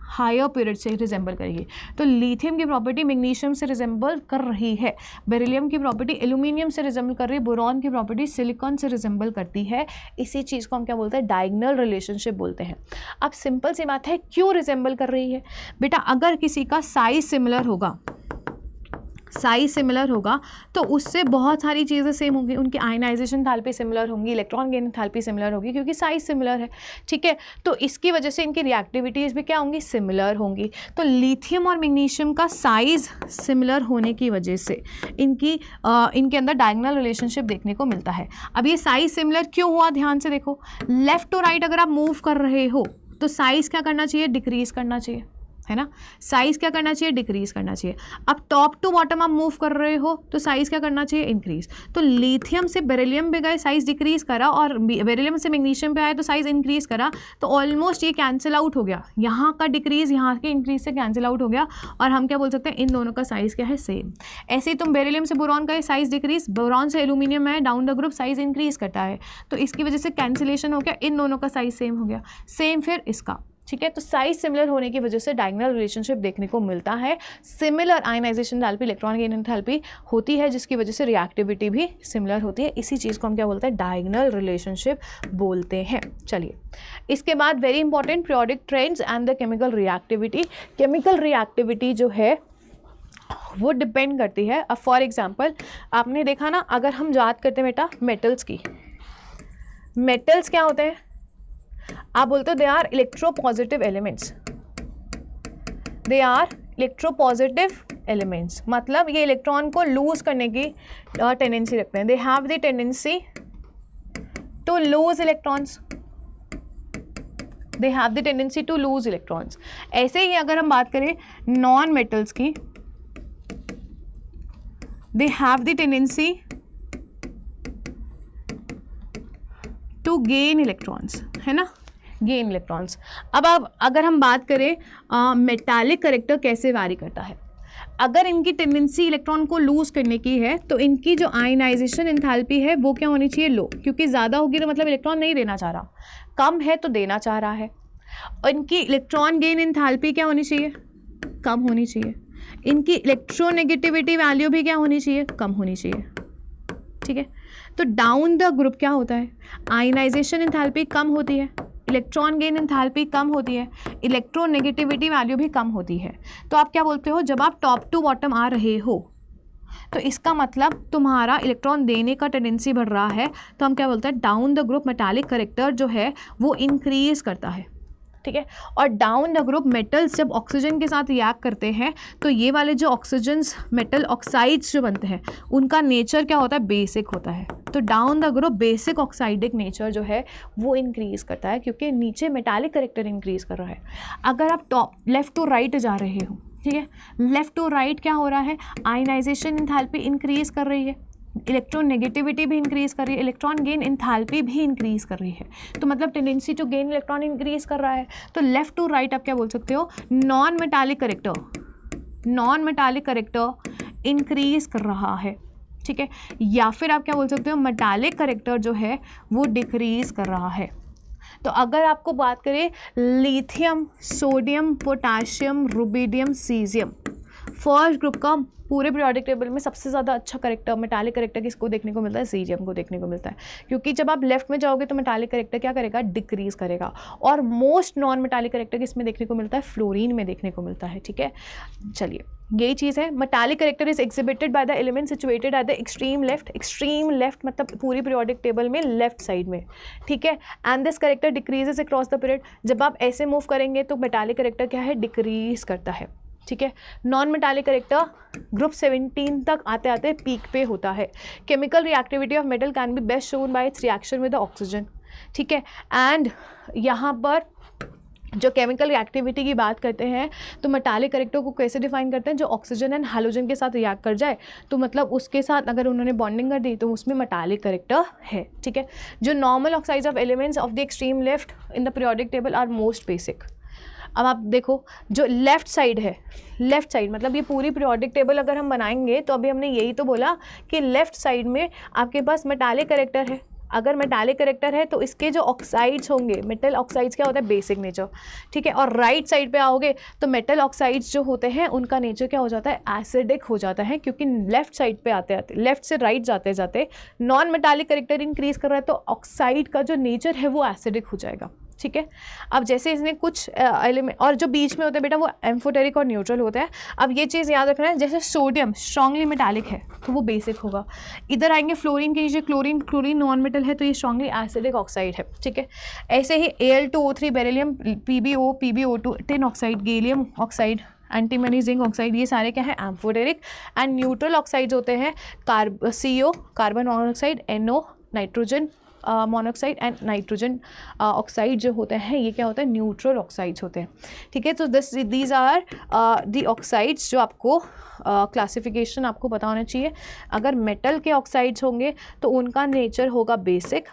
हायर पीरियड से रिजेंबल करेगी। तो लिथियम की प्रॉपर्टी मैग्नीशियम से रिजेंबल कर रही है, बेरिलियम की प्रॉपर्टी एल्यूमिनियम से रिजेंबल कर रही है, बोरॉन की प्रॉपर्टी सिलिकॉन से रिजेंबल करती है। इसी चीज़ को हम क्या बोलते हैं? डायगोनल रिलेशनशिप बोलते हैं। अब सिंपल सी बात है, क्यों रिजेंबल कर रही है बेटा? अगर किसी का साइज सिमिलर होगा, साइज सिमिलर होगा तो उससे बहुत सारी चीज़ें सेम होंगी, उनकी आयनाइजेशन एंथैल्पी सिमिलर होंगी, इलेक्ट्रॉन गेन एंथैल्पी सिमिलर होगी, क्योंकि साइज सिमिलर है, ठीक है। तो इसकी वजह से इनकी रिएक्टिविटीज़ भी क्या होंगी? सिमिलर होंगी। तो लिथियम और मैग्नीशियम का साइज सिमिलर होने की वजह से इनके अंदर डायगोनल रिलेशनशिप देखने को मिलता है। अब ये साइज सिमिलर क्यों हुआ? ध्यान से देखो, लेफ्ट टू राइट अगर आप मूव कर रहे हो तो साइज़ क्या करना चाहिए? डिक्रीज करना चाहिए, है ना। साइज़ क्या करना चाहिए? डिक्रीज करना चाहिए। अब टॉप टू बॉटम आप मूव कर रहे हो तो साइज़ क्या करना चाहिए? इंक्रीज। तो लिथियम से बेरिलियम पे गए, साइज़ डिक्रीज करा, और बेरिलियम से मैग्नीशियम पे आए तो साइज़ इंक्रीज करा, तो ऑलमोस्ट ये कैंसिल आउट हो गया। यहाँ का डिक्रीज यहाँ के इंक्रीज से कैंसिल आउट हो गया, और हम क्या बोल सकते हैं? इन दोनों का साइज़ क्या है? सेम। ऐसे ही तुम बेरिलियम से बोरॉन का साइज़ डिक्रीज, बोरॉन से एल्यूमिनियम है down the group size increase करता है, तो इसकी वजह से कैंसिलेशन हो गया, इन दोनों का साइज़ सेम हो गया। सेम फिर इसका, ठीक है। तो साइज सिमिलर होने की वजह से डायगोनल रिलेशनशिप देखने को मिलता है। Similar ionization enthalpy, electron gain enthalpy होती है, जिसकी वजह से रिएक्टिविटी भी सिमिलर होती है। इसी चीज़ को हम क्या बोलते हैं? डायगोनल रिलेशनशिप बोलते हैं। चलिए, इसके बाद very important, periodic trends and the chemical reactivity. Chemical reactivity जो है वो डिपेंड करती है। अब फॉर एग्जाम्पल आपने देखा ना, अगर हम बात करते हैं बेटा मेटल्स की, मेटल्स क्या होते हैं? आप बोलते हो they are electropositive elements, they are electropositive elements, मतलब ये इलेक्ट्रॉन को लूज करने की टेंडेंसी रखते हैं। They have the tendency to lose electrons, they have the tendency to lose electrons. ऐसे ही अगर हम बात करें नॉन मेटल्स की, they have the tendency to gain electrons, है ना, गेन इलेक्ट्रॉन्स। अब अगर हम बात करें मेटालिक करेक्टर कैसे वैरी करता है, अगर इनकी टेंडेंसी इलेक्ट्रॉन को लूज करने की है तो इनकी जो आयनाइजेशन एंथैल्पी है वो क्या होनी चाहिए? लो, क्योंकि ज़्यादा होगी तो मतलब इलेक्ट्रॉन नहीं देना चाह रहा, कम है तो देना चाह रहा है। और इनकी इलेक्ट्रॉन गेन एंथैल्पी क्या होनी चाहिए? कम होनी चाहिए। इनकी इलेक्ट्रोनेगेटिविटी वैल्यू भी क्या होनी चाहिए? कम होनी चाहिए, ठीक है। तो डाउन द ग्रुप क्या होता है? आयनाइजेशन एंथैल्पी कम होती है, इलेक्ट्रॉन गेन एंथैल्पी कम होती है, इलेक्ट्रोनेगेटिविटी वैल्यू भी कम होती है। तो आप क्या बोलते हो? जब आप टॉप टू बॉटम आ रहे हो तो इसका मतलब तुम्हारा इलेक्ट्रॉन देने का टेंडेंसी बढ़ रहा है, तो हम क्या बोलते हैं? Down the group metallic character जो है वो इंक्रीज करता है, ठीक है। और डाउन द ग्रुप मेटल्स जब ऑक्सीजन के साथ रिएक्ट करते हैं तो ये वाले जो ऑक्सीजन्स मेटल ऑक्साइड्स जो बनते हैं उनका नेचर क्या होता है? बेसिक होता है। तो down the group basic oxidic nature जो है वो इंक्रीज़ करता है, क्योंकि नीचे मेटालिक करेक्टर इंक्रीज़ कर रहा है। अगर आप टॉप लेफ़्ट टू राइट जा रहे हो, ठीक है, लेफ़्ट टू राइट क्या हो रहा है? आयनाइजेशन एंथैल्पी इंक्रीज़ कर रही है, इलेक्ट्रोनेगेटिविटी भी इंक्रीज़ कर रही है, इलेक्ट्रॉन गेन एंथैल्पी भी इंक्रीज़ कर रही है, तो मतलब tendency to gain electron increase कर रहा है। तो लेफ़्ट टू राइट आप क्या बोल सकते हो? Non metallic character, non metallic character increase कर रहा है, ठीक है। या फिर आप क्या बोल सकते हो? मेटालिक करेक्टर जो है वो डिक्रीज़ कर रहा है। तो अगर आपको बात करें lithium, potassium, potassium, rubidium, caesium, first group का पूरे पीरियोडिक टेबल में सबसे ज़्यादा अच्छा करेक्टर, मेटालिक करेक्टर किसको देखने को मिलता है? सीजियम को देखने को मिलता है, क्योंकि जब आप लेफ्ट में जाओगे तो मेटालिक करेक्टर क्या करेगा? डिक्रीज करेगा। और मोस्ट नॉन मेटालिक करेक्टर किसमें देखने को मिलता है? फ्लोरीन में देखने को मिलता है, ठीक है। चलिए, यही चीज़ है। Metallic character is exhibited by the element situated at the extreme left, extreme left मतलब पूरी पीरियोडिक टेबल में लेफ्ट साइड में, ठीक है। And this character decreases across the period. जब आप ऐसे मूव करेंगे तो मेटालिक करेक्टर क्या है? डिक्रीज करता है, ठीक है। नॉन मेटालिक करेक्टर ग्रुप 17 तक आते आते पीक पे होता है। Chemical reactivity of metal can be best shown by it's reaction with the oxygen, ठीक है। एंड यहाँ पर जो केमिकल रिएक्टिविटी की बात करते हैं तो मेटालिक करेक्टर को कैसे डिफाइन करते हैं, जो ऑक्सीजन एंड हैलोजन के साथ रिएक्ट कर जाए तो मतलब उसके साथ अगर उन्होंने बॉन्डिंग कर दी तो उसमें मेटालिक करेक्टर है, ठीक है। जो normal oxides of elements of the extreme left in the periodic table are most basic. अब आप देखो जो लेफ़्ट साइड है, लेफ़्ट साइड मतलब ये पूरी पीरियोडिक टेबल अगर हम बनाएंगे तो अभी हमने यही तो बोला कि लेफ़्ट साइड में आपके पास मेटालिक करेक्टर है। अगर मेटालिक करेक्टर है तो इसके जो ऑक्साइड्स होंगे, मेटल ऑक्साइड्स क्या होता है, बेसिक नेचर, ठीक है। और राइट साइड पे आओगे तो मेटल ऑक्साइड्स जो होते हैं उनका नेचर क्या हो जाता है, एसिडिक हो जाता है, क्योंकि लेफ्ट साइड पे आते आते, लेफ्ट से राइट जाते जाते नॉन मेटालिक करेक्टर इंक्रीज कर रहा है तो ऑक्साइड का जो नेचर है वो एसिडिक हो जाएगा, ठीक है। अब जैसे इसने कुछ एलिमेंट और जो बीच में होते हैं बेटा वो एम्फोटेरिक और न्यूट्रल होता है। अब ये चीज़ याद रखना है, जैसे सोडियम स्ट्रांगली मेटालिक है तो वो बेसिक होगा। इधर आएंगे फ्लोरीन के नीचे, क्लोरीन, क्लोरीन नॉन मेटल है तो ये स्ट्रांगली एसिडिक ऑक्साइड है, ठीक है। ऐसे ही Al2O3 beryllium, PbO, PbO2 tin oxide, gallium oxide, antimony, zinc oxide, ये सारे क्या है, एम्फोटेरिक। एंड न्यूट्रल ऑक्साइड्स होते हैं CO carbon monoxide, NO nitrogen monoxide and nitrogen oxide जो होते हैं ये क्या होता है, न्यूट्रल ऑक्साइड्स होते हैं, ठीक है। तो दीज आर दी ऑक्साइड्स जो आपको क्लासिफिकेशन आपको पता होना चाहिए। अगर मेटल के ऑक्साइड्स होंगे तो उनका नेचर होगा बेसिक,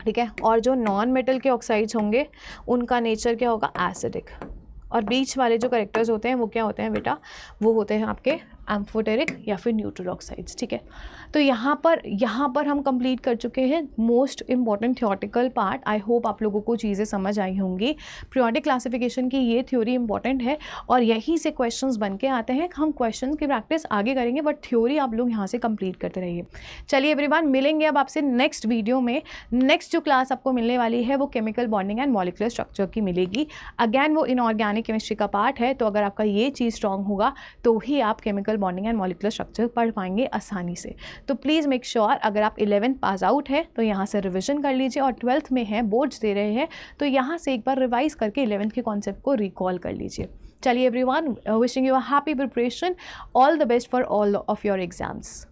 ठीक है, और जो नॉन मेटल के ऑक्साइड्स होंगे उनका नेचर क्या होगा, एसिडिक। और बीच वाले जो करेक्टर्स होते हैं वो क्या होते हैं बेटा, वो होते हैं आपके एम्फोटेरिक या फिर न्यूट्रल ऑक्साइड्स, ठीक है। तो यहाँ पर हम कंप्लीट कर चुके हैं most important theoretical part. I hope आप लोगों को चीज़ें समझ आई होंगी। पीरियोडिक क्लासिफिकेशन की ये थ्योरी इंपॉर्टेंट है और यहीं से क्वेश्चंस बन के आते हैं। हम क्वेश्चन की प्रैक्टिस आगे करेंगे बट थ्योरी आप लोग यहाँ से कंप्लीट करते रहिए। चलिए एवरीवन, मिलेंगे अब आपसे नेक्स्ट वीडियो में। नेक्स्ट जो क्लास आपको मिलने वाली है वो chemical bonding and molecular structure की मिलेगी। अगैन वो इनऑर्गेनिक केमिस्ट्री का पार्ट है, तो अगर आपका ये चीज़ स्ट्रॉन्ग होगा तो ही आप chemical bonding and molecular structure पढ़ पाएंगे आसानी से। तो प्लीज़ मेक श्योर अगर आप 11th पास आउट है तो यहाँ से रिविजन कर लीजिए, और 12th में हैं, बोर्ड्स दे रहे हैं तो यहाँ से एक बार रिवाइज करके 11th के कॉन्सेप्ट को रिकॉल कर लीजिए। चलिए everyone, wishing you a happy preparation, all the best for all of your exams.